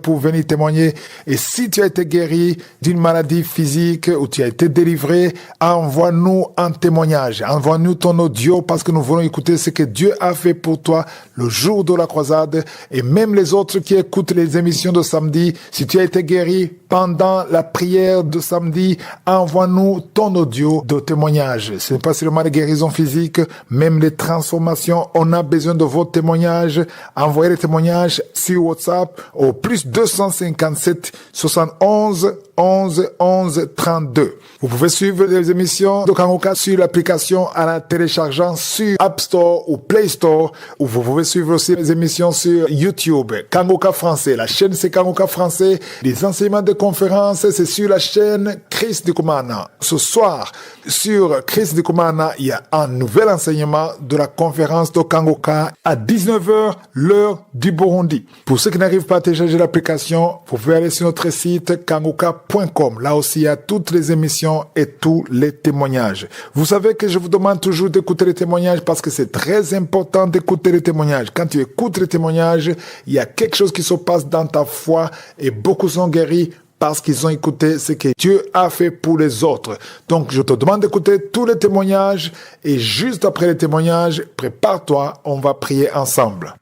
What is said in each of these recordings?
pour venir témoigner. Et si tu as été guéri d'une maladie physique ou tu as été délivré, envoie-nous un témoignage. Envoie-nous ton audio parce que nous voulons écouter ce que Dieu a fait pour toi le jour de la croisade. Et même les autres qui écoutent les émissions de samedi, si tu as été guéri pendant la prière de samedi, envoie-nous ton audio de témoignage. Ce n'est pas seulement les guérisons physiques, même les transformations. On a besoin de vos témoignages. Envoyez les témoignages sur WhatsApp au plus 257 71 11 11 32. Vous pouvez suivre les émissions de Kangoka sur l'application en la téléchargeant sur App Store ou Play Store, ou vous pouvez suivre aussi les émissions sur YouTube. Kangoka français, la chaîne c'est Kangoka français. Les enseignements de conférences, c'est sur la chaîne Chris Ndikumana. Ce soir, sur Chris Ndikumana, il y a un nouvel enseignement de la conférence de Kangoka à 19h, l'heure du Burundi. Pour ceux qui n'arrivent pas à télécharger l'application, vous pouvez aller sur notre site kangoka.com. Là aussi, il y a toutes les émissions et tous les témoignages. Vous savez que je vous demande toujours d'écouter les témoignages parce que c'est très important d'écouter les témoignages. Quand tu écoutes les témoignages, il y a quelque chose qui se passe dans ta foi et beaucoup sont guéris parce qu'ils ont écouté ce que Dieu a fait pour les autres. Donc, je te demande d'écouter tous les témoignages et juste après les témoignages, prépare-toi, on va prier ensemble.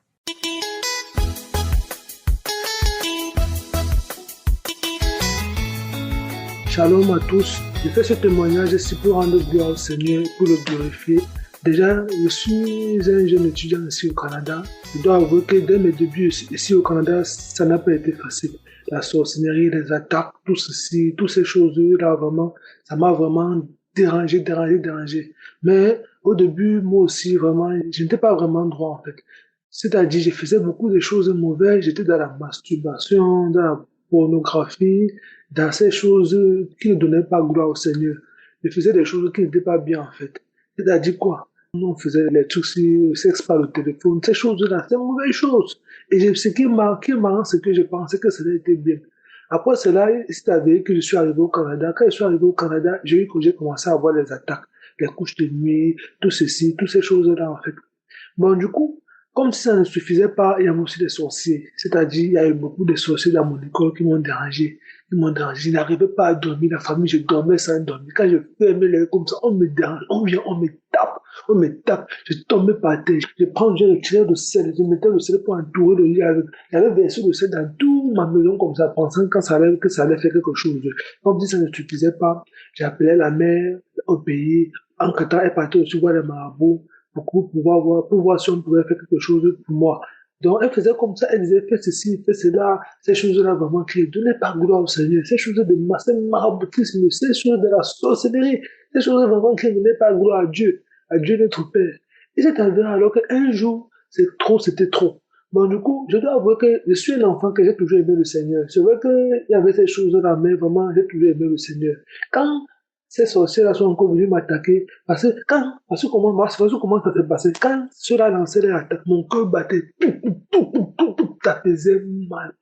Shalom à tous. Je fais ce témoignage ici pour rendre gloire au Seigneur, pour le glorifier. Déjà, je suis un jeune étudiant ici au Canada. Je dois avouer que dès mes débuts ici au Canada, ça n'a pas été facile. La sorcellerie, les attaques, tout ceci, toutes ces choses-là, vraiment, ça m'a vraiment dérangé. Mais au début, moi aussi, vraiment, je n'étais pas vraiment droit en fait. C'est-à-dire, je faisais beaucoup de choses mauvaises. J'étais dans la masturbation, dans la pornographie, dans ces choses qui ne donnaient pas gloire au Seigneur. Je faisais des choses qui n'étaient pas bien en fait. C'est-à-dire quoi? On faisait les trucs sur sexe par le téléphone, ces choses-là, c'est une mauvaise chose. Et ce qui est marrant, c'est que je pensais que ça était bien. Après cela, c'est avéré que je suis arrivé au Canada. Quand je suis arrivé au Canada, j'ai commencé à avoir les attaques, les couches de nuit, tout ceci, toutes ces choses-là en fait. Bon, du coup, comme si ça ne suffisait pas, il y a aussi des sorciers. C'est-à-dire, il y a eu beaucoup de sorciers dans mon école qui m'ont dérangé. Je n'arrivais pas à dormir. La famille, je dormais sans dormir. Quand je fermais les yeux comme ça, on me dérange, on vient, on me tape. Je tombais par terre. Je retirais le sel. Je mettais le sel pour entourer le lit avec. J'avais versé le sel dans toute ma maison comme ça, pensant que ça allait faire quelque chose. Comme si ça ne suffisait pas, j'appelais la mère au pays. Entre-temps, elle partait aussi voir les marabouts pour voir si on pouvait faire quelque chose pour moi. Donc, elle faisait comme ça, elle disait, fais ceci, fais cela, ces choses-là vraiment qui ne donnaient pas gloire au Seigneur, ces choses de maraboutisme, ces choses de la sorcellerie, ces choses vraiment qui ne donnaient pas gloire à Dieu notre Père. Et c'est arrivé alors qu'un jour, c'était trop. Bon, du coup, je dois avouer que je suis un enfant que j'ai toujours aimé le Seigneur. C'est vrai qu'il y avait ces choses-là, mais vraiment, j'ai toujours aimé le Seigneur. Quand ces sorciers-là sont encore venus m'attaquer, parce que comment ça s'est passé? Quand ceux-là lançaient leur attaque, mon cœur battait, ça faisait mal.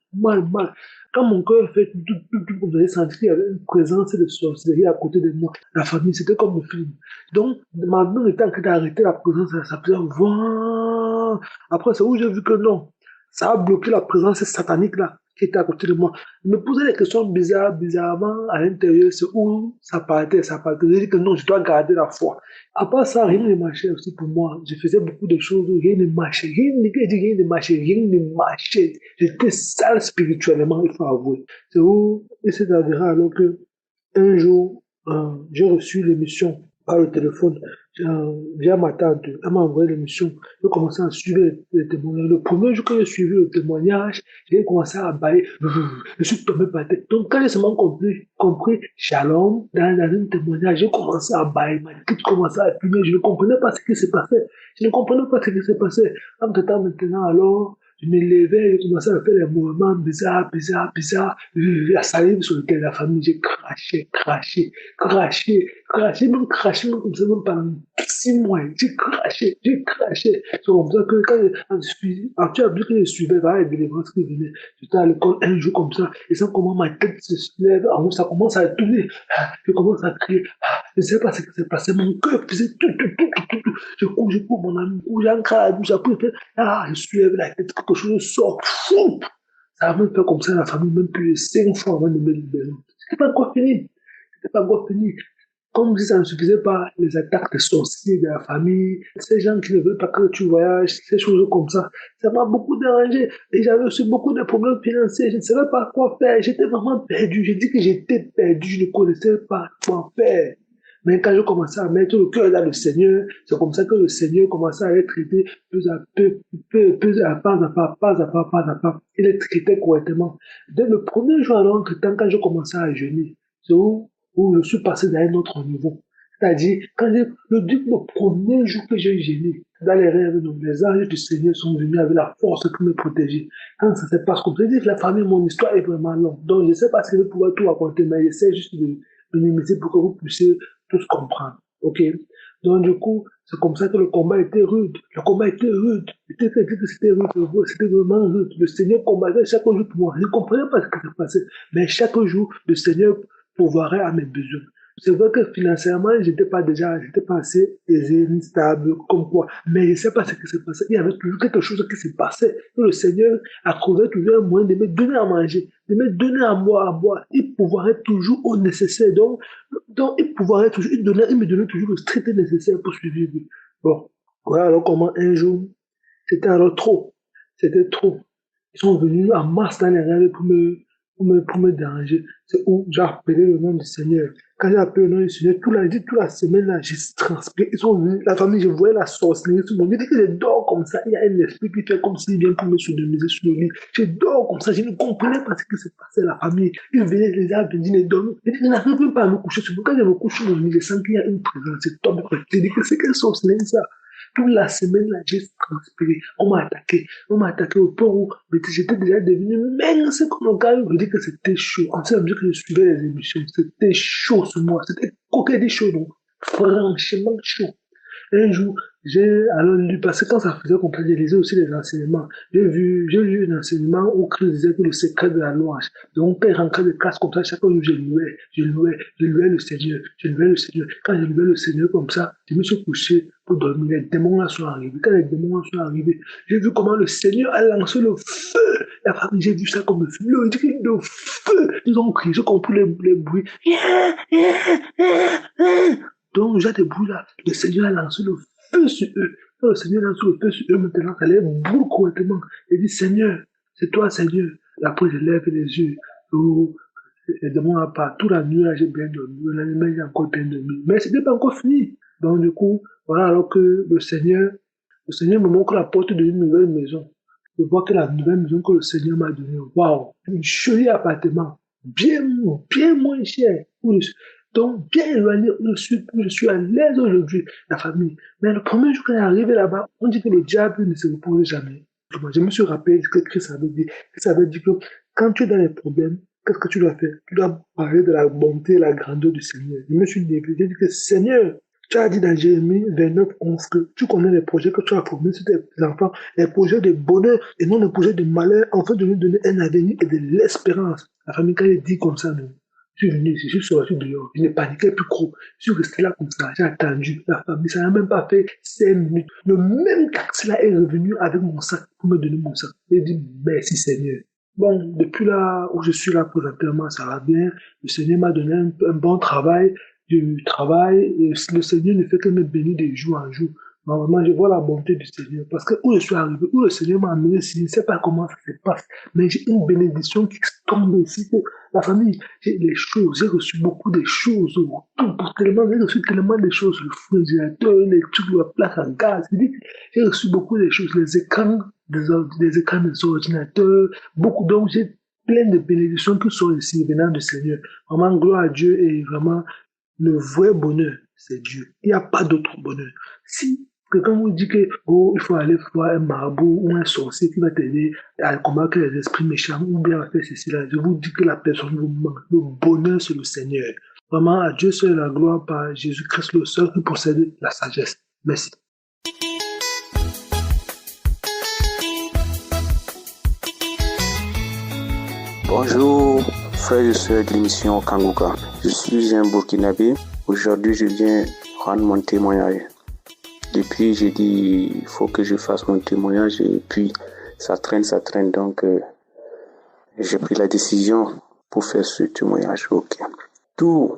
Quand mon cœur fait vous avez senti qu'il y avait une présence de sorcellerie à côté de moi. La famille, c'était comme un film. Donc, ma main était en train d'arrêter la présence, ça faisait voir. Après, c'est où j'ai vu que non, ça a bloqué la présence satanique-là qui était à côté de moi. Je me posais des questions bizarrement à l'intérieur, c'est où ça partait. J'ai dit que non, je dois garder la foi. À part ça, rien ne marchait aussi pour moi. Je faisais beaucoup de choses, rien ne marchait. Rien ne marchait. J'étais sale spirituellement, il faut avouer. C'est où, et c'est avéré alors que un jour, j'ai reçu l'émission par le téléphone, via ma tante. Elle m'a envoyé l'émission. J'ai commencé à suivre les témoignages. Le premier jour que j'ai suivi le témoignage, j'ai commencé à bailler. Je suis tombé par terre. Donc, quand j'ai seulement compris Shalom, dans un témoignage, j'ai commencé à bailler. Ma tête commençait à fumer. Je ne comprenais pas ce qui se passait. Entre-temps, maintenant, alors, je me levais, je commençais à faire des mouvements bizarres. La salive sur lequel la famille, j'ai craché, même comme ça, même pendant 6 mois, j'ai craché. C'est comme ça que quand tu as vu que je suivais vers les délivrances qui venaient, j'étais à l'école un jour comme ça, et sans comment ma tête se lève, en haut, ça commence à tourner, je commence à crier, je ne sais pas ce qui s'est passé, mon cœur faisait tout. Je cours, mon ami, j'ai un crabe, j'ai pris, je soulève la tête, quelque chose sort, fou. Ça a même fait comme ça la famille, même plus de 5 fois avant de me libérer. C'était pas encore fini. C'était pas encore fini. Comme si ça ne suffisait pas, les attaques de sorciers de la famille, ces gens qui ne veulent pas que tu voyages, ces choses comme ça m'a beaucoup dérangé. Et j'avais aussi beaucoup de problèmes financiers, je ne savais pas quoi faire, j'étais vraiment perdu. J'ai dit que j'étais perdu, je ne connaissais pas quoi faire. Mais quand je commençais à mettre le cœur dans le Seigneur, c'est comme ça que le Seigneur commençait à être traité peu à peu à pas à pas, pas à pas, pas à pas. Il est traité correctement. Dès le premier jour alors que quand je commençais à jeûner, c'est où je suis passé dans un autre niveau. C'est-à-dire, le premier jour que j'ai gêné, dans les rêves, donc, les anges du Seigneur sont venus avec la force pour me protéger. Quand ça se passe comme ça, je dis que la famille, mon histoire est vraiment longue. Donc, je ne sais pas si je vais pouvoir tout raconter, mais j'essaie juste de minimiser pour que vous puissiez tous comprendre. OK? Donc, du coup, c'est comme ça que le combat était rude. Le combat était rude. C'était rude. C'était vraiment rude. Le Seigneur combattait chaque jour pour moi. Je ne comprenais pas ce qui se passait. Mais chaque jour, le Seigneur pourvoirait à mes besoins. C'est vrai que financièrement, j'étais pas assez aisé, ni stable, comme quoi. Mais je ne sais pas ce qui s'est passé. Il y avait toujours quelque chose qui se passait. Et le Seigneur a trouvé toujours un moyen de me donner à manger, de me donner à boire. Il pourvoirait toujours au nécessaire. Donc, il pourvoirait toujours, il me donnait toujours le strict nécessaire pour survivre. Bon. Voilà alors comment un jour, c'était alors trop. C'était trop. Ils sont venus en masse dans les rêves pour me déranger. C'est où j'ai appelé le nom du Seigneur. Quand j'ai appelé le nom du Seigneur, toute la semaine, là, j'ai transpiré. Ils sont venus, la famille, je voyais la sorcellerie sur mon lit. Dès que je dors comme ça, il y a un esprit qui fait comme s'il vient pour me sodomiser sur le lit. Je dors comme ça, je ne comprenais pas ce qui se passait à la famille. Ils venaient, les arbres, ils disaient, dormez. Je n'arrive même pas à me coucher sur moi. Quand je me couche sur mon lit, je sens qu'il y a une présence. C'est top. Je dis que c'est quelle sorcellerie, ça? Toute la semaine, là, j'ai transpiré. On m'a attaqué au point où j'étais déjà devenu mince comme un gars. Je dis que c'était chaud. En fait, que je suivais les émissions, c'était chaud sur moi. C'était coquet chaud, donc. Franchement chaud. Un jour, j'ai alors lu, parce que quand ça faisait comme ça, j'ai lisé aussi les enseignements. J'ai lu un enseignement où Christ disait que le secret de la louange. Donc, quand il rentrait de classe comme ça, chaque jour, je louais le Seigneur, Quand je louais le Seigneur comme ça, je me suis couché pour dormir. Les démons là sont arrivés. Quand les démons sont arrivés, j'ai vu comment le Seigneur a lancé le feu. La famille, j'ai vu ça comme le cri de feu. Ils ont crié, j'ai compris les bruits. Donc, j'ai des bruits là. Le Seigneur a lancé le feu sur eux. Quand le Seigneur a lancé le feu sur eux, maintenant, ça les brûle correctement. Il dit, Seigneur, c'est toi, Seigneur. Après, je lève les yeux. Oh, les démons n'ont pas. Toute la nuit, là, j'ai bien dormi. La nuit, j'ai encore bien dormi. Mais ce n'est pas encore fini. Donc, du coup, voilà, alors que le Seigneur me montre la porte d'une nouvelle maison. Je vois que la nouvelle maison que le Seigneur m'a donnée, waouh, un joli appartement, bien moins cher. Donc, bien éloigné où je suis à l'aise aujourd'hui, la famille. Mais le premier jour quand il est arrivé là-bas, on dit que le diable ne se repose jamais. Je me suis rappelé ce que Christ avait dit. Christ avait dit que quand tu es dans les problèmes, qu'est-ce que tu dois faire? Tu dois parler de la bonté et la grandeur du Seigneur. Je me suis dit que Seigneur, tu as dit dans Jérémie 29, 11 que tu connais les projets que tu as formés sur tes enfants, les projets de bonheur et non les projets de malheur, afin de nous donner un avenir et de l'espérance. La famille, quand elle dit comme ça, non. Je suis venu ici, je suis sorti dehors, je ne paniquais plus trop. Je suis resté là comme ça, j'ai attendu. La famille, ça n'a même pas fait 5 minutes. Le même taxi là est revenu avec mon sac pour me donner mon sac. J'ai dit merci Seigneur. Bon, depuis là où je suis là présentement, ça va bien. Le Seigneur m'a donné un bon travail. Du travail, et le Seigneur ne fait que me bénir de jour en jour. Normalement, je vois la bonté du Seigneur. Parce que où je suis arrivé, où le Seigneur m'a amené, je ne sais pas comment ça se passe. Mais j'ai une bénédiction qui tombe ici. La famille, j'ai reçu beaucoup de choses. J'ai reçu tellement de choses. Le frigérateur, les trucs de la place à gaz. J'ai reçu beaucoup de choses. Les écrans des ordinateurs. Beaucoup. Donc, j'ai plein de bénédictions qui sont ici venant du Seigneur. Vraiment, gloire à Dieu et vraiment, le vrai bonheur, c'est Dieu. Il n'y a pas d'autre bonheur. Si quelqu'un vous dit que il faut aller voir un marabout ou un sorcier qui va t'aider à combattre les esprits méchants ou bien à faire ceci là, je vous dis que la personne vous manque. Le bonheur, c'est le Seigneur. Vraiment, à Dieu seul la gloire par Jésus-Christ, le seul qui possède la sagesse. Merci. Bonjour, frères et sœurs de l'émission Kanguka. Je suis un Burkinabé. Aujourd'hui, je viens rendre mon témoignage. Depuis, j'ai dit, il faut que je fasse mon témoignage et puis ça traîne. Donc, j'ai pris la décision pour faire ce témoignage. Ok. Tout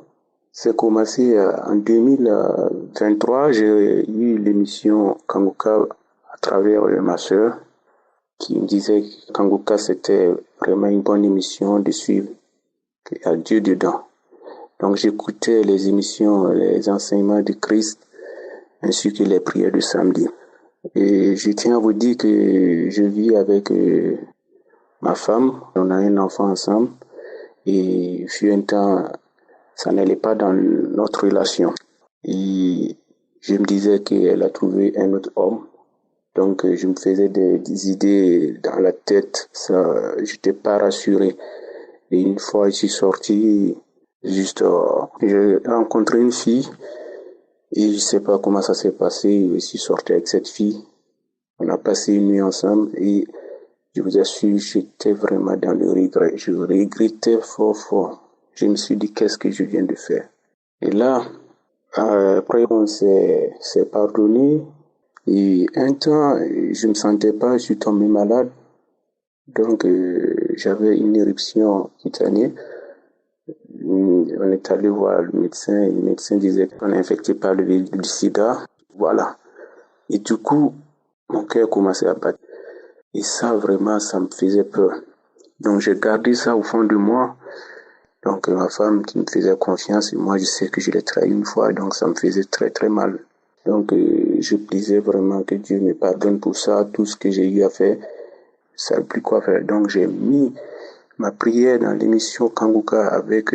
s'est commencé en 2023. J'ai eu l'émission Kanguka à travers ma sœur qui me disait que Kanguka c'était vraiment une bonne émission de suivre, qu'il y a Dieu dedans. Donc j'écoutais les émissions, les enseignements de Christ ainsi que les prières de samedi. Et je tiens à vous dire que je vis avec ma femme, on a un enfant ensemble et fut un temps, ça n'allait pas dans notre relation. Et je me disais qu'elle a trouvé un autre homme. Donc je me faisais des idées dans la tête, ça, j'étais pas rassuré. Et une fois je suis sorti, juste j'ai rencontré une fille et je sais pas comment ça s'est passé, je suis sorti avec cette fille. On a passé une nuit ensemble et je vous assure, j'étais vraiment dans le regret. Je regrettais fort. Je me suis dit, qu'est-ce que je viens de faire? Et là, après, on s'est pardonné. Et un temps, je me sentais pas, je suis tombé malade. Donc, j'avais une éruption cutanée. On est allé voir le médecin disait qu'on est infecté par le sida. Voilà. Et du coup, mon cœur commençait à battre. Et ça, vraiment, ça me faisait peur. Donc, j'ai gardé ça au fond de moi. Donc, ma femme qui me faisait confiance, et moi, je sais que je l'ai trahi une fois, donc ça me faisait très mal. Donc, je disais vraiment que Dieu me pardonne pour ça, tout ce que j'ai eu à faire, ça ne plus quoi faire. Donc, j'ai mis ma prière dans l'émission Kanguka avec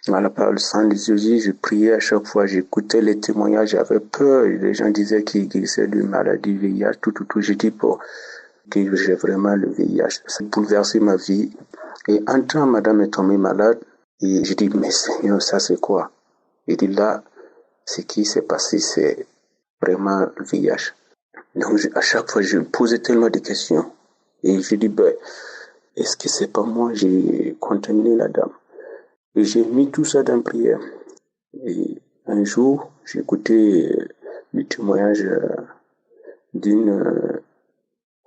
la parole sans les yeux. Je priais à chaque fois, j'écoutais les témoignages, j'avais peur. Les gens disaient qu'ils guérissaient de maladie, VIH, tout. J'ai dit, bon, que j'ai vraiment le VIH. Ça a bouleversé ma vie. Et un temps, madame est tombée malade. Et j'ai dit, mais Seigneur, ça c'est quoi? Il dit là, ce qui s'est passé, c'est vraiment le VIH. Donc, à chaque fois, je me posais tellement de questions. Et je dis, ben, est-ce que c'est pas moi, j'ai contaminé la dame? Et j'ai mis tout ça dans la prière. Et un jour, j'ai écouté le témoignage d'une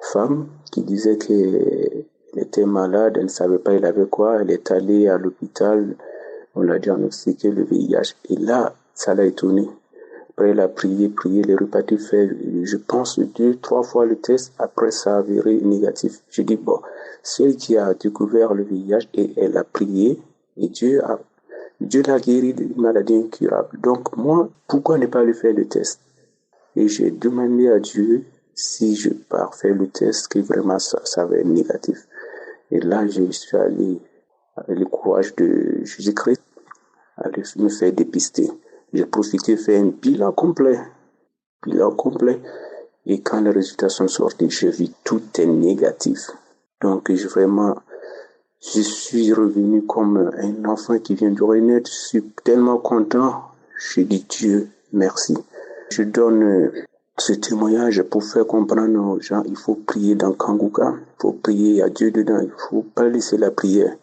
femme qui disait qu'elle était malade, elle ne savait pas elle avait quoi, elle est allée à l'hôpital, on l'a diagnostiqué le VIH. Et là, ça l'a étonnée. Après, elle a prié, elle est repartie faire, je pense, 2-3 fois le test. Après, ça a avéré négatif. Je dis, bon, celle qui a découvert le VIH et elle a prié, et Dieu l'a guéri d'une maladie incurable. Donc, moi, pourquoi ne pas lui faire le test? Et j'ai demandé à Dieu si je pars faire le test, que vraiment ça va être négatif. Et là, je suis allé avec le courage de Jésus-Christ, aller me faire dépister. J'ai profité de faire un bilan complet. Et quand les résultats sont sortis, j'ai vu tout est négatif. Donc, je suis revenu comme un enfant qui vient de renaître. Je suis tellement content. Je dis Dieu, merci. Je donne ce témoignage pour faire comprendre aux gens, il faut prier dans Kanguka. Il faut prier à Dieu dedans. Il faut pas laisser la prière.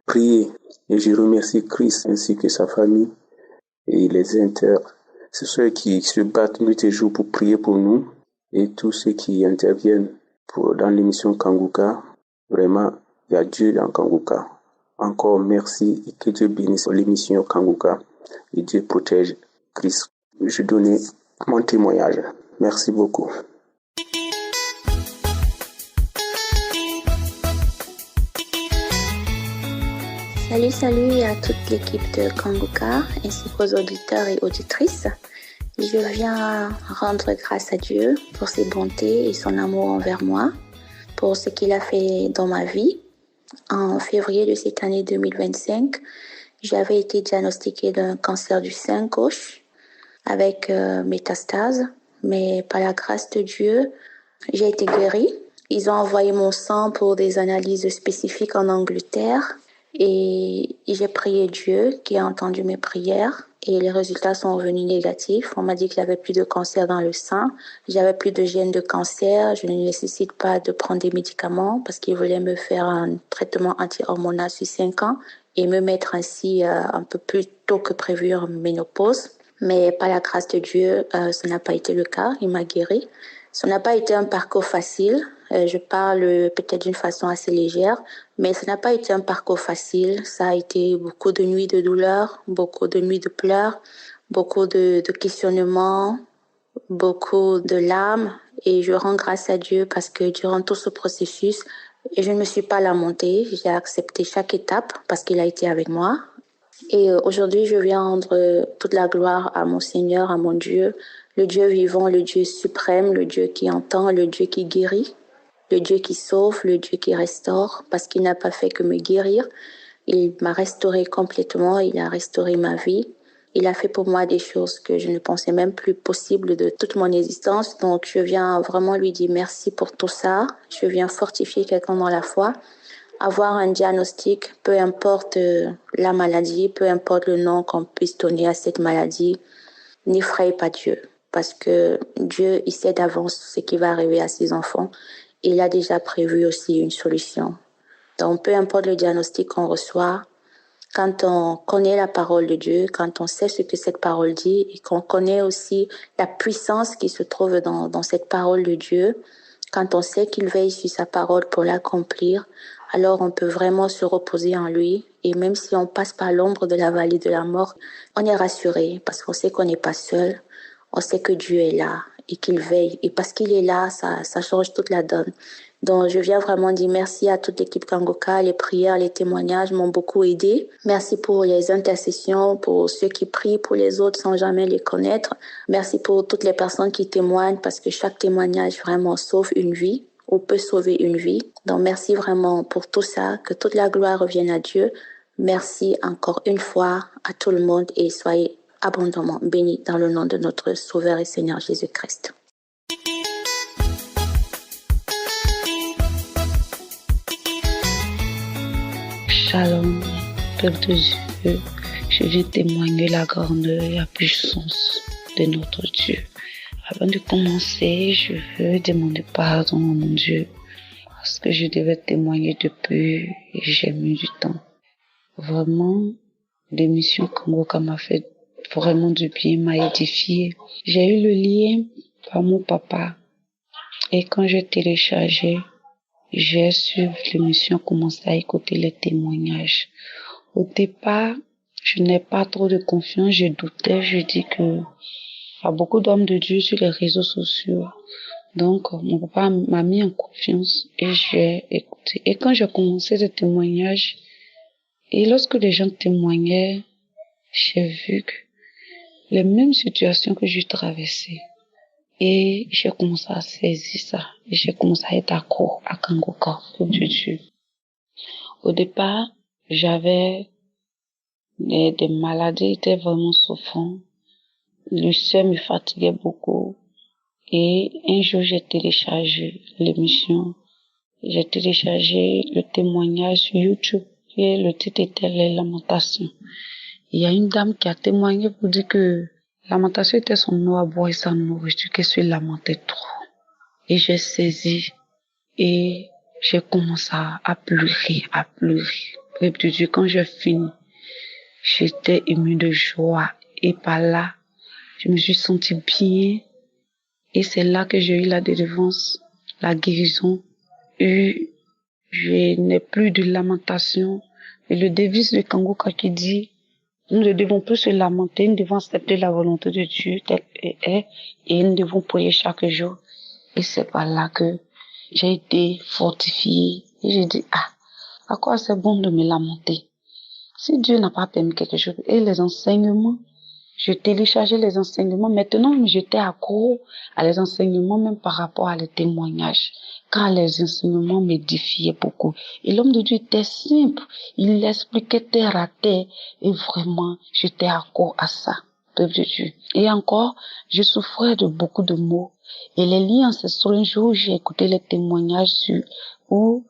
Prier. Et je remercie Christ ainsi que sa famille et les c'est ceux qui se battent nuit et jour pour prier pour nous et tous ceux qui interviennent dans l'émission Kanguka. Vraiment, il y a Dieu dans Kanguka. Encore merci et que Dieu bénisse l'émission Kanguka et Dieu protège Christ. Je donne mon témoignage. Merci beaucoup. Salut à toute l'équipe de Kanguka ainsi qu'aux auditeurs et auditrices. Je viens rendre grâce à Dieu pour ses bontés et son amour envers moi, pour ce qu'il a fait dans ma vie. En février de cette année 2025, j'avais été diagnostiquée d'un cancer du sein gauche avec métastase, mais par la grâce de Dieu, j'ai été guérie. Ils ont envoyé mon sang pour des analyses spécifiques en Angleterre. Et j'ai prié Dieu qui a entendu mes prières et les résultats sont revenus négatifs. On m'a dit qu'il n'y avait plus de cancer dans le sang, j'avais plus de gènes de cancer, je ne nécessite pas de prendre des médicaments parce qu'ils voulaient me faire un traitement anti-hormonal sur 5 ans et me mettre ainsi un peu plus tôt que prévu en ménopause. Mais par la grâce de Dieu, ça n'a pas été le cas, il m'a guéri. Ça n'a pas été un parcours facile. Je parle peut-être d'une façon assez légère, mais ça n'a pas été un parcours facile. Ça a été beaucoup de nuits de douleur, beaucoup de nuits de pleurs, beaucoup de questionnements, beaucoup de larmes. Et je rends grâce à Dieu parce que durant tout ce processus, je ne me suis pas lamentée. J'ai accepté chaque étape parce qu'il a été avec moi. Et aujourd'hui, je viens rendre toute la gloire à mon Seigneur, à mon Dieu, le Dieu vivant, le Dieu suprême, le Dieu qui entend, le Dieu qui guérit, le Dieu qui sauve, le Dieu qui restaure, parce qu'il n'a pas fait que me guérir. Il m'a restauré complètement, il a restauré ma vie. Il a fait pour moi des choses que je ne pensais même plus possibles de toute mon existence. Donc, je viens vraiment lui dire merci pour tout ça. Je viens fortifier quelqu'un dans la foi. Avoir un diagnostic, peu importe la maladie, peu importe le nom qu'on puisse donner à cette maladie, n'effraie pas Dieu. Parce que Dieu, il sait d'avance ce qui va arriver à ses enfants. Et il a déjà prévu aussi une solution. Donc, peu importe le diagnostic qu'on reçoit, quand on connaît la parole de Dieu, quand on sait ce que cette parole dit et qu'on connaît aussi la puissance qui se trouve dans cette parole de Dieu, quand on sait qu'il veille sur sa parole pour l'accomplir, alors on peut vraiment se reposer en lui. Et même si on passe par l'ombre de la vallée de la mort, on est rassuré parce qu'on sait qu'on n'est pas seul. On sait que Dieu est là et qu'il veille. Et parce qu'il est là, ça change toute la donne. Donc, je viens vraiment dire merci à toute l'équipe Kangoka. Les prières, les témoignages m'ont beaucoup aidé. Merci pour les intercessions, pour ceux qui prient pour les autres sans jamais les connaître. Merci pour toutes les personnes qui témoignent parce que chaque témoignage vraiment sauve une vie ou peut sauver une vie. Donc, merci vraiment pour tout ça. Que toute la gloire revienne à Dieu. Merci encore une fois à tout le monde et soyez abondamment bénis dans le nom de notre Sauveur et Seigneur Jésus-Christ. Shalom, peuple de Dieu, je viens témoigner la grandeur et la puissance de notre Dieu. Avant de commencer, je veux demander pardon à mon Dieu parce que je devais témoigner depuis et j'ai mis du temps. Vraiment, l'émission Kangoka m'a fait vraiment du bien, m'a édifié. J'ai eu le lien par mon papa et quand j'ai téléchargé, j'ai suivi l'émission, commencé à écouter les témoignages. Au départ, je n'ai pas trop de confiance, je doutais, je dis que il y a beaucoup d'hommes de Dieu sur les réseaux sociaux. Donc, mon papa m'a mis en confiance et j'ai écouté. Et quand j'ai commencé ce témoignage, et lorsque les gens témoignaient, j'ai vu que les mêmes situations que j'ai traversées. Et j'ai commencé à saisir ça. Et j'ai commencé à être accro à Kangoka, pour Dieu. Au départ, j'avais des maladies, étaient vraiment souffrantes. Le sueur me fatiguait beaucoup. Et un jour, j'ai téléchargé l'émission. J'ai téléchargé le témoignage sur YouTube. Et le titre était Les Lamentations. Il y a une dame qui a témoigné pour dire que lamentation était son eau à boire et sa nourriture, qu'elle se lamentait trop. Et j'ai saisi et j'ai commencé à pleurer, à pleurer. Et de Dieu, quand j'ai fini, j'étais émue de joie. Et par là, je me suis sentie bien. Et c'est là que j'ai eu la délivrance, la guérison. Et je n'ai plus de lamentation. Et le devise de Kangoka qui dit, nous ne devons plus se lamenter, nous devons accepter la volonté de Dieu telle qu'elle est et nous devons prier chaque jour. Et c'est par là que j'ai été fortifiée. Et j'ai dit, à quoi c'est bon de me lamenter? Si Dieu n'a pas permis quelque chose, et les enseignements, je téléchargeais les enseignements. Maintenant, j'étais accro à les enseignements, même par rapport à les témoignages. Car les enseignements m'édifiaient beaucoup. Et l'homme de Dieu était simple. Il l'expliquait terre à terre. Et vraiment, j'étais accro à ça. Peuple de Dieu. Et encore, je souffrais de beaucoup de maux. Et les liens ancestraux, un jour, j'ai écouté les témoignages où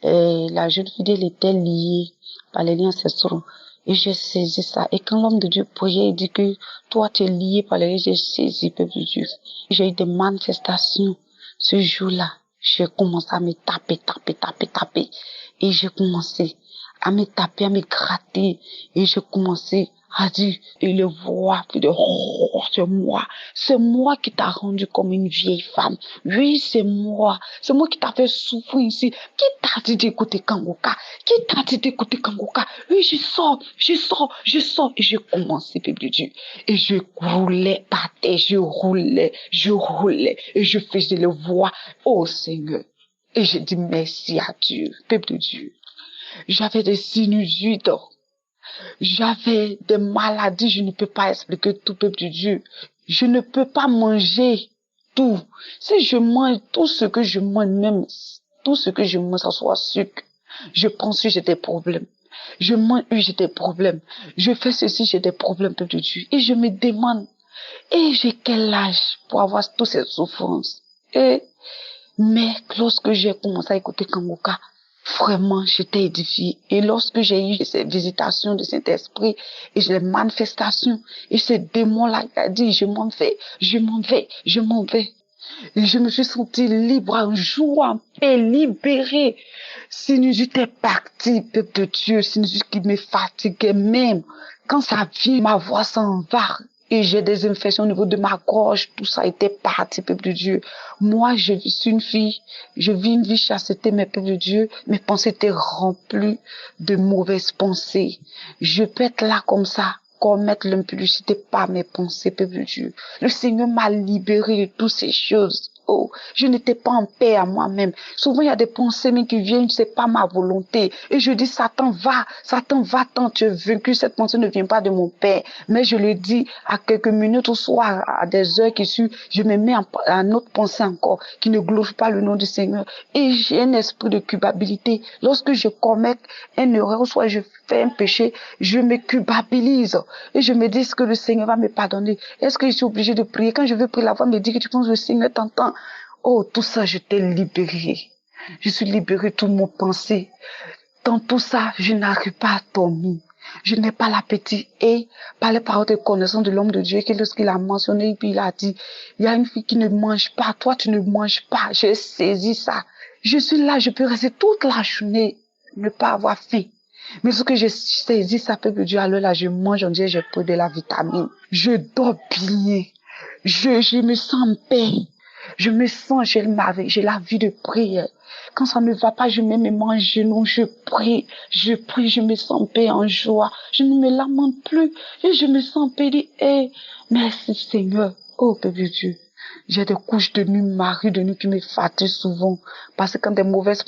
la jeune fille était liée par les liens ancestraux. Et j'ai saisi ça. Et quand l'homme de Dieu priait, il dit que toi, tu es lié par les liens, j'ai saisi, peuple de Dieu. J'ai eu des manifestations ce jour-là. J'ai commencé à me taper. Et j'ai commencé à me taper, à me gratter. Et j'ai commencé a dit, il le voit, puis de, oh, c'est moi qui t'a rendu comme une vieille femme. Oui, c'est moi qui t'a fait souffrir ici. Qui t'a dit d'écouter Kangoka? Qui t'a dit d'écouter Kangoka? Oui, je sors, et je commençais, peuple de Dieu. Et je roulais par terre, je roulais, et je faisais le voix, oh Seigneur. Et je dis merci à Dieu, peuple de Dieu. J'avais des sinusite. J'avais des maladies, je ne peux pas expliquer tout, peuple de Dieu. Je ne peux pas manger tout. Si je mange tout ce que je mange, même tout ce que je mange, ça soit sucre, je pense que j'ai des problèmes. Je mange, j'ai des problèmes. Je fais ceci, j'ai des problèmes, peuple de Dieu. Et je me demande, et j'ai quel âge pour avoir toutes ces souffrances? Mais lorsque j'ai commencé à écouter Kangoka, vraiment, j'étais édifiée. Et lorsque j'ai eu ces visitations de Saint-Esprit et les manifestations, et ces démons-là, il a dit, je m'en vais. Et je me suis sentie libre, un jour en paix, libérée. Sinusite est partie, peuple de Dieu, sinusite qui me fatiguait même. Quand ça vient, ma voix s'en va. Et j'ai des infections au niveau de ma gorge, tout ça était parti, peuple de Dieu. Moi, je suis une fille, je vis une vie chasteté, mais peuple de Dieu, mes pensées étaient remplies de mauvaises pensées. Je peux être là comme ça, commettre l'impudicité par mes pensées, peuple de Dieu. Le Seigneur m'a libéré de toutes ces choses. Oh, je n'étais pas en paix à moi-même. Souvent, il y a des pensées mais qui viennent, c'est pas ma volonté. Et je dis, Satan, va-t'en, tu es vaincu. Cette pensée ne vient pas de mon Père. Mais je le dis à quelques minutes au soir, à des heures qui suivent, je me mets à une autre pensée encore, qui ne glorifie pas le nom du Seigneur. Et j'ai un esprit de culpabilité. Lorsque je commets une erreur, ou soit je fais un péché, je me culpabilise. Et je me dis, est-ce que le Seigneur va me pardonner? Est-ce que je suis obligée de prier? Quand je veux prier, la voix me dit que tu penses que le Seigneur t'entend. Oh, tout ça, je t'ai libéré. Je suis libérée de toutes mes pensées. Dans tout ça, je n'arrive pas à dormir. Je n'ai pas l'appétit. Et par les paroles de connaissance de l'homme de Dieu, que lorsqu'il a mentionné, puis il a dit, il y a une fille qui ne mange pas, toi tu ne manges pas. J'ai saisi ça. Je suis là, je peux rester toute la journée, ne pas avoir faim. Mais ce que j'ai saisi, ça peut que Dieu, alors là, je mange, on dirait, j'ai pris de la vitamine. Je dors bien. Je me sens en paix. Je me sens, j'ai la vie de prière. Quand ça ne va pas, je mets mes mains en genoux, je prie, je me sens en paix, en joie. Je ne me lamente plus. Et je me sens en paix, merci Seigneur. Oh, bébé Dieu. J'ai des couches de nuit, mari de nuit qui me fatiguent souvent. Parce que quand j'ai des mauvaises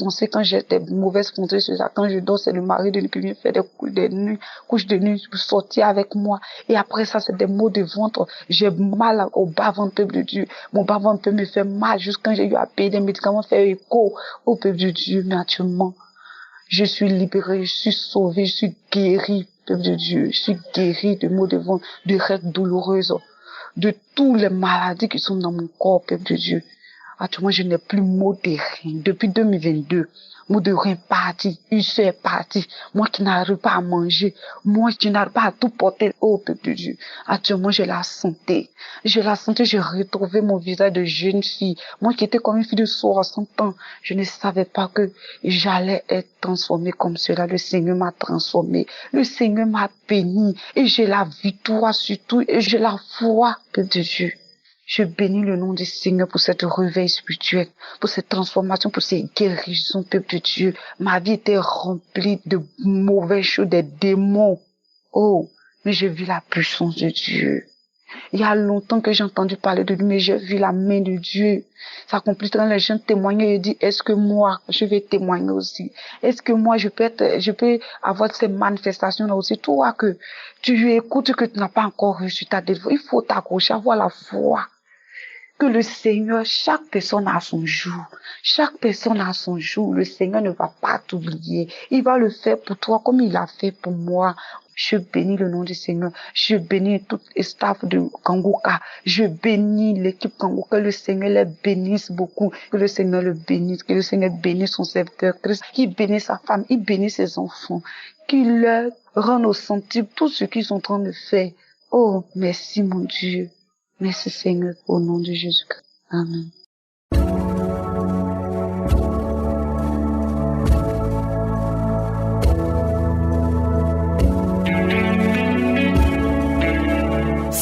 pensées, sur ça, quand je dors, c'est le mari de nuit qui vient faire des couches de nuit pour sortir avec moi. Et après ça, c'est des maux de ventre. J'ai mal au bas-ventre, peuple de Dieu. Mon bas-ventre peut me faire mal jusqu'à quand j'ai eu à payer des médicaments, faire écho. Oh, peuple de Dieu, mais actuellement, je suis libérée, je suis sauvée, je suis guérie, peuple de Dieu. Je suis guérie de maux de ventre, de règles douloureuses, de toutes les maladies qui sont dans mon corps, peuple de Dieu. Actuellement, je n'ai plus mot de rein. Depuis 2022, mot de rein parti, ulcère parti. Moi qui n'arrive pas à manger, moi qui n'arrive pas à tout porter, oh peuple de Dieu. Actuellement, j'ai la santé. J'ai retrouvé mon visage de jeune fille. Moi qui étais comme une fille de 60 ans, je ne savais pas que j'allais être transformée comme cela. Le Seigneur m'a transformée. Le Seigneur m'a béni. Et j'ai la victoire surtout. Et j'ai la foi, peuple de Dieu. Je bénis le nom du Seigneur pour cette réveil spirituel, pour cette transformation, pour cette guérison, peuple de Dieu. Ma vie était remplie de mauvaises choses, des démons. Oh, mais j'ai vu la puissance de Dieu. Il y a longtemps que j'ai entendu parler de lui, mais j'ai vu la main de Dieu. Ça accomplit quand les gens témoignent et disent, est-ce que moi, je vais témoigner aussi? Est-ce que moi, je peux avoir ces manifestations-là aussi? Toi, que tu écoutes, que tu n'as pas encore reçu ta délivrance, il faut t'accrocher, avoir la foi. Que le Seigneur, chaque personne a son jour. Chaque personne a son jour. Le Seigneur ne va pas t'oublier. Il va le faire pour toi comme il l'a fait pour moi. Je bénis le nom du Seigneur. Je bénis tout le staff de Kangoka. Je bénis l'équipe Kangoka. Le Seigneur les bénisse beaucoup. Que le Seigneur le bénisse. Que le Seigneur bénisse son serviteur Christ. Qu'il bénisse sa femme. Il bénisse ses enfants. Qu'il leur rende au sentier tout ce qu'ils sont en train de faire. Oh, merci mon Dieu. Merci Seigneur, au nom de Jésus-Christ. Amen.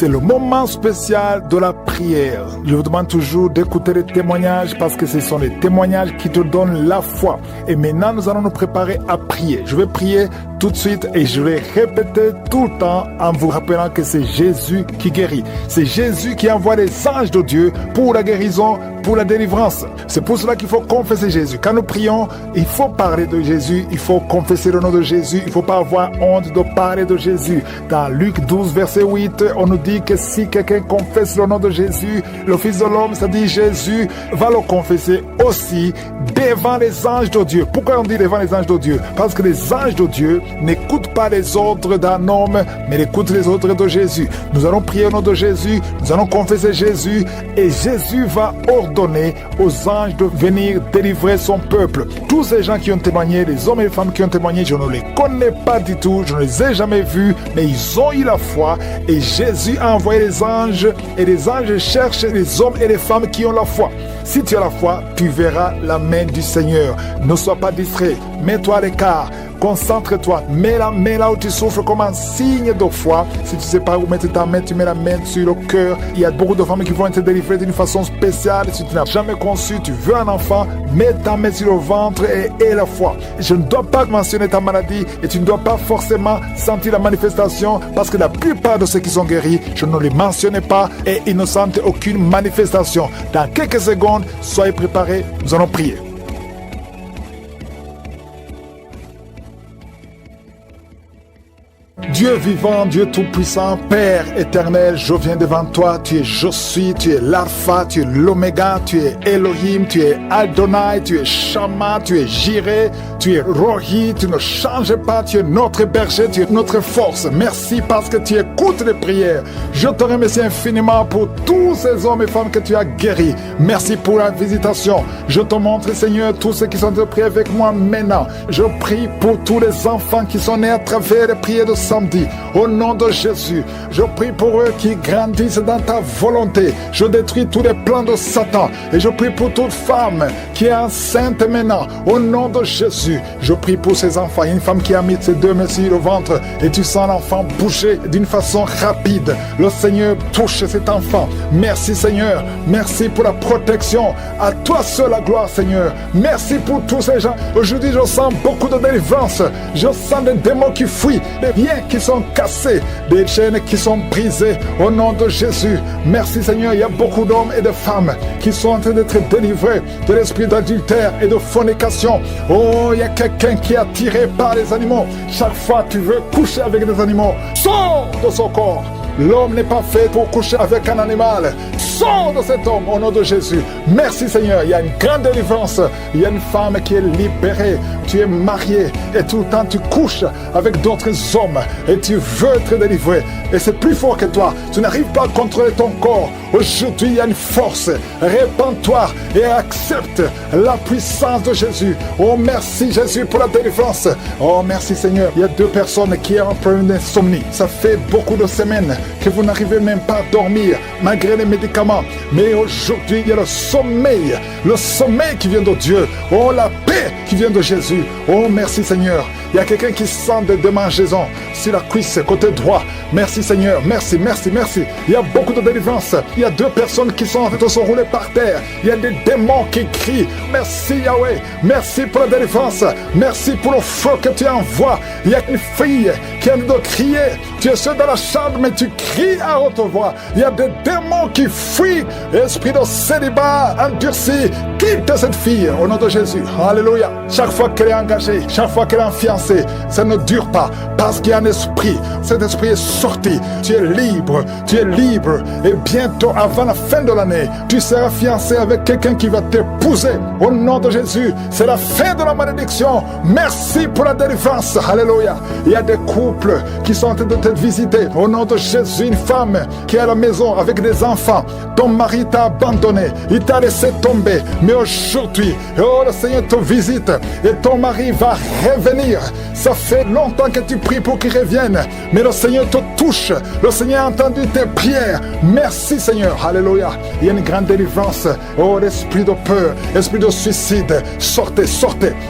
C'est le moment spécial de la prière. Je vous demande toujours d'écouter les témoignages parce que ce sont les témoignages qui te donnent la foi. Et maintenant, nous allons nous préparer à prier. Je vais prier tout de suite et je vais répéter tout le temps en vous rappelant que c'est Jésus qui guérit. C'est Jésus qui envoie les anges de Dieu pour la guérison, pour la délivrance. C'est pour cela qu'il faut confesser Jésus. Quand nous prions, il faut parler de Jésus, il faut confesser le nom de Jésus, il ne faut pas avoir honte de parler de Jésus. Dans Luc 12, verset 8, on nous dit que si quelqu'un confesse le nom de Jésus, le Fils de l'homme, c'est-à-dire Jésus, va le confesser aussi devant les anges de Dieu. Pourquoi on dit devant les anges de Dieu? Parce que les anges de Dieu n'écoutent pas les ordres d'un homme, mais écoutent les ordres de Jésus. Nous allons prier au nom de Jésus, nous allons confesser Jésus, et Jésus va ordonner aux anges de venir délivrer son peuple. Tous ces gens qui ont témoigné, les hommes et les femmes qui ont témoigné, je ne les connais pas du tout, je ne les ai jamais vus, mais ils ont eu la foi, et Jésus a envoyé les anges, et les anges cherchent les hommes et les femmes qui ont la foi. Si tu as la foi, tu verras la main du Seigneur. Ne sois pas distrait, mets-toi à l'écart. Concentre-toi, mets la main là où tu souffres comme un signe de foi. Si tu ne sais pas où mettre ta main, tu mets la main sur le cœur. Il y a beaucoup de femmes qui vont être délivrées d'une façon spéciale. Si tu n'as jamais conçu, tu veux un enfant, mets ta main sur le ventre et la foi. Je ne dois pas mentionner ta maladie et tu ne dois pas forcément sentir la manifestation parce que la plupart de ceux qui sont guéris, je ne les mentionnais pas et ils ne sentent aucune manifestation. Dans quelques secondes, soyez préparés, nous allons prier. Dieu vivant, Dieu tout-puissant, Père éternel, je viens devant toi, tu es Je suis, tu es l'Alpha, tu es l'Oméga, tu es Elohim, tu es Adonai, tu es Shama, tu es Jireh, tu es Rohi, tu ne changes pas, tu es notre berger, tu es notre force. Merci parce que tu écoutes les prières. Je te remercie infiniment pour tous ces hommes et femmes que tu as guéris. Merci pour la visitation. Je te montre, Seigneur, tous ceux qui sont de prier avec moi maintenant. Je prie pour tous les enfants qui sont nés à travers les prières de samedi. Au nom de Jésus, je prie pour eux qui grandissent dans ta volonté. Je détruis tous les plans de Satan et je prie pour toute femme qui est enceinte maintenant. Au nom de Jésus, je prie pour ces enfants. Il y a une femme qui a mis ses deux mains sur le ventre et tu sens l'enfant bouger d'une façon rapide. Le Seigneur touche cet enfant. Merci Seigneur. Merci pour la protection. À toi seul la gloire Seigneur. Merci pour tous ces gens. Aujourd'hui, je sens beaucoup de délivrance. Je sens des démons qui fuient, des liens qui sont cassés, des chaînes qui sont brisées au nom de Jésus. Merci Seigneur, il y a beaucoup d'hommes et de femmes qui sont en train d'être délivrés de l'esprit d'adultère et de fornication. Oh, il y a quelqu'un qui est attiré par les animaux. Chaque fois tu veux coucher avec des animaux, sors de son corps. L'homme n'est pas fait pour coucher avec un animal. Sors de cet homme au nom de Jésus. Merci Seigneur, il y a une grande délivrance. Il y a une femme qui est libérée. Tu es marié et tout le temps tu couches avec d'autres hommes et tu veux être délivré. Et c'est plus fort que toi. Tu n'arrives pas à contrôler ton corps. Aujourd'hui, il y a une force. Répands-toi et accepte la puissance de Jésus. Oh, merci Jésus pour la délivrance. Oh, merci Seigneur. Il y a 2 personnes qui ont un problème d'insomnie. Ça fait beaucoup de semaines que vous n'arrivez même pas à dormir malgré les médicaments. Mais aujourd'hui, il y a le sommeil qui vient de Dieu. Oh, la paix qui vient de Jésus. Oh, merci Seigneur. Il y a quelqu'un qui sent des démangeaisons sur la cuisse, côté droit. Merci Seigneur, merci. Il y a beaucoup de délivrance. Il y a 2 personnes qui sont en train de se rouler par terre. Il y a des démons qui crient. Merci Yahweh, merci pour la délivrance. Merci pour le feu que tu envoies. Il y a une fille qui a envie de crier. Tu es seul dans la chambre, mais tu cries à haute voix. Il y a des démons qui fuient. Esprit de célibat endurci, quitte cette fille au nom de Jésus. Alléluia. Chaque fois qu'elle est engagée, chaque fois qu'elle est en fiancée, ça ne dure pas parce qu'il y a un esprit. Cet esprit est sorti. Tu es libre. Et bientôt, avant la fin de l'année, tu seras fiancé avec quelqu'un qui va t'épouser. Au nom de Jésus, c'est la fin de la malédiction. Merci pour la délivrance. Alléluia. Il y a des couples qui sont en train de te visiter. Au nom de Jésus, une femme qui est à la maison avec des enfants. Ton mari t'a abandonné. Il t'a laissé tomber. Mais aujourd'hui, oh, le Seigneur te visite et ton mari va revenir. Ça fait longtemps que tu pries pour qu'il revienne. Mais le Seigneur te touche. Le Seigneur a entendu tes prières. Merci Seigneur. Alléluia. Il y a une grande délivrance. Oh, l'esprit de peur, esprit de suicide. Sortez.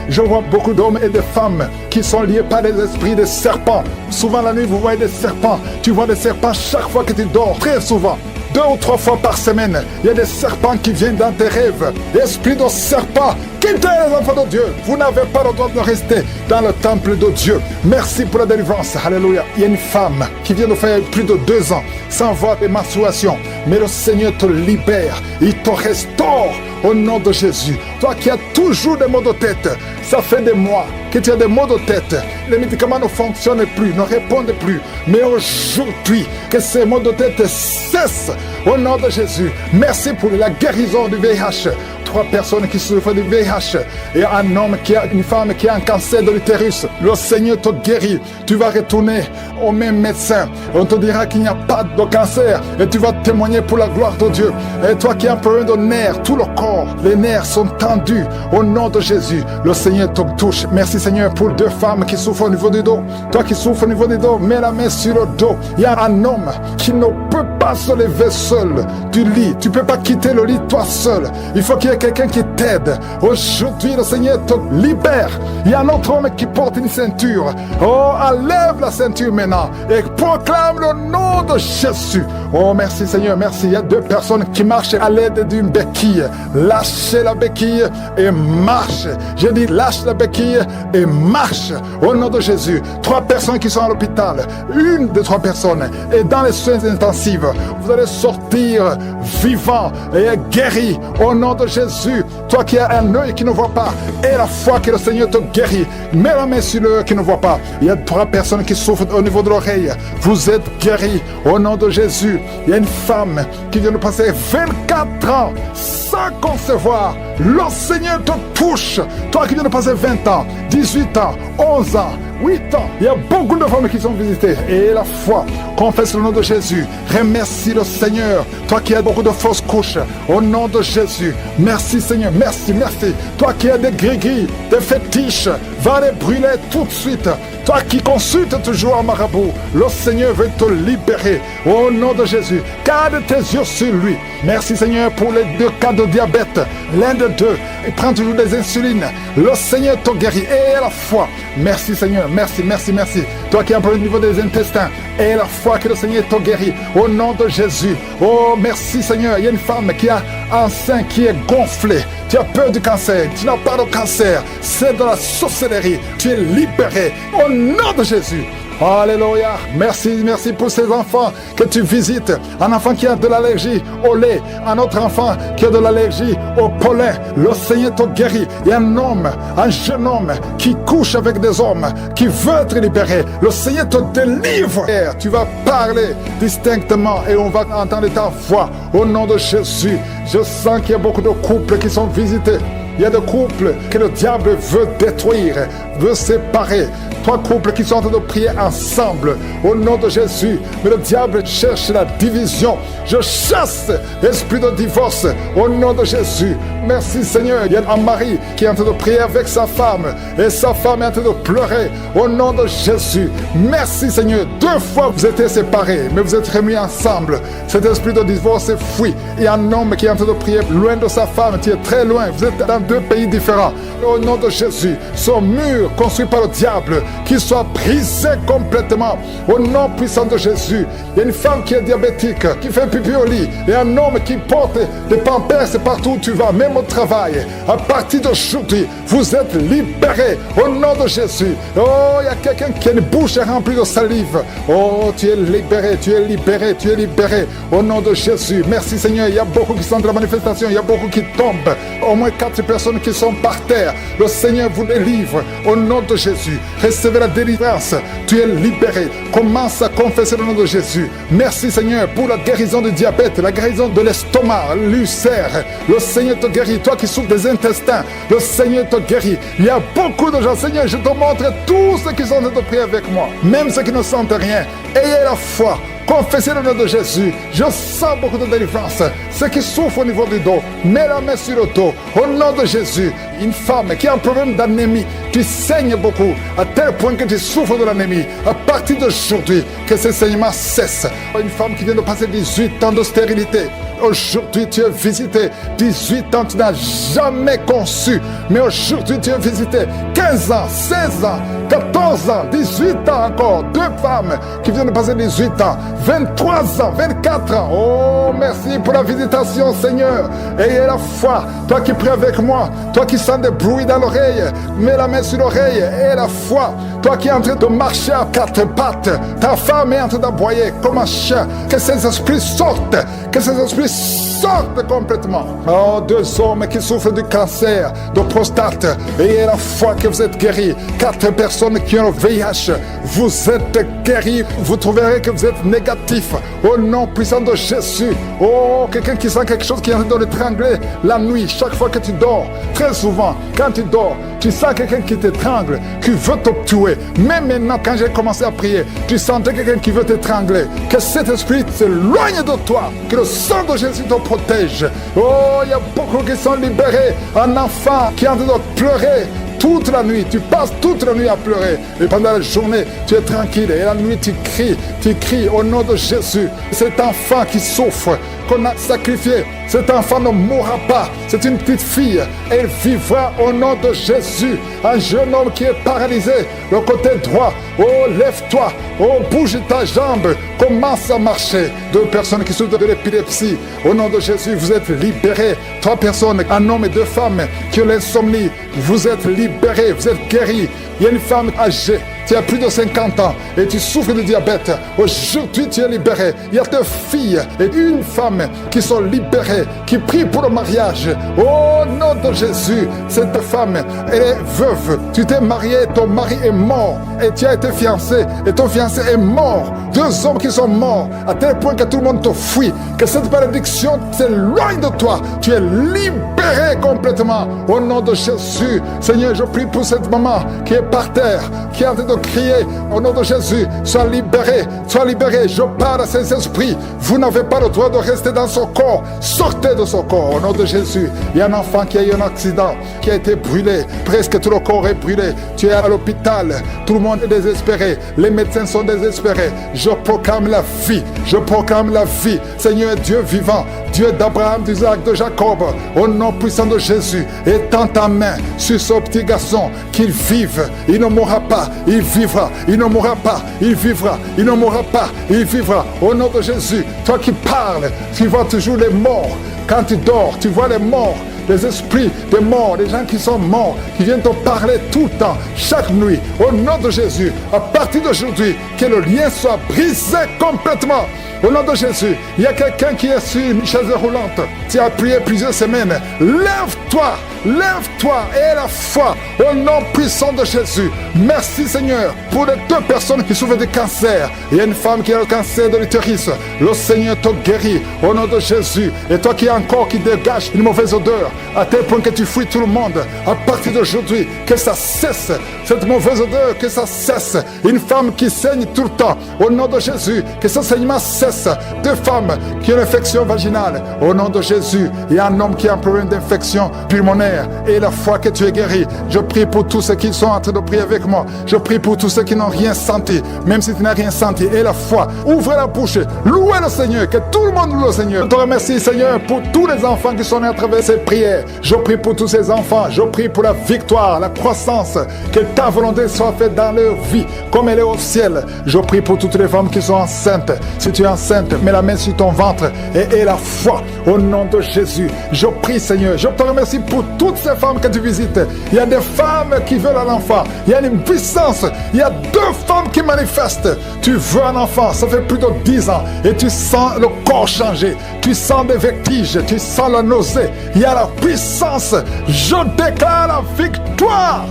Je vois beaucoup d'hommes et de femmes qui sont liés par des esprits de serpents. Souvent la nuit, vous voyez des serpents. Tu vois des serpents chaque fois que tu dors, très souvent. 2 ou 3 fois par semaine, il y a des serpents qui viennent dans tes rêves. Esprit de serpent, quittez les enfants de Dieu. Vous n'avez pas le droit de rester dans le temple de Dieu. Merci pour la délivrance. Alléluia. Il y a une femme qui vient de faire plus de 2 ans sans voir de menstruation. Mais le Seigneur te libère. Il te restaure au nom de Jésus. Toi qui as toujours des maux de tête, ça fait des mois que tu as des maux de tête. Les médicaments ne fonctionnent plus, ne répondent plus. Mais aujourd'hui, que ces maux de tête cessent au nom de Jésus. Merci pour la guérison du VIH. 3 personnes qui souffrent du VIH et un homme une femme qui a un cancer de l'utérus. Le Seigneur te guérit. Tu vas retourner au même médecin. On te dira qu'il n'y a pas de cancer et tu vas témoigner pour la gloire de Dieu. Et toi qui as un problème de nerfs, tout le corps, les nerfs sont tendus au nom de Jésus. Le Seigneur te touche. Merci Seigneur pour 2 femmes qui souffrent au niveau du dos. Toi qui souffres au niveau du dos, mets la main sur le dos. Il y a un homme qui ne peut pas se lever seul du lit. Tu ne peux pas quitter le lit toi seul. Il faut qu'il y ait quelqu'un qui t'aide. Aujourd'hui, le Seigneur te libère. Il y a un autre homme qui porte une ceinture. Oh, enlève la ceinture maintenant et proclame le nom de Jésus. Oh, merci Seigneur, merci. Il y a 2 personnes qui marchent à l'aide d'une béquille. Lâchez la béquille et marche. J'ai dit lâche la béquille et marche au nom de Jésus. 3 personnes qui sont à l'hôpital. Une des 3 personnes est dans les soins intensifs. Vous allez sortir vivant et guéri au nom de Jésus. Toi qui as un œil qui ne voit pas et la foi que le Seigneur te guérit, mets la main sur l'œil qui ne voit pas. Il y a 3 personnes qui souffrent au niveau de l'oreille. Vous êtes guéris au nom de Jésus. Il y a une femme qui vient de passer 24 ans sans concevoir. Le Seigneur te touche. Toi qui viens de passer 20 ans, 18 ans, 11 ans, 8 ans. Il y a beaucoup de femmes qui sont visitées. Et la foi, confesse le nom de Jésus. Remercie le Seigneur. Toi qui as beaucoup de fausses couches, au nom de Jésus. Merci Seigneur, merci, merci. Toi qui as des gris-gris, des fétiches, va les brûler tout de suite. Toi qui consultes toujours un marabout, le Seigneur veut te libérer. Au nom de Jésus, garde tes yeux sur lui. Merci Seigneur pour les 2 cas de diabète. L'un de 2, il prend toujours des insulines. Le Seigneur te guérit. Et la foi. Merci Seigneur, merci, merci, merci. Toi qui as un problème au niveau des intestins, et la foi que le Seigneur te guérit. Au nom de Jésus. Oh, merci Seigneur. Il y a une femme qui a un sein qui est gonflé. Tu as peur du cancer. Tu n'as pas de cancer. C'est de la sorcellerie. Tu es libéré. Au nom de Jésus. Alléluia. Merci, merci pour ces enfants que tu visites. Un enfant qui a de l'allergie au lait. Un autre enfant qui a de l'allergie au pollen. Le Seigneur te guérit. Il y a un homme, un jeune homme qui couche avec des hommes, qui veut être libéré. Le Seigneur te délivre. Tu vas parler distinctement et on va entendre ta voix. Au nom de Jésus, je sens qu'il y a beaucoup de couples qui sont visités. Il y a des couples que le diable veut détruire, veut séparer. 3 couples qui sont en train de prier ensemble au nom de Jésus. Mais le diable cherche la division. Je chasse l'esprit de divorce au nom de Jésus. Merci Seigneur. Il y a un mari qui est en train de prier avec sa femme et sa femme est en train de pleurer au nom de Jésus. Merci Seigneur. 2 fois vous étiez séparés, mais vous êtes remis ensemble. Cet esprit de divorce est fui. Il y a un homme qui est en train de prier loin de sa femme, qui est très loin. Vous êtes dans 2 pays différents. Au nom de Jésus, ce mur construit par le diable, qu'il soit brisé complètement. Au nom puissant de Jésus. Il y a une femme qui est diabétique, qui fait pipi au lit. Et un homme qui porte des pampers partout où tu vas, même au travail. À partir d'aujourd'hui, vous êtes libérés. Au nom de Jésus. Oh, il y a quelqu'un qui a une bouche remplie de salive. Oh, tu es libéré, tu es libéré, tu es libéré. Au nom de Jésus. Merci Seigneur. Il y a beaucoup qui sont dans la manifestation. Il y a beaucoup qui tombent. Au moins 4 personnes qui sont par terre. Le Seigneur vous délivre. Au nom de Jésus. Recevez la délivrance. Tu es libéré. Commence à confesser le nom de Jésus. Merci Seigneur pour la guérison du diabète, la guérison de l'estomac, l'ulcère. Le Seigneur te guérit. Toi qui souffres des intestins, le Seigneur te guérit. Il y a beaucoup de gens. Seigneur, je te montre tous ceux qui sont en train de prier avec moi. Même ceux qui ne sentent rien. Ayez la foi. Confessez le nom de Jésus. Je sens beaucoup de délivrance. Ceux qui souffrent au niveau du dos, mets la main sur le dos. Au nom de Jésus, une femme qui a un problème d'anémie, tu saignes beaucoup, à tel point que tu souffres de l'anémie. À partir d'aujourd'hui, que ce saignement cesse. Une femme qui vient de passer 18 ans de stérilité, aujourd'hui tu es visité. 18 ans tu n'as jamais conçu, mais aujourd'hui tu es visité. 15 ans, 16 ans, 14 ans, 18 ans encore. 2 femmes qui viennent de passer 18 ans, 23 ans, 24 ans. Oh, merci pour la visitation, Seigneur. Ayez la foi. Toi qui pries avec moi, toi qui sens des bruits dans l'oreille, mets la main sur l'oreille. Ayez la foi. Toi qui es en train de marcher à 4 pattes, ta femme est en train d'aboyer comme un chien. Que ces esprits sortent, que ces esprits sortent complètement. Oh, 2 hommes qui souffrent du cancer de prostate, ayez la foi que vous êtes guéris. 4 personnes qui ont le VIH, vous êtes guéris. Vous trouverez que vous êtes négatif au nom puissant de Jésus. Oh, quelqu'un qui sent quelque chose qui est en train de l'étrangler la nuit, chaque fois que tu dors. Très souvent, quand tu dors, tu sens quelqu'un qui t'étrangle, qui veut te tuer. Même maintenant, quand j'ai commencé à prier, tu sentais quelqu'un qui veut t'étrangler. Que cet esprit s'éloigne de toi, que le sang de Jésus te protège. Oh, il y a beaucoup qui sont libérés. Un enfant qui est en train de pleurer toute la nuit, tu passes toute la nuit à pleurer. Et pendant la journée, tu es tranquille. Et la nuit, tu cries au nom de Jésus. Cet enfant qui souffre, qu'on a sacrifié, cet enfant ne mourra pas. C'est une petite fille. Elle vivra au nom de Jésus. Un jeune homme qui est paralysé, le côté droit. Oh, lève-toi. Oh, bouge ta jambe. Commence à marcher. 2 personnes qui souffrent de l'épilepsie. Au nom de Jésus, vous êtes libérés. 3 personnes, un homme et 2 femmes qui ont l'insomnie. Vous êtes libérés, vous êtes guéris. Il y a une femme âgée, tu as plus de 50 ans et tu souffres de diabète. Aujourd'hui, tu es libéré. Il y a 2 filles et une femme qui sont libérées, qui prient pour le mariage. Au nom de Jésus, cette femme, elle est veuve. Tu t'es marié, ton mari est mort et tu as été fiancé et ton fiancé est mort. 2 hommes qui sont morts à tel point que tout le monde te fuit. Que cette malédiction s'éloigne de toi. Tu es libéré complètement. Au nom de Jésus, Seigneur, je prie pour cette maman qui est par terre, qui est en train de crier. Au nom de Jésus, sois libéré, sois libéré. Je parle à ces esprits. Vous n'avez pas le droit de rester dans son corps. Sortez de son corps. Au nom de Jésus, il y a un enfant qui a eu un accident, qui a été brûlé. Presque tout le corps est brûlé. Tu es à l'hôpital. Tout le monde est désespéré. Les médecins sont désespérés. Je proclame la vie. Je proclame la vie. Seigneur Dieu vivant, Dieu d'Abraham, d'Isaac, de Jacob, au nom puissant de Jésus, étends ta main sur ce petit garçon, qu'il vive. Il ne mourra pas, il vivra. Il ne mourra pas, il vivra. Il ne mourra pas, il vivra. Au nom de Jésus, toi qui parles, tu vois toujours les morts. Quand tu dors, tu vois les morts. Les esprits des morts, les gens qui sont morts, qui viennent te parler tout le temps, chaque nuit, au nom de Jésus. À partir d'aujourd'hui, que le lien soit brisé complètement. Au nom de Jésus, il y a quelqu'un qui est sur une chaise roulante. Tu as prié plusieurs semaines. Lève-toi, lève-toi et la foi au nom puissant de Jésus. Merci Seigneur pour les 2 personnes qui souffrent de cancer. Il y a une femme qui a le cancer de l'utérus. Le Seigneur te guérit au nom de Jésus. Et toi qui es encore qui dégage une mauvaise odeur, à tel point que tu fuis tout le monde, à partir d'aujourd'hui, que ça cesse, cette mauvaise odeur, que ça cesse. Une femme qui saigne tout le temps, au nom de Jésus, que ce saignement cesse. 2 femmes qui ont une infection vaginale, au nom de Jésus. Il y a un homme qui a un problème d'infection pulmonaire, et la foi que tu es guéri. Je prie pour tous ceux qui sont en train de prier avec moi. Je prie pour tous ceux qui n'ont rien senti, même si tu n'as rien senti. Et la foi, ouvrez la bouche, louez le Seigneur, que tout le monde loue le Seigneur. Je te remercie Seigneur pour tous les enfants qui sont nés à travers ces prières. Je prie pour tous ces enfants, je prie pour la victoire, la croissance, que ta volonté soit faite dans leur vie, comme elle est au ciel. Je prie pour toutes les femmes qui sont enceintes. Si tu es enceinte, mets la main sur ton ventre et aie la foi au nom de Jésus. Je prie Seigneur, je te remercie pour toutes ces femmes que tu visites. Il y a des femmes qui veulent un enfant, il y a une puissance, il y a 2 femmes qui manifestent. Tu veux un enfant, ça fait plus de 10 ans et tu sens le corps changer, tu sens des vertiges, tu sens la nausée, il y a la puissance. Je déclare la victoire.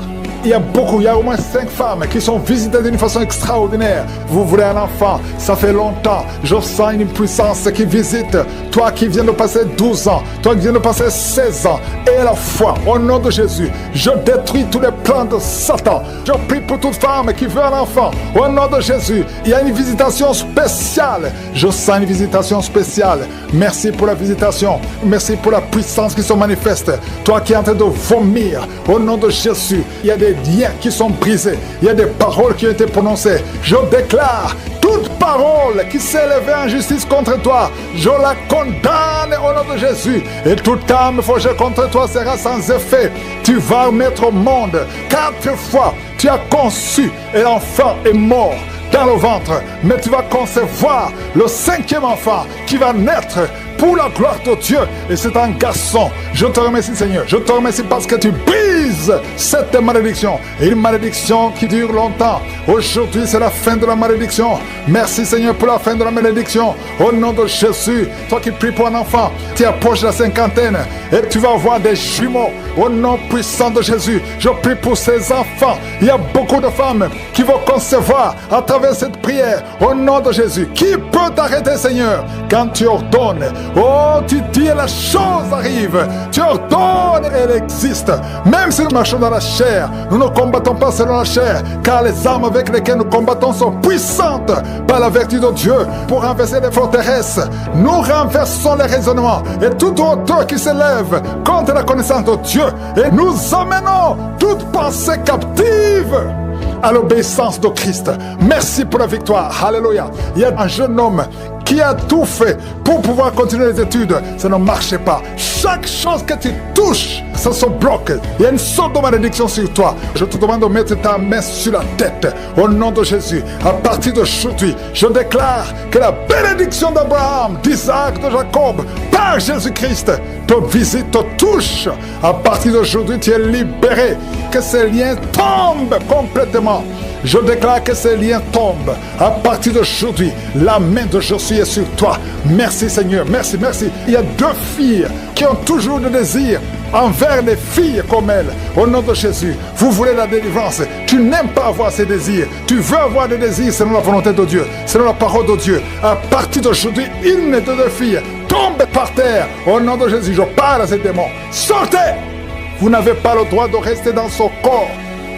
Il y a au moins 5 femmes qui sont visitées d'une façon extraordinaire. Vous voulez un enfant, ça fait longtemps. Je sens une puissance qui visite. Toi qui viens de passer 12 ans, toi qui viens de passer 16 ans, et la foi, au nom de Jésus, je détruis tous les plans de Satan. Je prie pour toute femme qui veut un enfant, au nom de Jésus. Il y a une visitation spéciale. Je sens une visitation spéciale. Merci pour la visitation. Merci pour la puissance qui se manifeste. Toi qui es en train de vomir, au nom de Jésus, il y a des des liens qui sont brisés. Il y a des paroles qui ont été prononcées. Je déclare toute parole qui s'est élevée en justice contre toi, je la condamne au nom de Jésus. Et toute âme forgée contre toi sera sans effet. Tu vas mettre au monde 4 fois. Tu as conçu et l'enfant est mort dans le ventre. Mais tu vas concevoir le 5e enfant qui va naître pour la gloire de Dieu. Et c'est un garçon. Je te remercie, Seigneur. Je te remercie parce que tu brises cette malédiction. Une malédiction qui dure longtemps. Aujourd'hui, c'est la fin de la malédiction. Merci, Seigneur, pour la fin de la malédiction. Au nom de Jésus, toi qui pries pour un enfant, tu approches la 50aine et tu vas avoir des jumeaux. Au nom puissant de Jésus, je prie pour ces enfants. Il y a beaucoup de femmes qui vont concevoir à travers cette prière. Au nom de Jésus, qui peut t'arrêter, Seigneur, quand tu ordonnes? Oh, tu dis et la chose arrive. Tu ordonnes et elle existe. Même si nous marchons dans la chair, nous ne combattons pas selon la chair, car les armes avec lesquelles nous combattons sont puissantes par la vertu de Dieu pour renverser les forteresses. Nous renversons les raisonnements et toute hauteur qui s'élève contre la connaissance de Dieu, et nous amenons toute pensée captive à l'obéissance de Christ. Merci pour la victoire. Alléluia. Il y a un jeune homme qui a tout fait pour pouvoir continuer les études. Ça ne marchait pas. Chaque chose que tu touches, ça se bloque. Il y a une sorte de malédiction sur toi. Je te demande de mettre ta main sur la tête. Au nom de Jésus, à partir d'aujourd'hui, je déclare que la bénédiction d'Abraham, d'Isaac, de Jacob, par Jésus-Christ, te visite, te touche. À partir d'aujourd'hui, tu es libéré. Que ces liens tombent complètement. Je déclare que ces liens tombent. À partir d'aujourd'hui, la main de Jésus est sur toi. Merci, Seigneur. Merci, merci. Il y a 2 filles qui ont toujours le désir envers les filles comme elles. Au nom de Jésus, vous voulez la délivrance. Tu n'aimes pas avoir ces désirs. Tu veux avoir des désirs selon la volonté de Dieu, selon la parole de Dieu. À partir d'aujourd'hui, une des 2 filles tombe par terre. Au nom de Jésus, je parle à ces démons. Sortez! Vous n'avez pas le droit de rester dans son corps.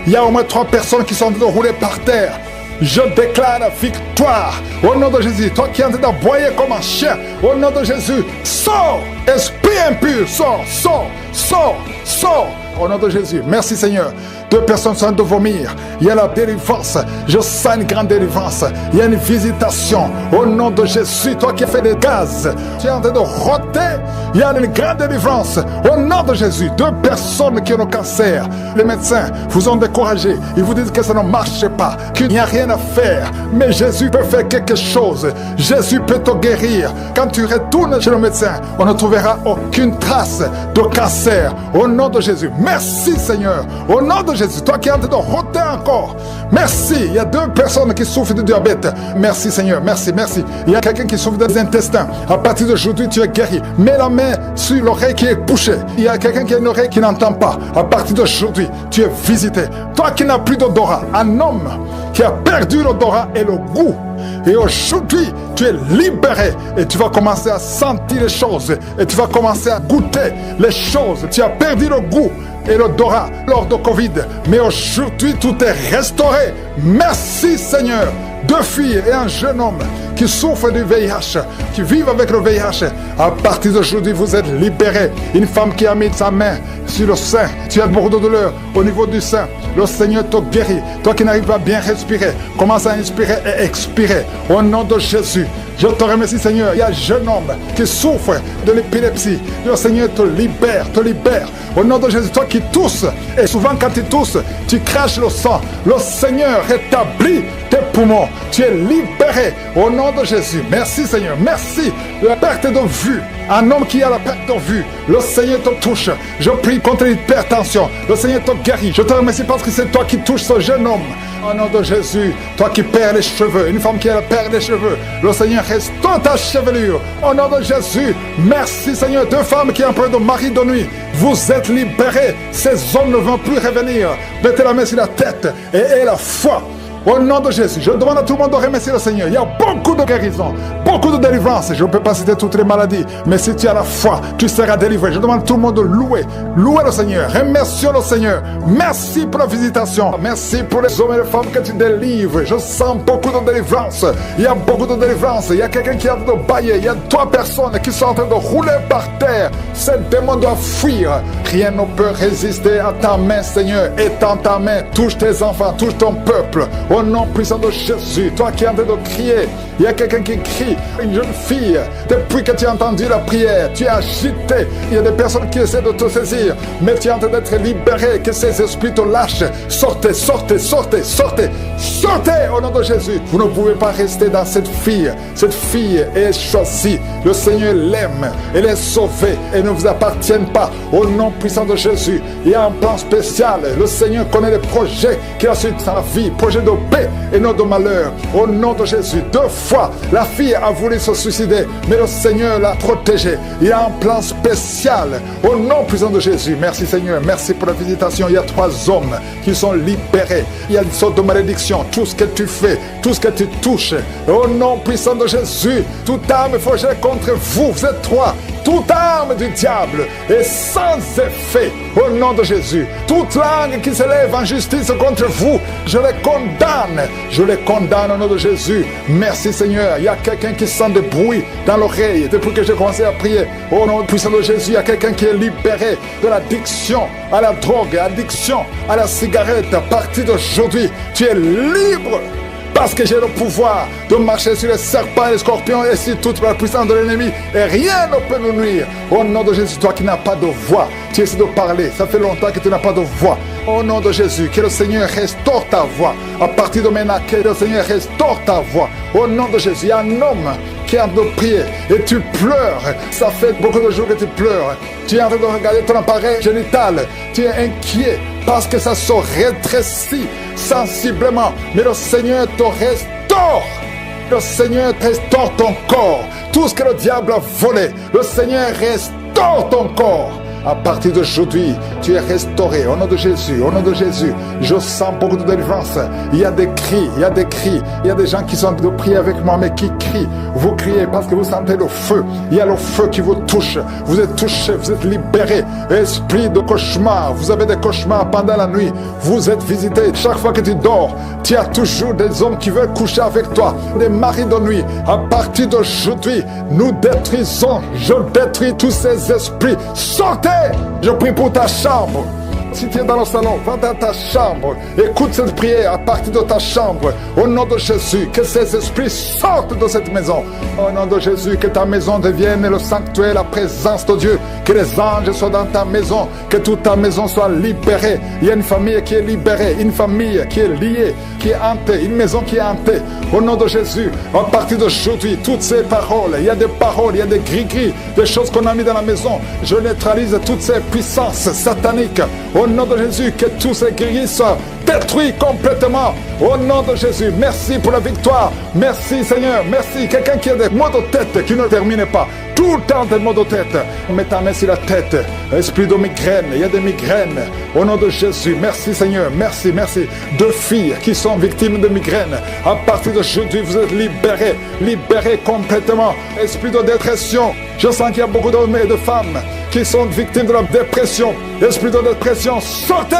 Il y a au moins 3 personnes qui sont en train de rouler par terre. Je déclare la victoire. Au nom de Jésus, toi qui es en train d'aboyer comme un chien, au nom de Jésus, sors! Esprit impur, sors, sors, sors, sors! Au nom de Jésus, merci Seigneur. 2 personnes sont en train de vomir. Il y a la délivrance. Je sens une grande délivrance. Il y a une visitation. Au nom de Jésus, toi qui as fait des gaz, tu es en train de roter. Il y a une grande délivrance. Au nom de Jésus, 2 personnes qui ont le cancer. Les médecins vous ont découragé. Ils vous disent que ça ne marche pas, qu'il n'y a rien à faire. Mais Jésus peut faire quelque chose. Jésus peut te guérir. Quand tu retournes chez le médecin, on ne trouvera aucune trace de cancer. Au nom de Jésus. Merci Seigneur. Au nom de Jésus, toi qui es en train de roter encore. Merci. Il y a 2 personnes qui souffrent de diabète. Merci Seigneur. Merci, merci. Il y a quelqu'un qui souffre des intestins. À partir d'aujourd'hui, tu es guéri. Mets la main sur l'oreille qui est bouchée. Il y a quelqu'un qui a une oreille qui n'entend pas. À partir d'aujourd'hui, tu es visité. Toi qui n'as plus d'odorat. Un homme qui a perdu l'odorat et le goût. Et aujourd'hui, tu es libéré et tu vas commencer à sentir les choses et tu vas commencer à goûter les choses. Tu as perdu le goût et l'odorat lors de Covid, mais aujourd'hui, tout est restauré. Merci Seigneur. 2 filles et un jeune homme qui souffrent du VIH, qui vivent avec le VIH. À partir d'aujourd'hui, vous êtes libérés. Une femme qui a mis sa main sur le sein, tu as beaucoup de douleur au niveau du sein. Le Seigneur te guérit. Toi qui n'arrives pas à bien respirer, commence à inspirer et expirer. Au nom de Jésus, je te remercie Seigneur. Il y a un jeune homme qui souffre de l'épilepsie. Le Seigneur te libère, te libère. Au nom de Jésus, toi qui tousses, et souvent quand tu tousses, tu craches le sang. Le Seigneur rétablit tes poumons. Tu es libéré au nom de Jésus. Merci Seigneur, merci. La perte de vue, un homme qui a la perte de vue, le Seigneur te touche. Je prie contre l'hypertension, le Seigneur te guérit. Je te remercie parce que c'est toi qui touches ce jeune homme. Au nom de Jésus, toi qui perds les cheveux, une femme qui a perd les cheveux, le Seigneur restaure ta chevelure. Au nom de Jésus, merci Seigneur. 2 femmes qui ont peur de mari de nuit, vous êtes libérés. Ces hommes ne vont plus revenir. Mettez la main sur la tête et aie la foi. Au nom de Jésus, je demande à tout le monde de remercier le Seigneur. Il y a beaucoup de guérison, beaucoup de délivrance. Je ne peux pas citer toutes les maladies, mais si tu as la foi, tu seras délivré. Je demande à tout le monde de louer le Seigneur. Remercions le Seigneur. Merci pour la visitation. Merci pour les hommes et les femmes que tu délivres. Je sens beaucoup de délivrance. Il y a beaucoup de délivrance. Il y a quelqu'un qui est en train de bailler. Il y a 3 personnes qui sont en train de rouler par terre. Ce démon doit fuir. Rien ne peut résister à ta main, Seigneur. Étends ta main. Touche tes enfants, touche ton peuple. Au nom puissant de Jésus, toi qui es en train de crier, il y a quelqu'un qui crie, une jeune fille, depuis que tu as entendu la prière, tu es agité, il y a des personnes qui essaient de te saisir, mais tu es en train d'être libéré, que ces esprits te lâchent. Sortez, sortez, sortez, sortez, sortez au nom de Jésus. Vous ne pouvez pas rester dans cette fille est choisie, le Seigneur l'aime, elle est sauvée, elle ne vous appartient pas. Au nom puissant de Jésus, il y a un plan spécial, le Seigneur connaît les projets qu'il a sur sa vie, projet de paix et non de malheur. Au nom de Jésus, 2 fois, la fille a voulu se suicider, mais le Seigneur l'a protégée. Il y a un plan spécial. Au nom puissant de Jésus, merci Seigneur, merci pour la visitation. Il y a 3 hommes qui sont libérés. Il y a une sorte de malédiction. Tout ce que tu fais, tout ce que tu touches, au nom puissant de Jésus, toute arme forgée contre vous, vous êtes 3. Toute arme du diable est sans effet au nom de Jésus. Toute langue qui se lève en justice contre vous, je les condamne. Je les condamne au nom de Jésus. Merci Seigneur. Il y a quelqu'un qui sent des bruits dans l'oreille depuis que j'ai commencé à prier. Au nom puissant de Jésus, il y a quelqu'un qui est libéré de l'addiction à la drogue, addiction à la cigarette. À partir d'aujourd'hui, tu es libre. Parce que j'ai le pouvoir de marcher sur les serpents et les scorpions et sur toute la puissance de l'ennemi. Et rien ne peut nous nuire. Au nom de Jésus, toi qui n'as pas de voix, tu essaies de parler. Ça fait longtemps que tu n'as pas de voix. Au nom de Jésus, que le Seigneur restaure ta voix. À partir de maintenant, que le Seigneur restaure ta voix. Au nom de Jésus, il y a un homme qui est en train de prier et tu pleures. Ça fait beaucoup de jours que tu pleures. Tu es en train de regarder ton appareil génital. Tu es inquiet parce que ça se rétrécit sensiblement. Mais le Seigneur te restaure. Le Seigneur restaure ton corps. Tout ce que le diable a volé, le Seigneur restaure ton corps. À partir d'aujourd'hui, tu es restauré. Au nom de Jésus, au nom de Jésus, je sens beaucoup de délivrance. Il y a des cris, il y a des cris. Il y a des gens qui sont de prier avec moi, mais qui crient. Vous criez parce que vous sentez le feu. Il y a le feu qui vous touche. Vous êtes touché, vous êtes libéré. Esprit de cauchemar, vous avez des cauchemars pendant la nuit. Vous êtes visité. Chaque fois que tu dors, tu as toujours des hommes qui veulent coucher avec toi. Des maris de nuit. À partir d'aujourd'hui, nous détruisons. Je détruis tous ces esprits. Sortez! Je prie pour ta chambre. Si tu es dans le salon, va dans ta chambre. Écoute cette prière à partir de ta chambre. Au nom de Jésus, que ces esprits sortent de cette maison. Au nom de Jésus, que ta maison devienne le sanctuaire, la présence de Dieu. Que les anges soient dans ta maison. Que toute ta maison soit libérée. Il y a une famille qui est libérée. Une famille qui est liée, qui est hantée. Une maison qui est hantée. Au nom de Jésus, à partir d'aujourd'hui, toutes ces paroles, il y a des paroles, il y a des gris-gris, des choses qu'on a mis dans la maison. Je neutralise toutes ces puissances sataniques. Au nom de Jésus, que tous ces gris soient détruits complètement. Au nom de Jésus, merci pour la victoire. Merci Seigneur, merci. Quelqu'un qui a des maux de tête qui ne termine pas. Tout le temps des maux de tête. Mets ta main sur la tête. Esprit de migraine, il y a des migraines. Au nom de Jésus, merci Seigneur, merci, merci. 2 filles qui sont victimes de migraines. À partir d'aujourd'hui, vous êtes libérés. Libérés complètement. Esprit de dépression. Je sens qu'il y a beaucoup d'hommes et de femmes qui sont victimes de la dépression. Esprit de dépression, sortez!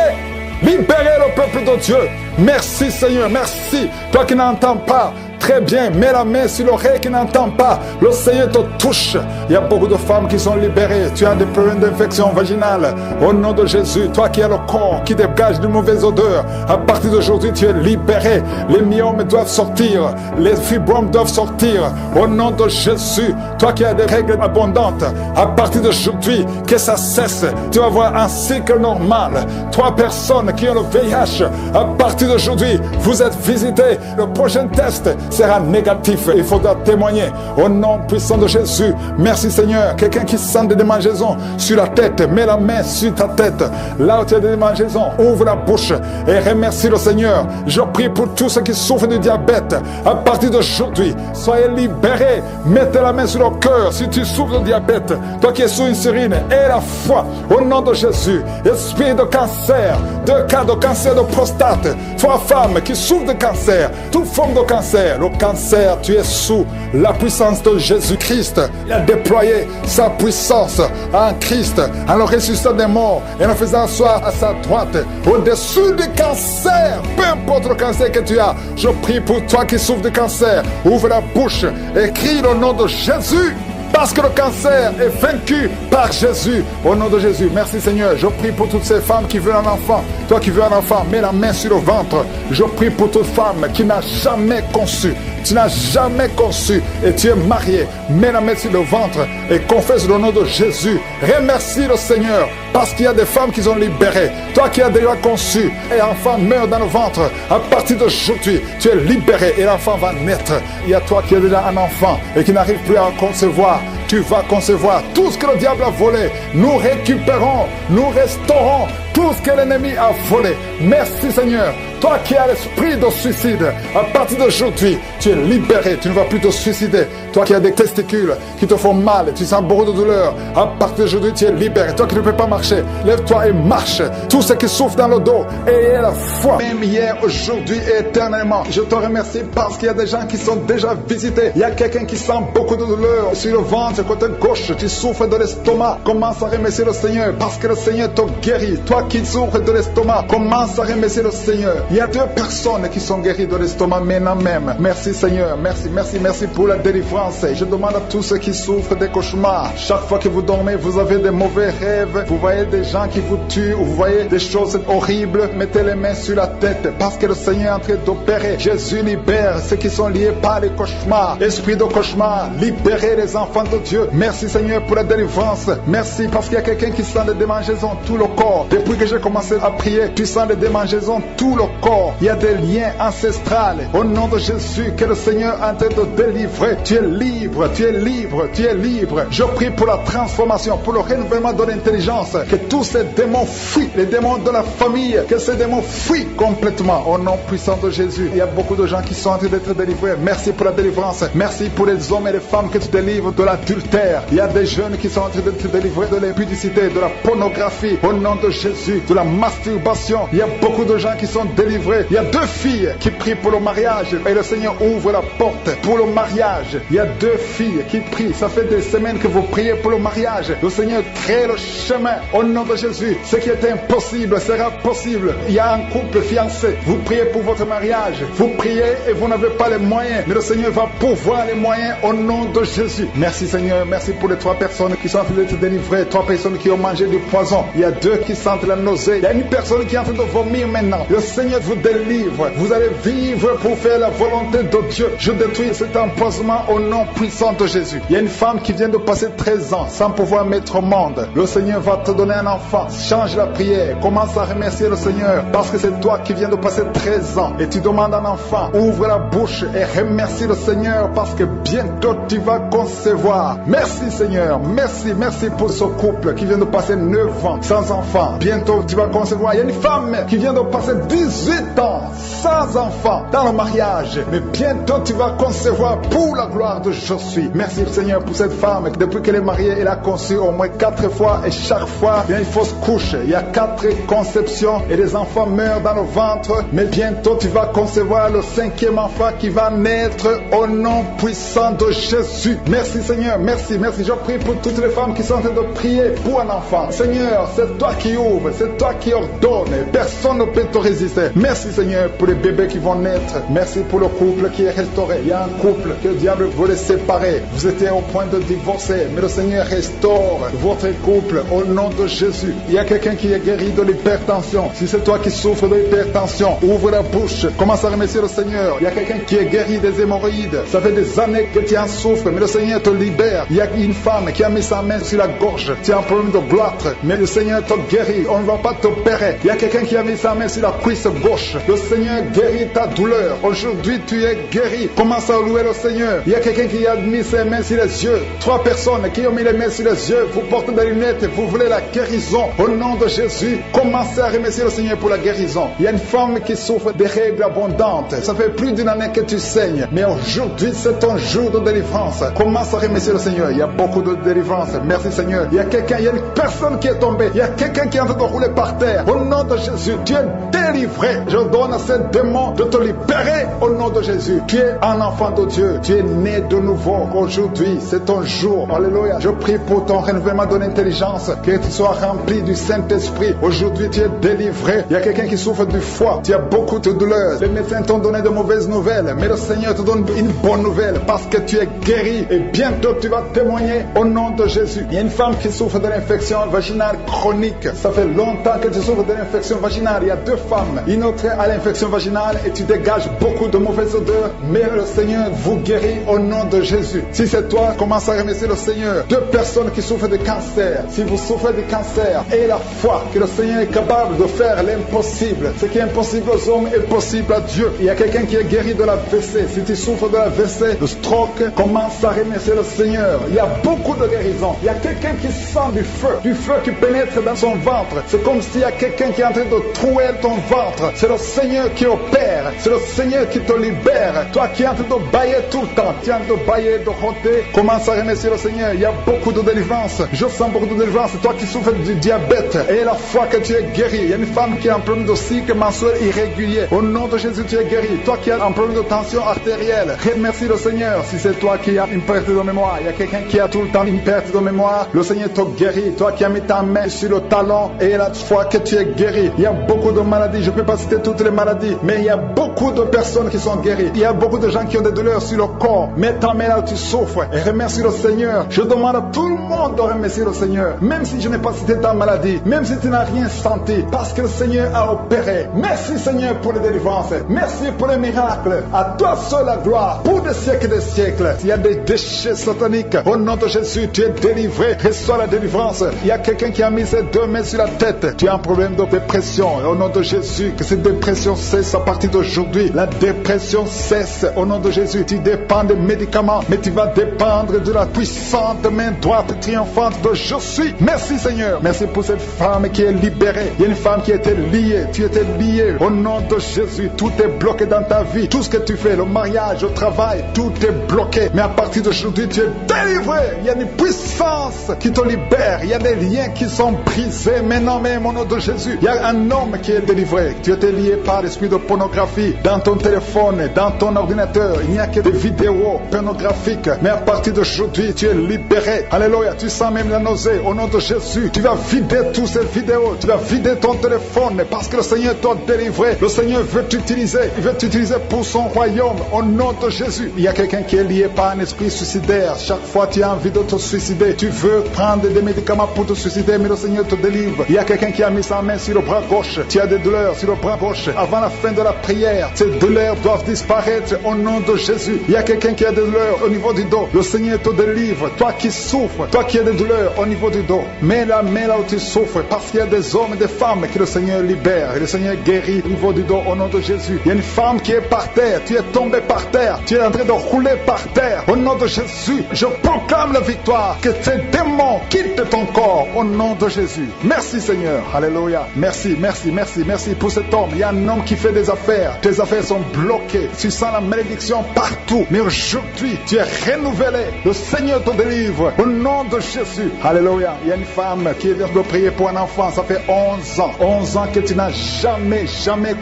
Libérez le peuple de Dieu. Merci Seigneur, merci. Toi qui n'entends pas, très bien, mets la main sur l'oreille qui n'entend pas. Le Seigneur te touche. Il y a beaucoup de femmes qui sont libérées. Tu as des problèmes d'infection vaginale. Au nom de Jésus, toi qui as le corps qui dégage de mauvaises odeurs, à partir d'aujourd'hui, tu es libéré. Les myomes doivent sortir. Les fibromes doivent sortir. Au nom de Jésus, toi qui as des règles abondantes, à partir d'aujourd'hui, que ça cesse. Tu vas avoir un cycle normal. 3 personnes qui ont le VIH, à partir d'aujourd'hui, vous êtes visités. Le prochain test, sera négatif. Il faudra témoigner au nom puissant de Jésus. Merci Seigneur. Quelqu'un qui sent des démangeaisons sur la tête, mets la main sur ta tête. Là où tu as des démangeaisons, ouvre la bouche et remercie le Seigneur. Je prie pour tous ceux qui souffrent de diabète. À partir d'aujourd'hui, soyez libérés. Mettez la main sur le cœur si tu souffres de diabète. Toi qui es sous insuline, aie la foi au nom de Jésus. Esprit de cancer, de cancer de prostate, toi femme qui souffre de cancer, toute forme de cancer, le cancer, tu es sous la puissance de Jésus-Christ. Il a déployé sa puissance en Christ, en le ressuscitant des morts et en le faisant asseoir à sa droite, au-dessus du cancer, peu importe le cancer que tu as. Je prie pour toi qui souffres de cancer, ouvre la bouche et crie le nom de Jésus. Parce que le cancer est vaincu par Jésus. Au nom de Jésus, merci Seigneur. Je prie pour toutes ces femmes qui veulent un enfant. Toi qui veux un enfant, mets la main sur le ventre. Je prie pour toute femme qui n'a jamais conçu. Tu n'as jamais conçu et tu es marié. Mets la main sur le ventre et confesse le nom de Jésus. Remercie le Seigneur parce qu'il y a des femmes qui sont libérées. Toi qui as déjà conçu et l'enfant meurt dans le ventre, à partir d'aujourd'hui, tu es libéré et l'enfant va naître. Il y a toi qui as déjà un enfant et qui n'arrive plus à concevoir. Tu vas concevoir tout ce que le diable a volé. Nous récupérons, nous restaurons tout ce que l'ennemi a volé. Merci Seigneur. Toi qui as l'esprit de suicide, à partir d'aujourd'hui, tu es libéré, tu ne vas plus te suicider. Toi qui as des testicules qui te font mal, tu sens beaucoup de douleur, à partir d'aujourd'hui, tu es libéré. Toi qui ne peux pas marcher, lève-toi et marche. Tous ceux qui souffrent dans le dos, ayez la foi. Même hier, aujourd'hui et éternellement, je te remercie parce qu'il y a des gens qui sont déjà visités. Il y a quelqu'un qui sent beaucoup de douleur sur le ventre, côté gauche, tu souffres de l'estomac. Commence à remercier le Seigneur parce que le Seigneur te guérit. Toi qui souffres de l'estomac, commence à remercier le Seigneur. Il y a 2 personnes qui sont guéries de l'estomac maintenant même. Merci Seigneur, merci pour la délivrance. Je demande à tous ceux qui souffrent des cauchemars. Chaque fois que vous dormez, vous avez des mauvais rêves. Vous voyez des gens qui vous tuent, vous voyez des choses horribles. Mettez les mains sur la tête parce que le Seigneur est en train d'opérer. Jésus libère ceux qui sont liés par les cauchemars. Esprit de cauchemar, libérez les enfants de Dieu. Merci Seigneur pour la délivrance. Merci parce qu'il y a quelqu'un qui sent des démangeaisons tout le corps. Depuis que j'ai commencé à prier, tu sens des démangeaisons tout le corps. Il y a des liens ancestrales. Au nom de Jésus, que le Seigneur est en train de délivrer. Tu es libre, tu es libre, tu es libre. Je prie pour la transformation, pour le renouvellement de l'intelligence. Que tous ces démons fuient, les démons de la famille, que ces démons fuient complètement. Au nom puissant de Jésus, il y a beaucoup de gens qui sont en train d'être délivrés. Merci pour la délivrance. Merci pour les hommes et les femmes que tu délivres de l'adultère. Il y a des jeunes qui sont en train d'être délivrés de l'impudicité, de la pornographie. Au nom de Jésus, de la masturbation. Il y a beaucoup de gens qui sont délivrés. Il y a 2 filles qui prient pour le mariage et le Seigneur ouvre la porte pour le mariage. Il y a 2 filles qui prient. Ça fait des semaines que vous priez pour le mariage. Le Seigneur crée le chemin au nom de Jésus. Ce qui est impossible sera possible. Il y a un couple fiancé. Vous priez pour votre mariage. Vous priez et vous n'avez pas les moyens. Mais le Seigneur va pourvoir les moyens au nom de Jésus. Merci Seigneur. Merci pour les 3 personnes qui sont en train d'être délivrées. 3 personnes qui ont mangé du poison. Il y a 2 qui sentent la nausée. Il y a une personne qui est en train de vomir maintenant. Le Seigneur vous délivre. Vous allez vivre pour faire la volonté de Dieu. Je détruis cet empoisonnement au nom puissant de Jésus. Il y a une femme qui vient de passer 13 ans sans pouvoir mettre au monde. Le Seigneur va te donner un enfant. Change la prière. Commence à remercier le Seigneur parce que c'est toi qui viens de passer 13 ans et tu demandes un enfant. Ouvre la bouche et remercie le Seigneur parce que bientôt tu vas concevoir. Merci Seigneur. Merci pour ce couple qui vient de passer 9 ans sans enfant. Bientôt tu vas concevoir. Il y a une femme qui vient de passer 18 ans sans enfant dans le mariage. Mais bientôt tu vas concevoir pour la gloire de Je suis. Merci Seigneur pour cette femme. Depuis qu'elle est mariée, elle a conçu au moins 4 fois et chaque fois, il y a une fausse couche. Il y a 4 conceptions et les enfants meurent dans le ventre. Mais bientôt tu vas concevoir le 5e enfant qui va naître au nom puissant de Jésus. Merci Seigneur, merci. Je prie pour toutes les femmes qui sont en train de prier pour un enfant. Seigneur, c'est toi qui ouvres, c'est toi qui ordonnes. Personne ne peut te résister. Merci Seigneur pour les bébés qui vont naître. Merci pour le couple qui est restauré. Il y a un couple que le diable voulait séparer. Vous étiez au point de divorcer, mais le Seigneur restaure votre couple au nom de Jésus. Il y a quelqu'un qui est guéri de l'hypertension. Si c'est toi qui souffres de l'hypertension, ouvre la bouche. Commence à remercier le Seigneur. Il y a quelqu'un qui est guéri des hémorroïdes. Ça fait des années que tu en souffres, mais le Seigneur te libère. Il y a une femme qui a mis sa main sur la gorge. Tu as un problème de gloître, mais le Seigneur te guérit on ne va pas t'opérer. Il y a quelqu'un qui a mis sa main sur la cuisse gauche. Le Seigneur guérit ta douleur. Aujourd'hui, tu es guéri. Commence à louer le Seigneur. Il y a quelqu'un qui a mis ses mains sur les yeux. 3 personnes qui ont mis les mains sur les yeux. Vous portez des lunettes et vous voulez la guérison. Au nom de Jésus, commencez à remercier le Seigneur pour la guérison. Il y a une femme qui souffre des règles abondantes. Ça fait plus d'une année que tu saignes. Mais aujourd'hui, c'est ton jour de délivrance. Commence à remercier le Seigneur. Il y a beaucoup de délivrance. Merci Seigneur. Il y a quelqu'un, il y a une personne qui est tombée. Il y a quelqu'un qui est en train de rouler par terre. Au nom de Jésus, tu es délivré. Je donne à ces démons de te libérer. Au nom de Jésus, tu es un enfant de Dieu. Tu es né de nouveau. Aujourd'hui, c'est ton jour. Alléluia. Je prie pour ton renouvellement de l'intelligence. Que tu sois rempli du Saint-Esprit. Aujourd'hui, tu es délivré. Il y a quelqu'un qui souffre du foie. Tu as beaucoup de douleurs. Les médecins t'ont donné de mauvaises nouvelles. Mais le Seigneur te donne une bonne nouvelle parce que tu es guéri. Et bientôt, tu vas témoigner au nom de Jésus. Il y a une femme qui souffre de l'infection vaginale chronique. Ça fait longtemps que tu souffres de l'infection vaginale. Il y a 2 femmes. Une autre a l'infection vaginale et tu dégages beaucoup de mauvaises odeurs. Mais le Seigneur vous guérit au nom de Jésus. Si c'est toi, commence à remercier le Seigneur. 2 personnes qui souffrent de cancer. Si vous souffrez de cancer, ayez la foi que le Seigneur est capable de faire l'impossible. Ce qui est impossible aux hommes est possible à Dieu. Il y a quelqu'un qui est guéri de la WC. Si tu souffres de la WC, de stroke, commence à remercier le Seigneur. Il y a beaucoup de guérisons. Il y a quelqu'un qui sent du feu qui pénètre dans son ventre. C'est comme s'il y a quelqu'un qui est en train de trouer ton ventre. C'est le Seigneur qui opère. C'est le Seigneur qui te libère. Toi qui es en train de bailler tout le temps, tu es en train de bailler, de roter, commence à remercier le Seigneur. Il y a beaucoup de délivrance. Je sens beaucoup de délivrance. Toi qui souffres du diabète, et la foi que tu es guéri. Il y a une femme qui a un problème de cycle mensuel irrégulier. Au nom de Jésus, tu es guéri. Toi qui as un problème de tension artérielle, remercie le Seigneur. Si c'est toi qui as une perte de mémoire, il y a quelqu'un qui a tout le temps une perte de mémoire, le Seigneur te guérit. Toi qui as mis ta main sur le talon et la foi que tu es guéri. Il y a beaucoup de maladies. Je ne peux pas citer toutes les maladies, mais il y a beaucoup de personnes qui sont guéries. Il y a beaucoup de gens qui ont des douleurs sur le corps. Mets ta main là où tu souffres et remercie le Seigneur. Je demande à tout le monde de remercier le Seigneur. Même si je n'ai pas cité ta maladie, même si tu n'as rien senti, parce que le Seigneur a opéré. Merci Seigneur pour les délivrances. Merci pour les miracles. À toi seul la gloire pour des siècles et des siècles. Il y a des déchets sataniques. Au nom de Jésus, tu es délivré. Reçois la délivrance. Il y a quelqu'un qui a mis ses 2 mains sur la tête. Tu as un problème de dépression. Au nom de Jésus, que cette dépression cesse à partir d'aujourd'hui. La dépression cesse. Au nom de Jésus, tu dépends des médicaments, mais tu vas dépendre de la puissante main droite triomphante de je suis. Merci Seigneur. Merci pour cette femme qui est libérée. Il y a une femme qui était liée. Tu étais lié. Au nom de Jésus, tout est bloqué dans ta vie. Tout ce que tu fais, le mariage, le travail, tout est bloqué. Mais à partir d'aujourd'hui, tu es délivré. Il y a une puissance qui te libère. Il y a des liens qui sont brisés. Maintenant même au nom de Jésus, il y a un homme qui est délivré. Tu étais lié par l'esprit de pornographie dans ton téléphone, dans ton ordinateur. Il n'y a que des vidéos pornographiques. Mais à partir d'aujourd'hui, tu es libéré. Alléluia. Tu sens même la nausée. Au nom de Jésus, tu vas vider toutes ces vidéos. Tu vas vider ton téléphone parce que le Seigneur t'a délivré. Le Seigneur veut t'utiliser. Il veut t'utiliser pour son royaume. Au nom de Jésus. Il y a quelqu'un qui est lié par un esprit suicidaire. Chaque fois tu as envie de te suicider, tu veux prendre des médicaments pour te suicider, mais le Seigneur te délivre. Il y a quelqu'un qui a mis sa main sur le bras gauche. Tu as des douleurs sur le bras gauche. Avant la fin de la prière, ces douleurs doivent disparaître au nom de Jésus. Il y a quelqu'un qui a des douleurs au niveau du dos. Le Seigneur te délivre. Toi qui souffres, toi qui as des douleurs au niveau du dos, mets la main là où tu souffres, parce qu'il y a des hommes et des femmes que le Seigneur libère. Et le Seigneur guérit au niveau du dos au nom de Jésus. Il y a une femme qui est par terre. Tu es tombé par terre. Tu es en train de rouler par terre. Au nom de Jésus, je proclame la victoire. Que ces démons quittent ton corps au nom de Jésus. Merci Seigneur. Alléluia. Merci, merci, merci, merci pour cet homme. Il y a un homme qui fait des affaires. Tes affaires sont bloquées. Tu sens la malédiction partout. Mais aujourd'hui, tu es renouvelé. Le Seigneur te délivre au nom de Jésus. Alléluia. Il y a une femme qui vient de prier pour un enfant. Ça fait 11 ans. 11 ans que tu n'as jamais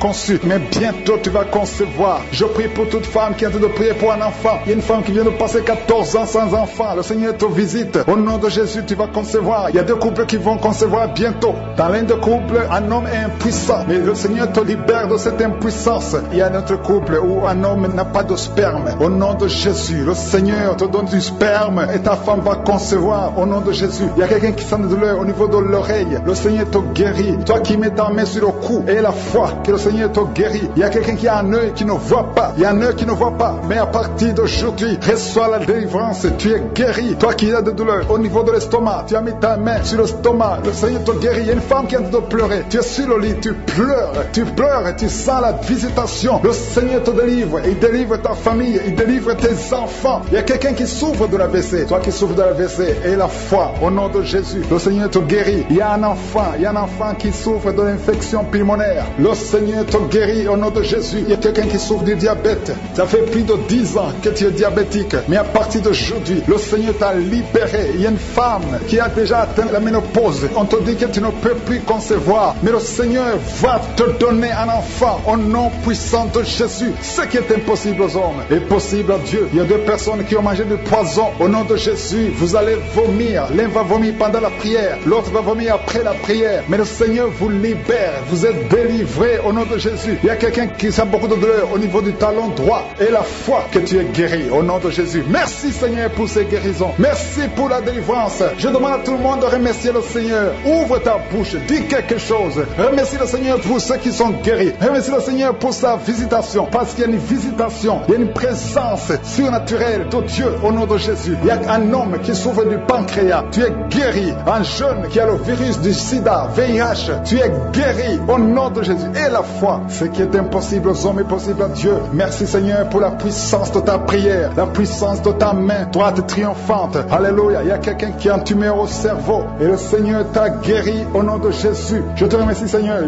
conçu. Mais bientôt tu vas concevoir. Je prie pour toute femme qui est en train de prier pour un enfant. Il y a une femme qui vient de passer 14 ans sans enfant. Le Seigneur te visite. Au nom de Jésus, tu vas concevoir. Il y a 2 couples qui vont concevoir bientôt. Dans l'un des couples, un homme est impuissant. Mais le Seigneur te libère de cette impuissance. Il y a un autre couple où un homme n'a pas de sperme. Au nom de Jésus, le Seigneur te donne du sperme et ta femme va concevoir. Au nom de Jésus. Il y a quelqu'un qui sent de douleur au niveau de l'oreille. Le Seigneur te guérit. Toi qui mets ta main sur le cou et la foi que le Seigneur te guérit. Il y a quelqu'un qui a un œil qui ne voit pas. Il y a un œil qui ne voit pas. Mais à partir d'aujourd'hui, reçois la délivrance. Tu es guéri. Toi qui as des douleurs au niveau de l'estomac, tu as mis ta main sur l'estomac. Le Seigneur te guérit. il y a une femme qui est en train de pleurer. Tu es sur le lit, tu pleures et tu sens la visitation. Le Seigneur te délivre, il délivre ta famille, il délivre tes enfants. Il y a quelqu'un qui souffre de l'AVC, toi qui souffres de l'AVC, et la foi, au nom de Jésus, le Seigneur te guérit. Il y a un enfant qui souffre de l'infection pulmonaire. Le Seigneur te guérit au nom de Jésus. Il y a quelqu'un qui souffre du diabète. Ça fait plus de 10 ans que tu es diabétique, mais à partir d'aujourd'hui, le Seigneur t'a libéré. Il y a une femme qui a déjà atteint la ménopause. On te dit que tu ne peux plus concevoir, mais le Seigneur va te donner un enfant au nom puissant de Jésus. Ce qui est impossible aux hommes est possible à Dieu. Il y a 2 personnes qui ont mangé du poison. Au nom de Jésus, vous allez vomir. L'un va vomir pendant la prière, l'autre va vomir après la prière. Mais le Seigneur vous libère. Vous êtes délivrés au nom de Jésus. Il y a quelqu'un qui a beaucoup de douleur au niveau du talon droit, et la foi que tu es guéri au nom de Jésus. Merci Seigneur pour ces guérisons. Merci pour la délivrance. Je demande à tout le monde de remercier le Seigneur. Ouvre ta bouche, dis quelque chose. Remercie le Seigneur pour ceux qui sont guéris. Remercie le Seigneur pour sa visitation, parce qu'il y a une visitation, il y a une présence surnaturelle de Dieu au nom de Jésus. Il y a un homme qui souffre du pancréas, tu es guéri. Un jeune qui a le virus du sida, VIH, tu es guéri au nom de Jésus. Et la foi, ce qui est impossible aux hommes est possible à Dieu. Merci Seigneur pour la puissance de ta prière, la puissance de ta main droite triomphante. Alléluia. Il y a quelqu'un qui a un tumeur au cerveau et le Seigneur t'a guéri au nom de Jésus. Je te remercie Seigneur.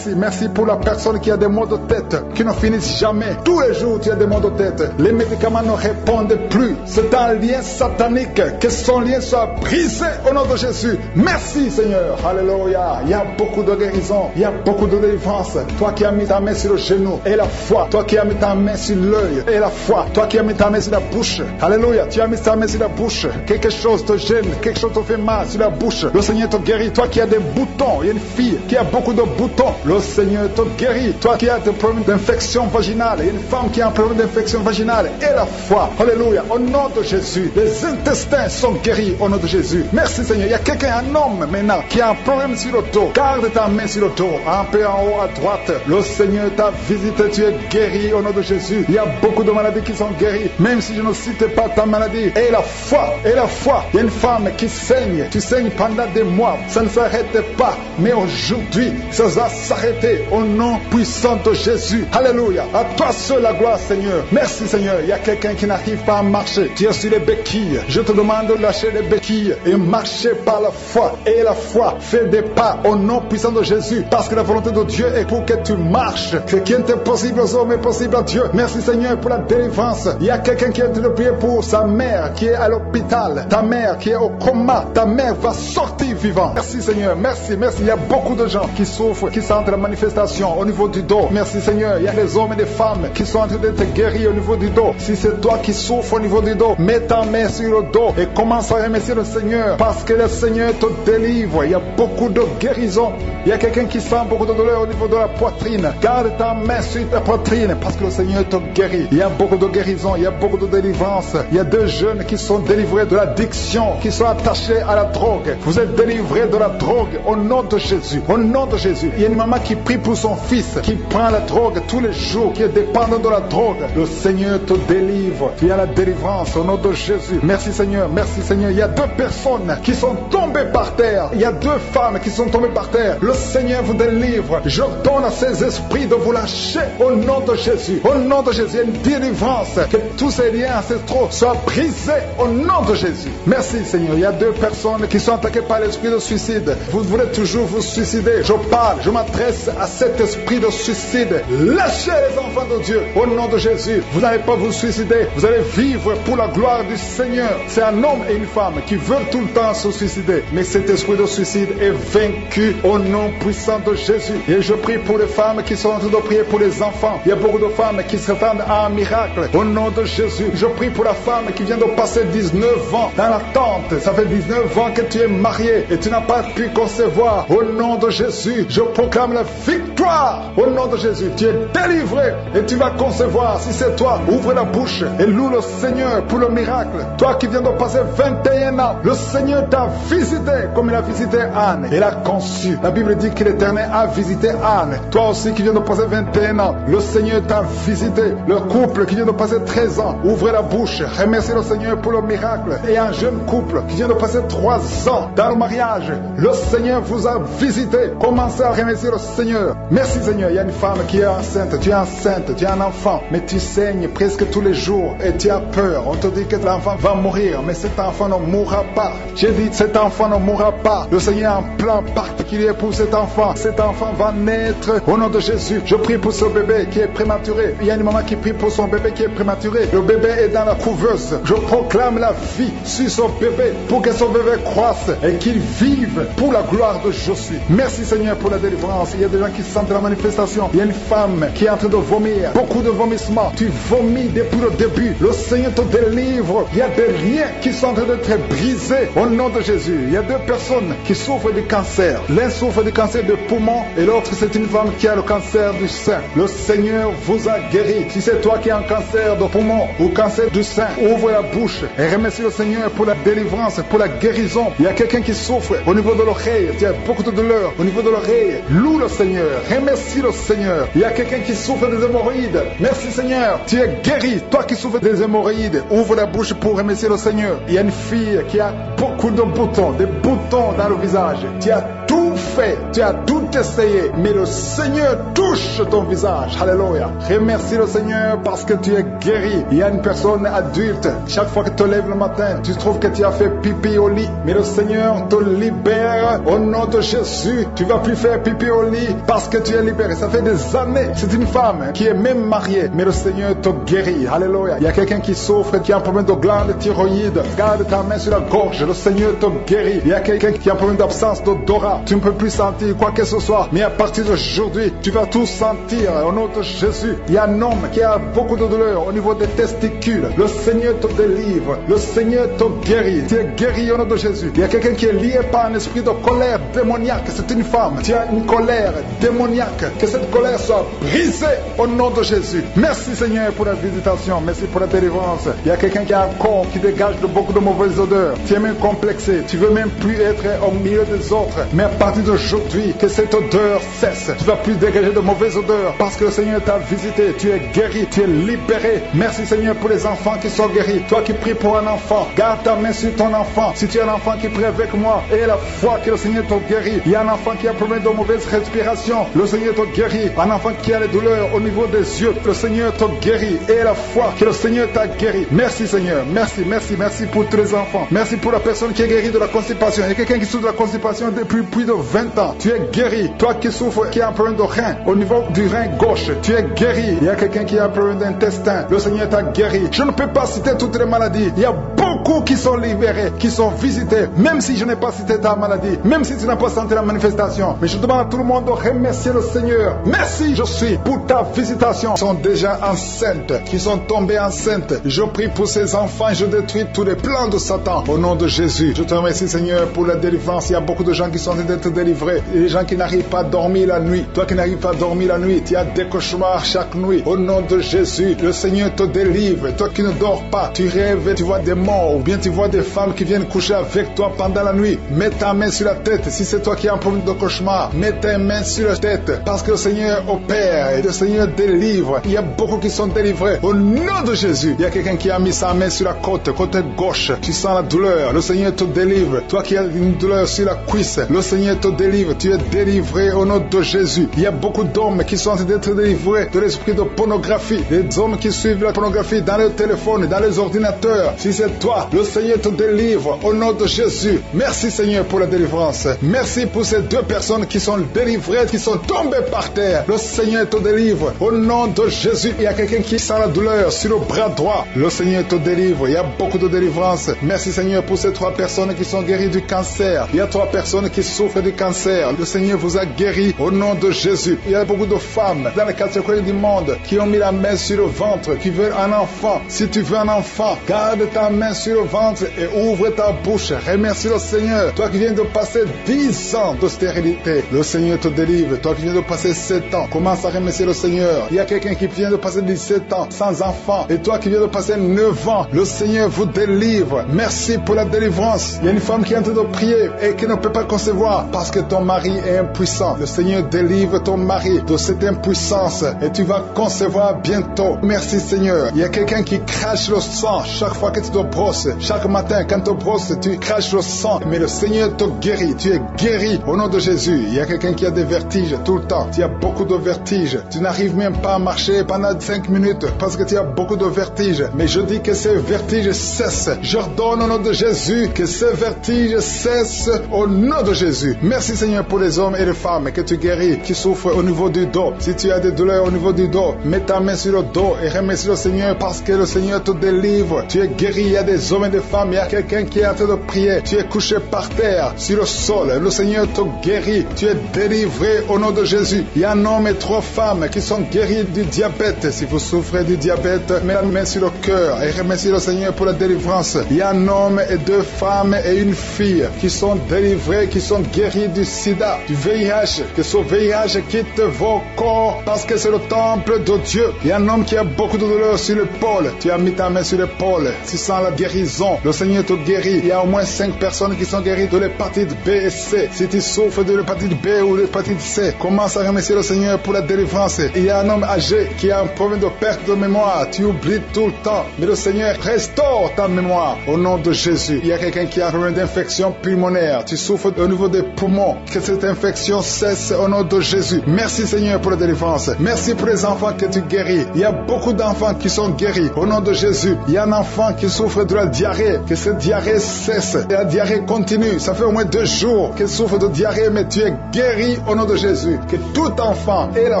Merci pour la personne qui a des maux de tête qui ne finissent jamais. Tous les jours tu as des maux de tête. Les médicaments ne répondent plus. C'est un lien satanique. Que son lien soit brisé au nom de Jésus. Merci Seigneur. Alléluia. Il y a beaucoup de guérison. Il y a beaucoup de délivrance. Toi qui as mis ta main sur le genou et la foi. Toi qui as mis ta main sur l'œil et la foi. Toi qui as mis ta main sur la bouche. Alléluia. Tu as mis ta main sur la bouche. Quelque chose te gêne. Quelque chose te fait mal sur la bouche. Le Seigneur te guérit. Toi qui as des boutons. Il y a une fille qui a beaucoup de boutons. Le Seigneur te guérit. Toi qui as des problèmes d'infection vaginale. Il y a une femme qui a un problème d'infection vaginale. Et la foi. Alléluia. Au nom de Jésus. Les intestins sont guéris au nom de Jésus. Merci Seigneur. Il y a quelqu'un, un homme maintenant, qui a un problème sur le dos. Garde ta main sur le dos. Un peu en haut à droite. Le Seigneur t'a visité. Tu es guéri au nom de Jésus. Il y a beaucoup de maladies qui sont guéries. Même si je ne cite pas ta maladie. Et la foi. Et la foi. Il y a une femme qui saigne. Tu saignes pendant des mois. Ça ne s'arrête pas. Mais aujourd'hui, ça va s'arrêter au nom puissant de Jésus. Alléluia. À toi seul la gloire Seigneur. Merci Seigneur. Il y a quelqu'un qui n'arrive pas à marcher. Tu es sur les béquilles. Je te demande de lâcher les béquilles et marcher par la foi. Et la foi fait des pas au nom puissant de Jésus. Parce que la volonté de Dieu est pour que tu marches. Ce qui est impossible aux hommes est possible à Dieu. Merci Seigneur pour la délivrance. Il y a quelqu'un qui est en train de prier pour sa mère qui est à l'hôpital. Ta mère qui est au coma. Ta mère va sortir vivante. Merci Seigneur. Merci. Il y a beaucoup de gens qui souffrent, qui sentent la manifestation au niveau du dos. Merci Seigneur. Il y a des hommes et des femmes qui sont en train d'être guéris au niveau du dos. Si c'est toi qui souffres au niveau du dos, mets ta main sur le dos et commence à remercier le Seigneur parce que le Seigneur te délivre. Il y a beaucoup de guérison. Il y a quelqu'un qui sent beaucoup de douleur au niveau de la poitrine. Garde ta main sur ta poitrine parce que le Seigneur te guérit. Il y a beaucoup de guérison. Il y a beaucoup de délivrance. Il y a 2 jeunes qui sont délivrés de l'addiction, qui sont attachés à la drogue. Vous êtes délivrés de la drogue au nom de Jésus. Au nom de Jésus. Il y a une maman qui prie pour son fils, qui prend la drogue tous les jours, qui est dépendant de la drogue. Le Seigneur te délivre. Il y a la délivrance au nom de Jésus. Merci Seigneur. Merci Seigneur. Il y a 2 personnes qui sont tombées par terre. Il y a 2 femmes qui sont tombées par terre. Le Seigneur vous délivre. Je donne à ces esprits de vous lâcher au nom de Jésus. Au nom de Jésus. Il y a une délivrance. Que tous ces liens ancestraux soient brisés au nom de Jésus. Merci Seigneur. Il y a 2 personnes qui sont attaquées par l'esprit de suicide. Vous voulez toujours vous suicider. Je m'adresse à cet esprit de suicide. Lâchez les enfants de Dieu au nom de Jésus. Vous n'allez pas vous suicider. Vous allez vivre pour la gloire du Seigneur. C'est un homme et une femme qui veulent tout le temps se suicider. Mais cet esprit de suicide est vaincu au nom puissant de Jésus. Et je prie pour les femmes qui sont en train de prier pour les enfants. Il y a beaucoup de femmes qui s'attendent à un miracle au nom de Jésus. Je prie pour la femme qui vient de passer 19 ans dans l'attente. Ça fait 19 ans que tu es marié et tu n'as pas pu concevoir. Au nom de Jésus, je proclame la victoire. Au nom de Jésus, tu es délivré et tu vas concevoir. Si c'est toi, ouvre la bouche et loue le Seigneur pour le miracle. Toi qui viens de passer 21 ans, le Seigneur t'a visité comme il a visité Anne. Il a conçu. La Bible dit que l'Éternel a visité Anne. Toi aussi qui viens de passer 21 ans, le Seigneur t'a visité. Le couple qui vient de passer 13 ans, ouvrez la bouche. Remerciez le Seigneur pour le miracle. Et un jeune couple qui vient de passer 3 ans dans le mariage, le Seigneur Seigneur vous a visité. Commencez à remercier le Seigneur. Merci Seigneur. Il y a une femme qui est enceinte. Tu es enceinte, tu as un enfant, mais tu saignes presque tous les jours et tu as peur. On te dit que l'enfant va mourir, mais cet enfant ne mourra pas. J'ai dit cet enfant ne mourra pas. Le Seigneur a un plan particulier pour cet enfant. Cet enfant va naître au nom de Jésus. Je prie pour ce bébé qui est prématuré. Il y a une maman qui prie pour son bébé qui est prématuré. Le bébé est dans la couveuse. Je proclame la vie sur son bébé pour que son bébé croisse et qu'il vive pour la gloire de Jésus. Merci Seigneur pour la délivrance. Il y a des gens qui sentent la manifestation. Il y a une femme qui est en train de vomir. Beaucoup de vomissements. Tu vomis depuis le début. Le Seigneur te délivre. Il y a des liens qui sont en train d'être brisés au nom de Jésus. Il y a deux personnes qui souffrent du cancer. L'un souffre du cancer de poumon et l'autre c'est une femme qui a le cancer du sein. Le Seigneur vous a guéri. Si c'est toi qui as un cancer de poumon ou cancer du sein, ouvre la bouche et remercie le Seigneur pour la délivrance, pour la guérison. Il y a quelqu'un qui souffre au niveau de l'oreille. Tu as beaucoup de douleur au niveau de l'oreille. Loue le Seigneur. Remercie le Seigneur. Il y a quelqu'un qui souffre des hémorroïdes. Merci Seigneur. Tu es guéri. Toi qui souffres des hémorroïdes, ouvre la bouche pour remercier le Seigneur. Il y a une fille qui a beaucoup de boutons, des boutons dans le visage. Tu as tout fait, tu as tout essayé, mais le Seigneur touche ton visage. Alléluia. Remercie le Seigneur parce que tu es guéri. Il y a une personne adulte, chaque fois que tu te lèves le matin, tu trouves que tu as fait pipi au lit, mais le Seigneur te libère au nom de Jésus. Tu ne vas plus faire pipi au lit parce que tu es libéré. Ça fait des années. C'est une femme qui est même mariée, mais le Seigneur te guérit. Alléluia. Il y a quelqu'un qui souffre, qui a un problème de glande thyroïde. Garde ta main sur la gorge. Le Seigneur te guérit. Il y a quelqu'un qui a un problème d'absence d'odorat. Tu ne peux plus sentir quoi que ce soit, mais à partir d'aujourd'hui, tu vas tout sentir au nom de Jésus. Il y a un homme qui a beaucoup de douleur au niveau des testicules. Le Seigneur te délivre. Le Seigneur te guérit. Tu es guéri au nom de Jésus. Il y a quelqu'un qui est lié par un esprit de colère démoniaque. C'est une femme. Tu as une colère démoniaque. Que cette colère soit brisée au nom de Jésus. Merci Seigneur pour la visitation. Merci pour la délivrance. Il y a quelqu'un qui a un corps qui dégage de beaucoup de mauvaises odeurs. Tu es même complexé. Tu veux même plus être au milieu des autres. Mais à partir d'aujourd'hui, que cette odeur cesse. Tu ne vas plus dégager de mauvaises odeurs parce que le Seigneur t'a visité. Tu es guéri. Tu es libéré. Merci Seigneur pour les enfants qui sont guéris. Toi qui pries pour un enfant, garde ta main sur ton enfant. Si tu as un enfant qui prie avec moi et la foi que le Seigneur te guérit. Il y a un enfant qui a un problème de mauvaise respiration. Le Seigneur te guérit. Un enfant qui a les douleurs au niveau des yeux. Le Seigneur te guérit. Et la foi que le Seigneur t'a guéri. Merci Seigneur. Merci, merci, merci pour tous les enfants. Merci pour la personne qui est guérie de la constipation. Il y a quelqu'un qui souffre de la constipation depuis plus de 20 ans. Tu es guéri. Toi qui souffres, qui a un problème de rein, au niveau du rein gauche, tu es guéri. Il y a quelqu'un qui a un problème d'intestin. Le Seigneur t'a guéri. Je ne peux pas citer toutes les maladies. Il y a beaucoup qui sont libérés, qui sont visités. Même si je n'ai pas cité ta maladie, même si tu n'as pas senti la manifestation. Mais je demande à tout le monde de remercier le Seigneur. Merci, je suis pour ta visitation. Ils sont déjà enceintes, qui sont tombées enceintes. Je prie pour ces enfants. Je détruis tous les plans de Satan. Au nom de Jésus, je te remercie Seigneur pour la délivrance. Il y a beaucoup de gens qui sont en train d'être délivrés. Et les gens qui n'arrivent pas à dormir la nuit. Toi qui n'arrives pas à dormir la nuit, tu as des cauchemars chaque nuit. Au nom de Jésus, le Seigneur te délivre. Toi qui ne dors pas, tu rêves, tu vois des morts. Ou bien tu vois des femmes qui viennent coucher avec toi pendant la nuit. Mets ta main sur la tête. Si c'est toi qui as un problème de cauchemar, mets ta main sur la tête. Parce que le Seigneur opère et le Seigneur délivre. Il y a beaucoup qui sont délivrés. Au nom de Jésus, il y a quelqu'un qui a mis sa main sur la côte gauche. Tu sens la douleur. Le Seigneur te délivre. Toi qui as une douleur sur la cuisse, le Seigneur te délivre. Tu es délivré au nom de Jésus. Il y a beaucoup d'hommes qui sont en train d'être délivrés de l'esprit de pornographie. Des hommes qui suivent la pornographie dans les téléphones, dans les ordinateurs. Si c'est toi, le Seigneur te délivre au nom de Jésus. Merci Seigneur pour la délivrance. Merci pour ces deux personnes qui sont délivrées, qui sont tombées par terre. Le Seigneur te délivre au nom de Jésus. Il y a quelqu'un qui sent la douleur sur le bras droit. Le Seigneur te délivre. Il y a beaucoup de délivrance. Merci Seigneur pour ces 3 personnes qui sont guéries du cancer. Il y a 3 personnes qui souffrent du cancer. Le Seigneur vous a guéri au nom de Jésus. Il y a beaucoup de femmes dans les 4 coins du monde qui ont mis la main sur le ventre, qui veulent un enfant. Si tu veux un enfant, garde ta main sur le ventre et ouvre ta bouche. Remercie le Seigneur. Toi qui viens de passer 10 ans de stérilité, le Seigneur te délivre. Toi qui viens de passer 7 ans, commence à remercier le Seigneur. Il y a quelqu'un qui vient de passer 17 ans sans enfant. Et toi qui viens de passer 9 ans, le Seigneur vous délivre. Merci pour la délivrance. Il y a une femme qui est en train de prier et qui ne peut pas concevoir parce que ton mari est impuissant. Le Seigneur délivre ton mari de cette impuissance et tu vas concevoir bientôt. Merci Seigneur. Il y a quelqu'un qui crache le sang chaque fois que tu te brosses. brosse. Chaque matin, quand tu brosses, tu craches le sang. Mais le Seigneur te guérit. Tu es guéri au nom de Jésus. Il y a quelqu'un qui a des vertiges tout le temps. Tu as beaucoup de vertiges. Tu n'arrives même pas à marcher pendant 5 minutes parce que tu as beaucoup de vertiges. Mais je dis que ces vertiges cessent. J'ordonne au nom de Jésus que ces vertiges cessent au nom de Jésus. Merci Seigneur pour les hommes et les femmes que tu guéris, qui souffrent au niveau du dos. Si tu as des douleurs au niveau du dos, mets ta main sur le dos et remercie le Seigneur parce que le Seigneur te délivre. Tu es guéri. Il y a des hommes et des femmes. Il y a quelqu'un qui est en train de prier. Tu es couché par terre, sur le sol. Le Seigneur te guérit. Tu es délivré au nom de Jésus. Il y a un homme et 3 femmes qui sont guéris du diabète. Si vous souffrez du diabète, mets la main sur le cœur et remercie le Seigneur pour la délivrance. Il y a un homme et 2 femmes et une fille qui sont délivrés, qui sont guéris du sida, du VIH. Que ce VIH quitte vos corps parce que c'est le temple de Dieu. Il y a un homme qui a beaucoup de douleur sur l'épaule. Tu as mis ta main sur l'épaule. Tu sens la guérison. Le Seigneur te guérit. Il y a au moins 5 personnes qui sont guéries de l'hépatite B et C. Si tu souffres de l'hépatite B ou de l'hépatite C, commence à remercier le Seigneur pour la délivrance. Il y a un homme âgé qui a un problème de perte de mémoire. Tu oublies tout le temps. Mais le Seigneur restaure ta mémoire au nom de Jésus. Il y a quelqu'un qui a un problème d'infection pulmonaire. Tu souffres au niveau des poumons. Que cette infection cesse au nom de Jésus. Merci Seigneur pour la délivrance. Merci pour les enfants que tu guéris. Il y a beaucoup d'enfants qui sont guéris au nom de Jésus. Il y a un enfant qui souffre de la diarrhée. Que cette diarrhée cesse. Et la diarrhée continue. Ça fait au moins 2 jours qu'il souffre de diarrhée, mais tu es guéri au nom de Jésus. Que tout enfant ait la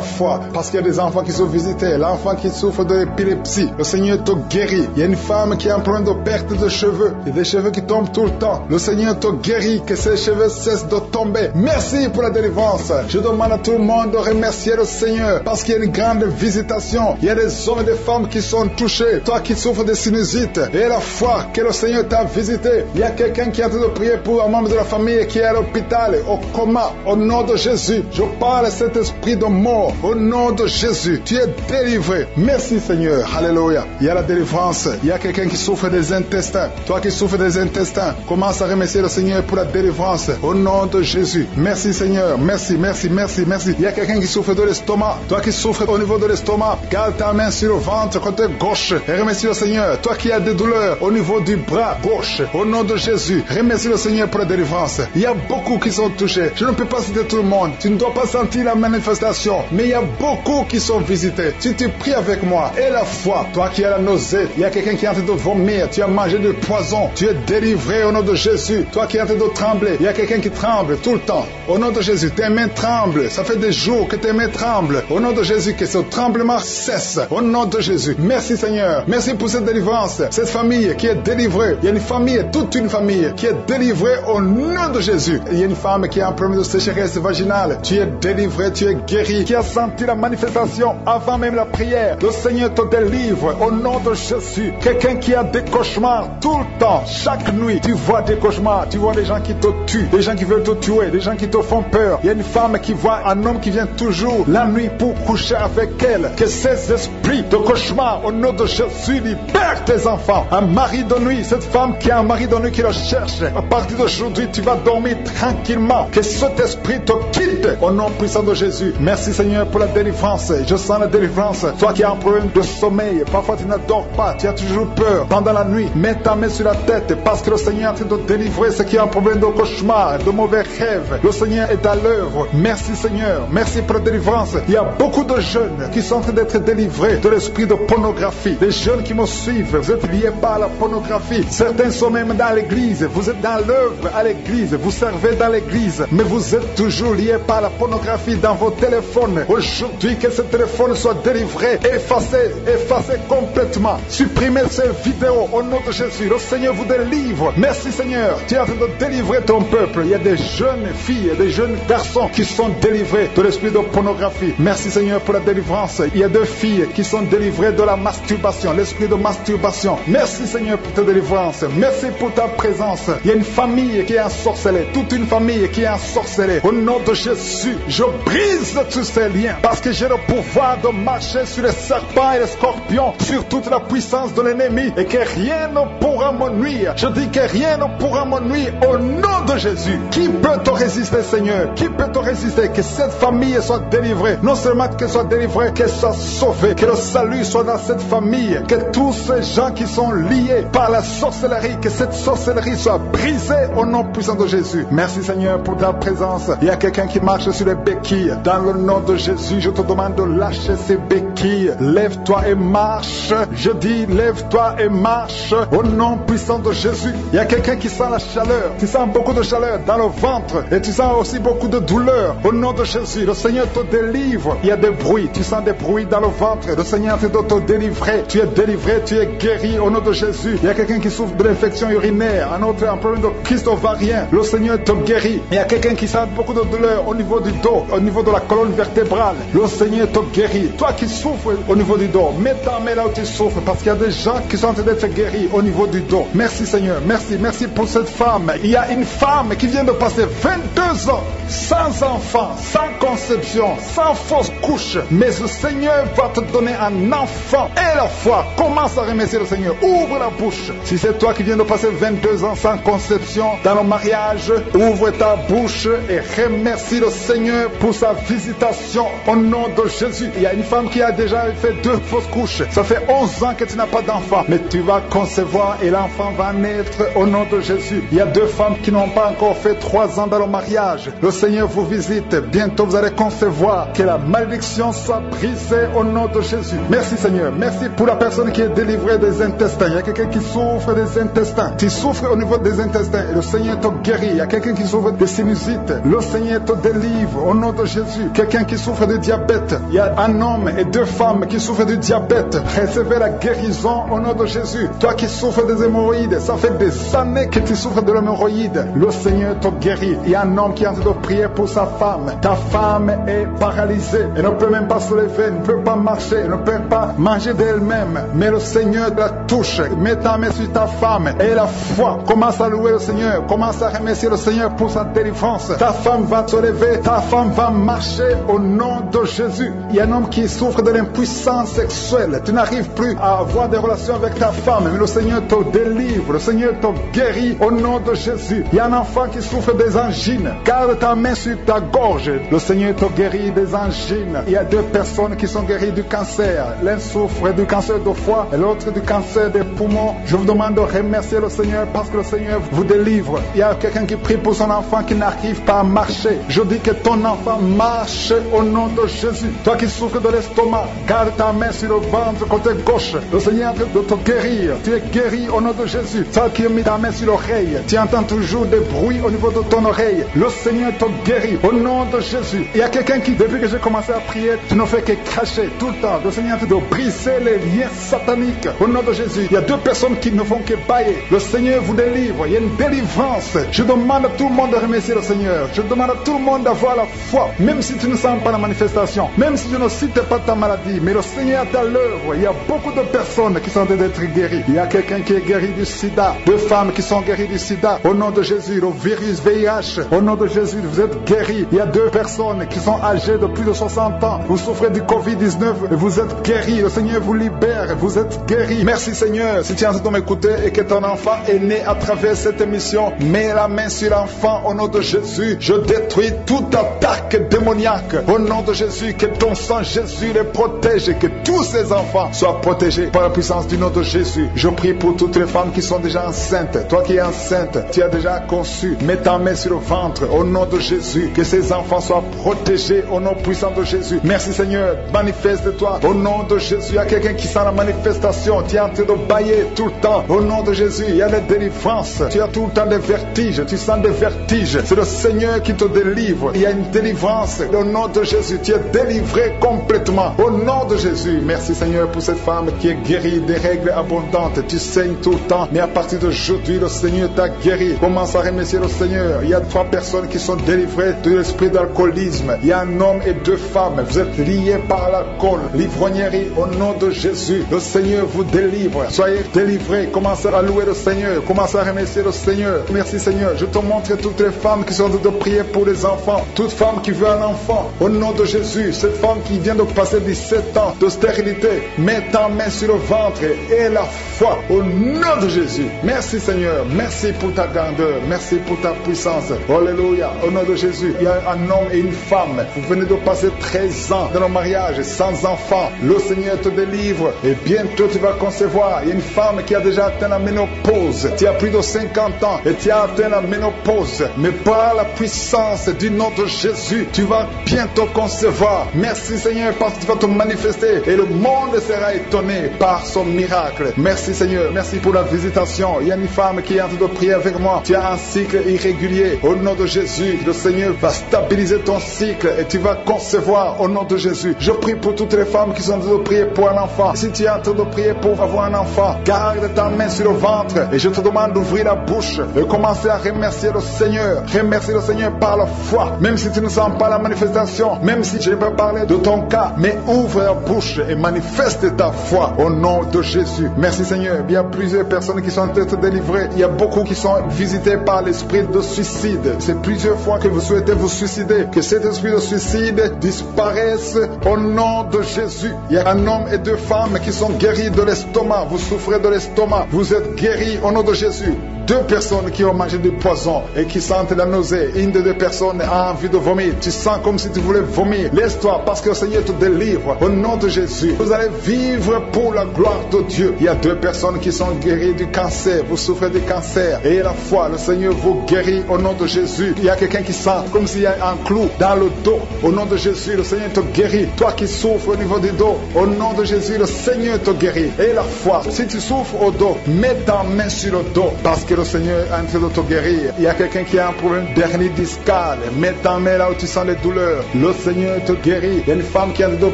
foi. Parce qu'il y a des enfants qui sont visités. L'enfant qui souffre de l'épilepsie, le Seigneur te guérit. Il y a une femme qui a un problème de perte de cheveux. Il y a des cheveux qui tombent tout le temps. Le Seigneur te guérit. Que ces cheveux cessent de tomber. Merci pour la délivrance. Je demande à tout le monde de remercier le Seigneur parce qu'il y a une grande visitation. Il y a des hommes et des femmes qui sont touchés. Toi qui souffres de sinusite et la foi que le Seigneur t'a visité. Il y a quelqu'un qui est en train de prier pour un membre de la famille qui est à l'hôpital, au coma. Au nom de Jésus, je parle à cet esprit de mort. Au nom de Jésus, tu es délivré. Merci Seigneur. Alléluia. Il y a la délivrance. Il y a quelqu'un qui souffre des intestins. Toi qui souffres des intestins, commence à remercier le Seigneur pour la délivrance. Au nom de Jésus. Merci Seigneur. Merci, merci, merci, merci. Il y a quelqu'un qui souffre de l'estomac. Toi qui souffres au niveau de l'estomac, garde ta main sur le ventre côté gauche et remercie le Seigneur. Toi qui as des douleurs au niveau du bras gauche, au nom de Jésus, remercie le Seigneur pour la délivrance. Il y a beaucoup qui sont touchés. Je ne peux pas citer tout le monde. Tu ne dois pas sentir la manifestation, mais il y a beaucoup qui sont visités. Si tu pries avec moi, et la foi, toi qui as la nausée, il y a quelqu'un qui est en train de vomir, tu as mangé du poison, tu es délivré au nom de Jésus. Toi qui es en train de trembler, il y a quelqu'un qui tremble tout le temps. Au nom de Jésus, tes mains tremblent. Ça fait des jours que tes mains tremblent. Au nom de Jésus, que ce tremblement cesse. Au nom de Jésus. Merci Seigneur. Merci pour cette délivrance. Cette famille qui est délivrée. Il y a une famille, toute une famille qui est délivrée au nom de Jésus. Il y a une femme qui a un problème de sécheresse vaginale. Tu es délivré, tu es guéri. Qui a senti la manifestation avant même la prière. Le Seigneur te délivre au nom de Jésus. Quelqu'un qui a des cauchemars tout le temps, chaque nuit. Tu vois des cauchemars. Tu vois des gens qui te tuent, des gens qui veulent te tuer, des gens qui te font peur. Il y a une femme qui voit un homme qui vient toujours la nuit pour coucher avec elle. Que ces esprits de cauchemar au nom de Jésus libèrent tes enfants. Un mari de nuit, cette femme qui a un mari de nuit qui le cherche, à partir d'aujourd'hui tu vas dormir tranquillement. Que cet esprit te quitte au nom puissant de Jésus. Merci Seigneur pour la délivrance. Je sens la délivrance. Toi qui as un problème de sommeil, parfois tu ne dors pas, tu as toujours peur pendant la nuit, mets ta main sur la tête parce que le Seigneur est en train de délivrer ceux qui ont un problème de cauchemar, de mauvais rêves. Le Seigneur est à l'œuvre. Merci Seigneur. Merci pour la délivrance. Il y a beaucoup de jeunes qui sont en train d'être délivrés de l'esprit de pornographie. Des jeunes qui me suivent, vous êtes liés par la pornographie. Certains sont même dans l'église. Vous êtes dans l'œuvre à l'église. Vous servez dans l'église. Mais vous êtes toujours liés par la pornographie dans vos téléphones. Aujourd'hui, que ce téléphone soit délivré, effacé complètement. Supprimez ces vidéos au nom de Jésus. Le Seigneur vous délivre. Merci Seigneur. Tu es en train de délivrer ton peuple. Il y a des jeunes filles et des jeunes garçons qui sont délivrés de l'esprit de pornographie. Merci Seigneur pour la délivrance. Il y a 2 filles qui sont délivrées de la masturbation, l'esprit de masturbation. Merci Seigneur pour ta délivrance. Merci pour ta présence. Il y a une famille qui est ensorcelée, toute une famille qui est ensorcelée. Au nom de Jésus, je brise tous ces liens parce que j'ai le pouvoir de marcher sur les serpents et les scorpions, sur toute la puissance de l'ennemi et que rien ne pourra me nuire. Je dis que rien ne pourra me nuire au nom de Jésus. Qui peut te résister Seigneur? Qui peut te résister? Que cette famille soit délivrée. Non seulement qu'elle soit délivrée, qu'elle soit sauvée. Que le salut soit dans cette famille, que tous ces gens qui sont liés par la sorcellerie, que cette sorcellerie soit brisée au nom puissant de Jésus. Merci Seigneur pour ta présence. Il y a quelqu'un qui marche sur les béquilles. Dans le nom de Jésus, je te demande de lâcher ces béquilles. Lève-toi et marche. Je dis lève-toi et marche au nom puissant de Jésus. Il y a quelqu'un qui sent la chaleur. Tu sens beaucoup de chaleur dans le ventre et tu sens aussi beaucoup de douleur. Au nom de Jésus, le Seigneur te délivre. Il y a des bruits. Tu sens des bruits dans le ventre. Le Seigneur te délivrer. Tu es délivré, tu es guéri au nom de Jésus. Il y a quelqu'un qui souffre de l'infection urinaire, un autre un problème de kyste ovarien. Le Seigneur te guérit. Il y a quelqu'un qui sent beaucoup de douleur au niveau du dos, au niveau de la colonne vertébrale. Le Seigneur te guérit. Toi qui souffres au niveau du dos, mets ta main là où tu souffres, parce qu'il y a des gens qui sont en train d'être guéris au niveau du dos. Merci Seigneur, merci pour cette femme. Il y a une femme qui vient de passer 22 ans sans enfant, sans conception, sans fausse couche. Mais le Seigneur va te donner un enfant. Et la foi, commence à remercier le Seigneur. Ouvre la bouche. Si c'est toi qui viens de passer 22 ans sans conception dans le mariage, ouvre ta bouche et remercie le Seigneur pour sa visitation au nom de Jésus. Il y a une femme qui a déjà fait 2 fausses couches. Ça fait 11 ans que tu n'as pas d'enfant, mais tu vas concevoir et l'enfant va naître au nom de Jésus. Il y a 2 femmes qui n'ont pas encore fait 3 ans dans le mariage. Le Seigneur vous visite. Bientôt vous allez concevoir. Que la malédiction soit brisée au nom de Jésus. Merci Seigneur. Merci pour la personne qui est délivrée des intestins. Il y a quelqu'un qui souffre des intestins. Tu souffres au niveau des intestins et le Seigneur te guérit. Il y a quelqu'un qui souffre de sinusite. Le Seigneur te délivre au nom de Jésus. Quelqu'un qui souffre de diabète. Il y a un homme et 2 femmes qui souffrent du diabète. Recevez la guérison au nom de Jésus. Toi qui souffres des hémorroïdes, ça fait des années que tu souffres de l'hémorroïde. Le Seigneur te guérit. Il y a un homme qui est en train de prier pour sa femme. Ta femme est paralysée. Elle ne peut même pas se lever, elle ne peut pas marcher, elle ne peut pas manger d'elle-même. Mais le Seigneur la touche. Mets ta main sur ta femme et la foi. Commence à louer le Seigneur. Commence à remercier le Seigneur pour sa délivrance. Ta femme va se lever. Ta femme va marcher au nom de Jésus. Il y a un homme qui souffre de l'impuissance sexuelle. Tu n'arrives plus à avoir des relations avec ta femme, mais le Seigneur te délivre. Le Seigneur te guérit au nom de Jésus. Il y a un enfant qui souffre des angines. Garde ta main sur ta gorge. Le Seigneur te guérit des angines. Il y a 2 personnes qui sont guéries du cancer. L'un souffre du cancer de foie et l'autre du cancer des poumons. Je vous demande de remercier le Seigneur parce que le Seigneur vous délivre. Il y a quelqu'un qui prie pour son enfant qui n'arrive pas à marcher. Je dis que ton enfant marche au nom de Jésus. Toi qui souffres de l'estomac, garde ta main sur le ventre côté gauche. Le Seigneur est en train de te guérir. Tu es guéri au nom de Jésus. Toi qui as mis ta main sur l'oreille, tu entends toujours des bruits au niveau de ton oreille. Le Seigneur te guérit au nom de Jésus. Il y a quelqu'un qui, depuis que j'ai commencé à prier, tu ne fais que cracher tout le temps. Le Seigneur est en train de briser les liens sataniques au nom de Jésus. Il y a 2 personnes qui ne font que bailler. Le Seigneur vous délivre. Il y a une délivrance. Je demande à tout le monde de remercier le Seigneur. Je demande à tout le monde d'avoir la foi. Même si tu ne sens pas la manifestation, même si tu ne cites pas ta maladie, mais le Seigneur est à l'œuvre. Il y a beaucoup de personnes qui sont en train d'être guéries. Il y a quelqu'un qui est guéri du sida. 2 femmes qui sont guéries du sida. Au nom de Jésus, le virus VIH. Au nom de Jésus, vous êtes guéris. Il y a 2 personnes qui sont âgées de plus de 60 ans. Vous souffrez du Covid-19 et vous êtes guéris. Le Seigneur vous libère. Vous êtes guéris. Merci Seigneur. Si tu es en train de m'écouter et que ton enfant est né à travers cette émission, mets la main sur l'enfant au nom de Jésus. Je détruis toute attaque démoniaque. Au nom de Jésus, que ton sang Jésus les protège et que tous ces enfants soient protégés par la puissance du nom de Jésus. Je prie pour toutes les femmes qui sont déjà enceintes. Toi qui es enceinte, tu as déjà conçu. Mets ta main sur le ventre au nom de Jésus. Que ces enfants soient protégés au nom puissant de Jésus. Merci Seigneur. Manifeste-toi au nom de Jésus. Il y a quelqu'un qui sent la manifestation. Tu es en train de bailler tout le temps. Au nom de Jésus, il y a les délivrances. Tu as tout le temps des vertiges. Tu sens des vertiges. C'est le Seigneur qui te délivre. Il y a une délivrance. Au nom de Jésus, tu es délivré complètement. Au nom de Jésus. Merci Seigneur pour cette femme qui est guérie des règles abondantes. Tu saignes tout le temps. Mais à partir d'aujourd'hui, le Seigneur t'a guéri. Commence à remercier le Seigneur. Il y a 3 personnes qui sont délivrées de l'esprit d'alcoolisme. Il y a un homme et 2 femmes. Vous êtes liés par l'alcool. L'ivrognerie au nom de Jésus. Le Seigneur vous délivre. Soyez délivrés. Commencez à louer le Seigneur. Commencez à remercier le Seigneur. Merci Seigneur. Je te montre toutes les femmes qui sont en train de prier pour les enfants. Toute femme qui veut un enfant. Au nom de Jésus. Cette femme qui vient de passer 17 ans de stérilité. Mets ta main sur le ventre et la foi. Au nom de Jésus. Merci Seigneur. Merci pour ta grandeur. Merci pour ta puissance. Alléluia. Au nom de Jésus. Il y a un homme et une femme. Vous venez de passer 13 ans dans le mariage sans enfant. enfant. Le Seigneur te délivre et bientôt tu vas concevoir. Il y a une femme qui a déjà atteint la ménopause. Tu as plus de 50 ans et tu as atteint la ménopause. Mais par la puissance du nom de Jésus, tu vas bientôt concevoir. Merci Seigneur parce que tu vas te manifester et le monde sera étonné par son miracle. Merci Seigneur, merci pour la visitation. Il y a une femme qui est en train de prier avec moi. Tu as un cycle irrégulier. Au nom de Jésus, le Seigneur va stabiliser ton cycle et tu vas concevoir au nom de Jésus. Je prie pour toutes les femmes qui sont en train de prier pour un enfant. Si tu es en train de prier pour avoir un enfant, garde ta main sur le ventre et je te demande d'ouvrir la bouche et commencer à remercier le Seigneur. Remercier le Seigneur par la foi. Même si tu ne sens pas la manifestation, même si je ne peux pas parler de ton cas, mais ouvre la bouche et manifeste ta foi au nom de Jésus. Merci Seigneur. Il y a plusieurs personnes qui sont en train de délivrer. Il y a beaucoup qui sont visités par l'esprit de suicide. C'est plusieurs fois que vous souhaitez vous suicider. Que cet esprit de suicide disparaisse au nom de Jésus. Il y a un homme et deux femmes qui sont guéris de l'estomac. Vous souffrez de l'estomac. Vous êtes guéris au nom de Jésus. Deux personnes qui ont mangé du poison et qui sentent la nausée. Une des deux personnes a envie de vomir. Tu sens comme si tu voulais vomir. Laisse-toi parce que le Seigneur te délivre. Au nom de Jésus, vous allez vivre pour la gloire de Dieu. Il y a deux personnes qui sont guéries du cancer. Vous souffrez du cancer. Et la foi, le Seigneur vous guérit au nom de Jésus. Il y a quelqu'un qui sent comme s'il y a un clou dans le dos. Au nom de Jésus, le Seigneur te guérit. Toi qui souffres au niveau du dos, au nom de Jésus, le Seigneur te guérit. Et la foi, si tu souffres au dos, mets ta main sur le dos parce que le Seigneur est en train de te guérir. Il y a quelqu'un qui a un problème d'hernie discale. Mets ta main là où tu sens les douleurs. Le Seigneur te guérit. Il y a une femme qui a de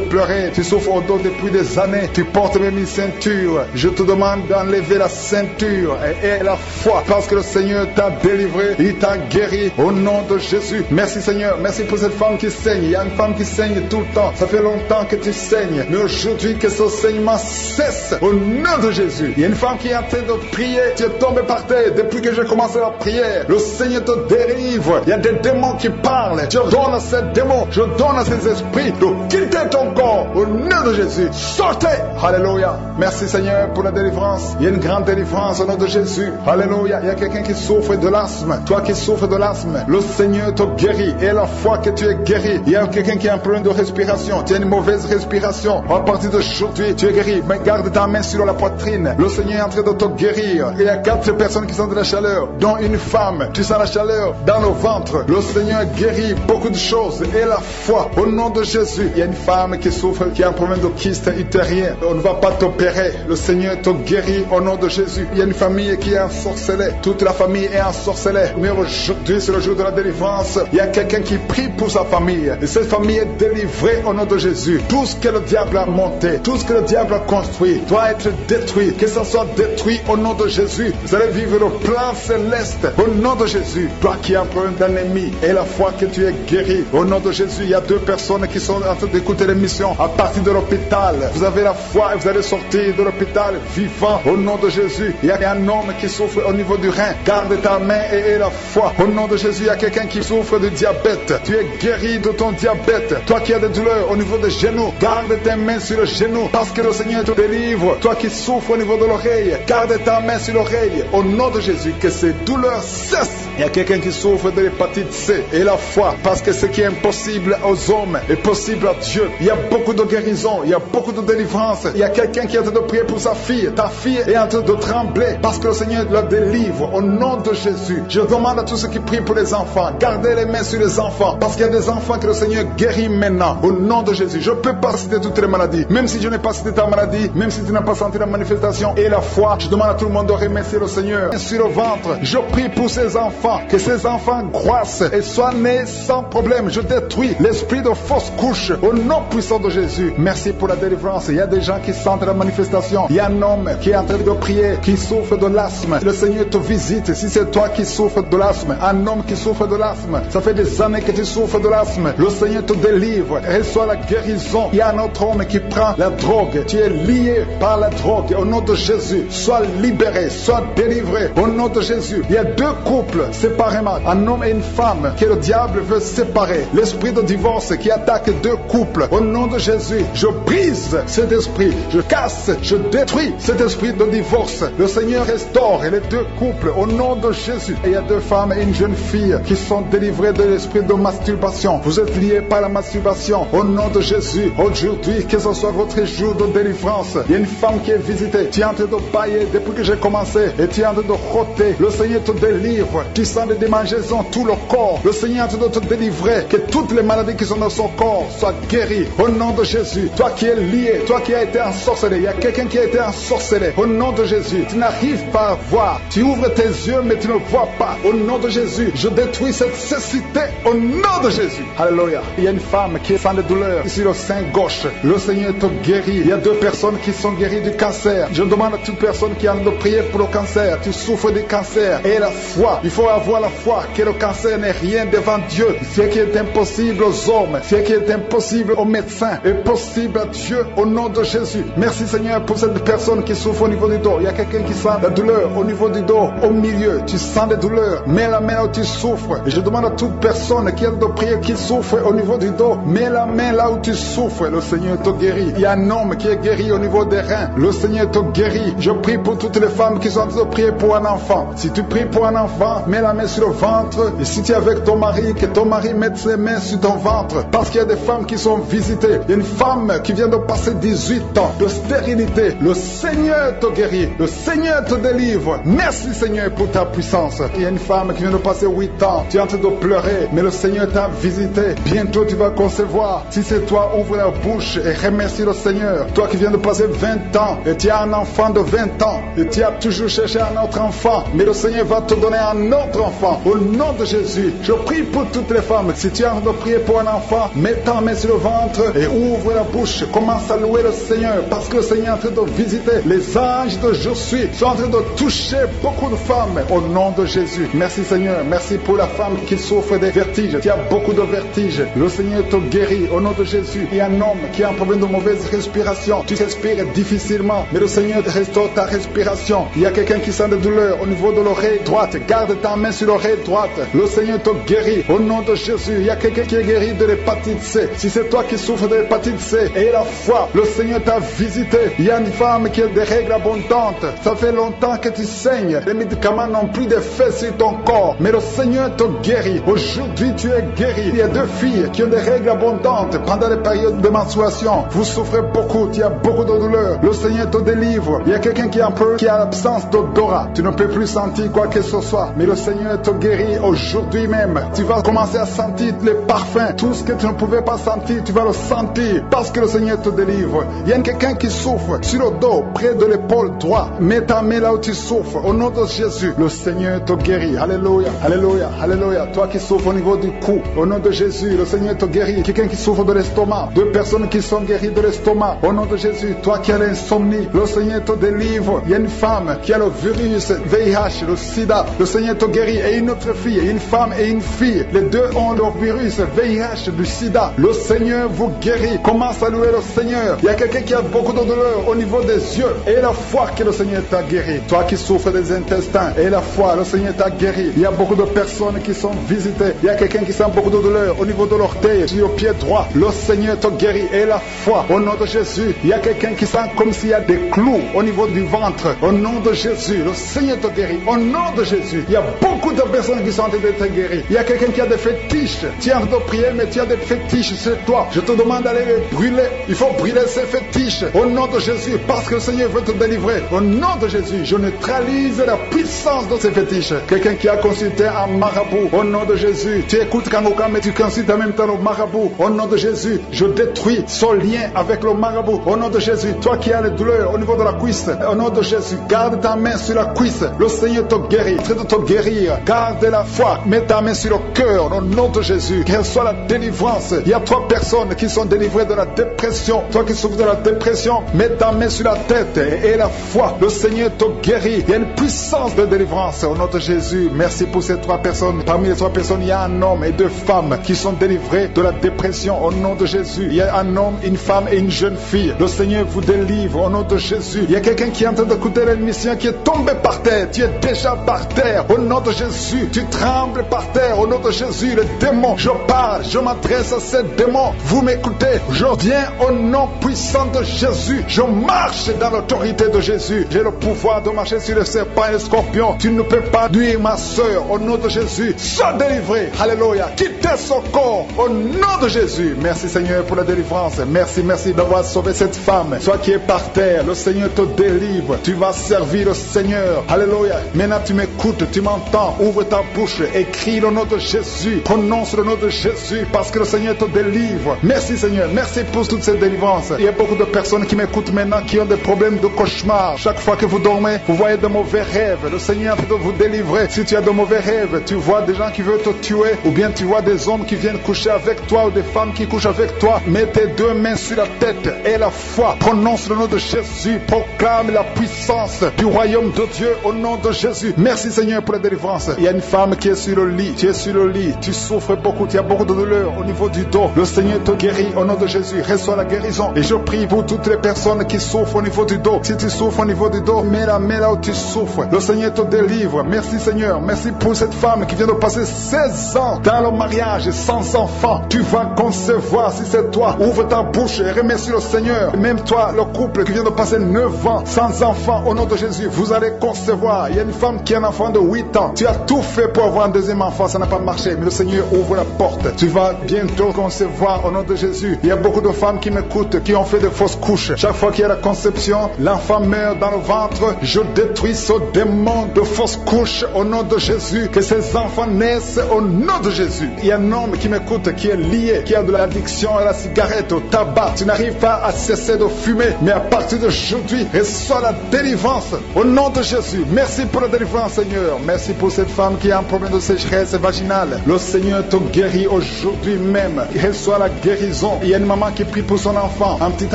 pleurer. Tu souffres au dos depuis des années. Tu portes même une ceinture. Je te demande d'enlever la ceinture et la foi parce que le Seigneur t'a délivré. Il t'a guéri au nom de Jésus. Merci Seigneur. Merci pour cette femme qui saigne. Il y a une femme qui saigne tout le temps. Ça fait longtemps que tu saignes. Mais aujourd'hui que ce saignement cesse au nom de Jésus. Il y a une femme qui est en train de prier. Tu es tombé par terre depuis que j'ai commencé la prière. Le Seigneur te délivre. Il y a des démons qui parlent. Je donne à ces démons, je donne à ces esprits de quitter ton corps au nom de Jésus. Sortez. Alléluia. Merci Seigneur pour la délivrance. Il y a une grande délivrance au nom de Jésus. Alléluia. Il y a quelqu'un qui souffre de l'asthme. Toi qui souffres de l'asthme, le Seigneur te guérit. Et la fois que tu es guéri, il y a quelqu'un qui a un problème de respiration. Tu as une mauvaise respiration. À partir d'aujourd'hui, tu es guéri. Mais garde ta main sur la poitrine. Le Seigneur est en train de te guérir. Il y a 4 personnes qui sont de la chaleur, dont une femme. Tu sens la chaleur dans le ventre. Le Seigneur guérit beaucoup de choses. Et la foi, au nom de Jésus. Il y a une femme qui souffre, qui a un problème de kyste utérien. On ne va pas t'opérer. Le Seigneur te guérit au nom de Jésus. Il y a une famille qui est ensorcelée. Toute la famille est ensorcelée. Mais aujourd'hui, c'est le jour de la délivrance. Il y a quelqu'un qui prie pour sa famille. Et cette famille est délivrée au nom de Jésus. Tout ce que le diable a monté, tout ce que le diable a construit, doit être détruit. Que ça soit détruit au nom de Jésus. Vous allez vivre le plan céleste au nom de Jésus. Toi qui as un problème d'ennemi et la foi que tu es guéri au nom de Jésus. Il y a 2 personnes qui sont en train d'écouter l'émission à partir de l'hôpital. Vous avez la foi et vous allez sortir de l'hôpital vivant au nom de Jésus. Il y a un homme qui souffre au niveau du rein. Garde ta main et la foi au nom de Jésus. Il y a quelqu'un qui souffre de diabète. Tu es guéri de ton diabète. Toi qui as des douleurs au niveau des genoux, garde tes mains sur le genou parce que le Seigneur te délivre. Toi qui souffres au niveau de l'oreille, garde ta main sur l'oreille au nom de Jésus. Que ces douleurs cessent. Il y a quelqu'un qui souffre de l'hépatite C et la foi parce que ce qui est impossible aux hommes est possible à Dieu. Il y a beaucoup de guérison, il y a beaucoup de délivrance. Il y a quelqu'un qui est en train de prier pour sa fille. Ta fille est en train de trembler parce que le Seigneur la délivre au nom de Jésus. Je demande à tous ceux qui prient pour les enfants, gardez les mains sur les enfants parce qu'il y a des enfants que le Seigneur guérit maintenant au nom de Jésus. Je ne peux pas citer toutes les maladies, même si je n'ai pas cité ta maladie, même si tu n'as pas senti la manifestation et la foi. Je demande à tout le monde de remercier le Seigneur. Sur le ventre, je prie pour ces enfants, que ces enfants croissent et soient nés sans problème. Je détruis l'esprit de fausse couche au nom puissant de Jésus. Merci pour la délivrance. Il y a des gens qui sentent la manifestation. Il y a un homme qui est en train de prier, qui souffre de l'asthme. Le Seigneur te visite. Si c'est toi qui souffres de l'asthme, un homme qui souffre de l'asthme, ça fait des années que tu souffres de l'asthme. Le Seigneur te délivre. Reçois la guérison. Il y a un autre homme qui prend la drogue. Tu es lié par la drogue. Au nom de Jésus, sois libéré, sois délivré. Au nom de Jésus, il y a 2 couples séparément, un homme et une femme, que le diable veut séparer. L'esprit de divorce qui attaque 2 couples. Au nom de Jésus, je brise cet esprit. Je casse, je détruis cet esprit de divorce. Le Seigneur restaure les 2 couples. Au nom de Jésus. Et il y a 2 femmes et une jeune fille qui sont délivrées de l'esprit de masturbation. Vous êtes liés par la masturbation. Au nom de Jésus, aujourd'hui aujourd'hui, que ce soit votre jour de délivrance. Il y a une femme qui est visitée. Tu es en train de bailler depuis que j'ai commencé et tu es en train de roter. Le Seigneur te délivre. Tu sens des démangeaisons tout le corps. Le Seigneur est en train de te délivrer. Que toutes les maladies qui sont dans son corps soient guéries au nom de Jésus. Toi qui es lié, toi qui as été ensorcelé, il y a quelqu'un qui a été ensorcelé au nom de Jésus. Tu n'arrives pas à voir. Tu ouvres tes yeux mais tu ne vois pas. Au nom de Jésus, je détruis cette cécité au nom de Jésus. Alléluia. Il y a une femme qui sent des douleurs ici le sein gauche. Le Seigneur te guérit. Il y a 2 personnes qui sont guéries du cancer. Je demande à toute personne qui a envie de prier pour le cancer. Tu souffres du cancer et la foi. Il faut avoir la foi que le cancer n'est rien devant Dieu. Ce qui est impossible aux hommes, ce qui est impossible aux médecins est possible à Dieu au nom de Jésus. Merci Seigneur pour cette personne qui souffre au niveau du dos. Il y a quelqu'un qui sent la douleur au niveau du dos, au milieu. Tu sens des douleurs. Mets la main où tu souffres. Et je demande à toute personne qui a de prier, qui souffre au niveau du dos, mets la main là où tu souffres. Le Seigneur te guérit. Il y a un homme qui est guéri au niveau des reins. Le Seigneur te guérit. Je prie pour toutes les femmes qui sont en train de prier pour un enfant. Si tu pries pour un enfant, mets la main sur le ventre. Et si tu es avec ton mari, que ton mari mette ses mains sur ton ventre. Parce qu'il y a des femmes qui sont visitées. Il y a une femme qui vient de passer 18 ans de stérilité. Le Seigneur te guérit. Le Seigneur te délivre. Merci Seigneur pour ta puissance. Il y a une femme qui vient de passer 8 ans. Tu es en train de pleurer, mais le Seigneur t'a visité. Bientôt tu vas concevoir. Si c'est toi, ouvre la bouche et remercie le Seigneur. Toi qui viens de passer 20 ans et tu as un enfant de 20 ans et tu as toujours cherché un autre enfant, mais le Seigneur va te donner un autre enfant. Au nom de Jésus, je prie pour toutes les femmes. Si tu es en train de prier pour un enfant, mets ta main sur le ventre et ouvre la bouche. Commence à louer le Seigneur parce que le Seigneur est en train de visiter. Les anges de Je suis sont en train de toucher beaucoup de femmes au nom de Jésus. Merci Seigneur. Merci pour la femme qui souffre des vertiges. Tu as beaucoup de vertiges. Le Seigneur te guérit au nom de Jésus. Il y a un homme qui a un problème de mauvaise respiration. Tu respires difficilement, mais le Seigneur restaure ta respiration. Il y a quelqu'un qui sent des douleurs au niveau de l'oreille droite. Garde ta main sur l'oreille droite. Le Seigneur te guérit au nom de Jésus. Il y a quelqu'un qui est guéri de l'hépatite C. Si c'est toi qui souffres de l'hépatite C et la foi, le Seigneur t'a visité. Il y a une femme qui a des règles abondantes. Ça fait longtemps que tu saignes. Les médicaments n'ont plus d'effet sur ton corps, mais le Seigneur te guérit. Aujourd'hui, tu es guéri. Il y a 2 filles qui ont des règles abondantes pendant les périodes de menstruation. Vous souffrez beaucoup, tu as beaucoup de douleurs. Le Seigneur te délivre. Il y a quelqu'un qui a l'absence d'odorat. Tu ne peux plus sentir quoi que ce soit, mais le Seigneur te guérit aujourd'hui même. Tu vas commencer à sentir les parfums. Tout ce que tu ne pouvais pas sentir, tu vas le sentir parce que le Seigneur te délivre. Il y a quelqu'un qui souffre sur le dos, près de l'épaule droite. Mets ta main là où tu souffres. Au nom de Jésus, le Seigneur te guérit. Alléluia, alléluia, alléluia. Toi qui souffres au niveau du cou, au nom de Jésus, le Seigneur te guérit. Quelqu'un qui souffre de l'estomac, 2 personnes qui sont guéries de l'estomac, au nom de Jésus. Toi qui as l'insomnie, le Seigneur te délivre. Il y a une femme qui a le virus VIH, le sida, le Seigneur te guérit. Et une autre fille, une femme et une fille, les 2 ont le virus VIH, du sida. Le Seigneur vous guérit. Commence à louer le Seigneur. Il y a quelqu'un qui a beaucoup de douleur au niveau des yeux et la foi que le Seigneur t'a guéri. Toi qui souffres des intestins et la foi, le Seigneur t'a guéri. Il y a beaucoup de personnes qui sont visitées. Il y a quelqu'un qui sent beaucoup de douleur au niveau de l'orteil, sur le pied droit. Le Seigneur te guérit et la foi au nom de Jésus. Il y a quelqu'un qui sent comme s'il y a des clous au niveau du ventre. Au nom de Jésus, le Seigneur te guérit. Au nom de Jésus, il y a beaucoup de personnes qui sont en train d'être guéries. Il y a quelqu'un qui a des fétiches. Tu es en train de prier, mais tu as des fétiches sur toi. Je te demande d'aller les brûler. Il faut brûler ces fétiches au nom de Jésus, parce que le Seigneur veut te délivrer. Au nom de Jésus, je neutralise la puissance de ces fétiches. Quelqu'un qui a consulté un marabout, au nom de Jésus, tu écoutes Kangoka, mais tu consultes en même temps le marabout. Au nom de Jésus, je détruis son lien avec le marabout. Au nom de Jésus, toi qui as les douleurs au niveau de la cuisse, au nom de Jésus, garde ta main sur la cuisse. Le Seigneur te guérit. Traite de te guérir. Garde la foi. Mets ta main sur le cœur. Au nom de Jésus, qu'elle soit la délivrance. Il y a 3 personnes qui sont délivrées de la dépression. Toi qui souffres de la dépression, mets ta main sur la tête et la foi. Le Seigneur te guérit. Il y a une puissance de délivrance au nom de Jésus. Merci pour ces 3 personnes. Parmi les 3 personnes, il y a un homme et 2 femmes qui sont délivrés de la dépression au nom de Jésus. Il y a un homme, une femme et une jeune fille. Le Seigneur vous délivre au nom de Jésus. Il y a quelqu'un qui est en train d'écouter l'émission qui est tombé par terre. Tu es déjà par terre au nom de Jésus. Tu trembles par terre au nom de Jésus. Le démon, je parle, je m'adresse à ces démons. Vous m'écoutez. Je viens au nom puissant de Jésus. Je marche dans l'autorité de Jésus. J'ai le pouvoir de marcher sur les serpents et les scorpions. Tu ne peux pas nuire ma soeur au nom de Jésus. Sois délivré. Alléluia. Quittez son corps au nom de Jésus. Merci Seigneur pour la délivrance. délivrance. Merci d'avoir sauvé cette femme. Toi qui es par terre, le Seigneur te délivre. Tu vas servir le Seigneur. Alléluia. Maintenant tu m'écoutes, tu m'entends. Ouvre ta bouche et crie le nom de Jésus. Prononce le nom de Jésus parce que le Seigneur te délivre. Merci Seigneur. Merci pour toute cette délivrance. Il y a beaucoup de personnes qui m'écoutent maintenant qui ont des problèmes de cauchemar. Chaque fois que vous dormez, vous voyez de mauvais rêves. Le Seigneur peut vous délivrer. Si tu as de mauvais rêves, tu vois des gens qui veulent te tuer ou bien tu vois des hommes qui viennent coucher avec toi ou des femmes qui couchent avec toi, mets tes deux mains sur la tête et la foi. Prononce le nom de Jésus. Proclame la puissance du royaume de Dieu au nom de Jésus. Merci Seigneur pour la délivrance. Il y a une femme qui est sur le lit. Tu es sur le lit. Tu souffres beaucoup. Tu as beaucoup de douleur au niveau du dos. Le Seigneur te guérit au nom de Jésus. Reçois la guérison. Et je prie pour toutes les personnes qui souffrent au niveau du dos. Si tu souffres au niveau du dos, mets la main là où tu souffres. Le Seigneur te délivre. Merci Seigneur. Merci pour cette femme qui vient de passer 16 ans dans le mariage sans enfant. Tu vas concevoir si c'est toi. Ouvre ta bouche et remercie le Seigneur. Même toi, le couple qui vient de passer 9 ans sans enfant, au nom de Jésus, vous allez concevoir. Il y a une femme qui a un enfant de 8 ans. Tu as tout fait pour avoir un deuxième enfant, ça n'a pas marché. Mais le Seigneur ouvre la porte. Tu vas bientôt concevoir au nom de Jésus. Il y a beaucoup de femmes qui m'écoutent, qui ont fait de fausses couches. Chaque fois qu'il y a la conception, l'enfant meurt dans le ventre. Je détruis ce démon de fausses couches au nom de Jésus. Que ces enfants naissent au nom de Jésus. Il y a un homme qui m'écoute, qui est lié, qui a de l'addiction à la cigarette, au tabac. Tu n'arrives pas à cesser de fumer, mais à partir d'aujourd'hui, reçois la délivrance au nom de Jésus. Merci pour la délivrance, Seigneur. Merci pour cette femme qui a un problème de sécheresse vaginale. Le Seigneur te guérit aujourd'hui même. Reçois la guérison. Il y a une maman qui prie pour son enfant, un petit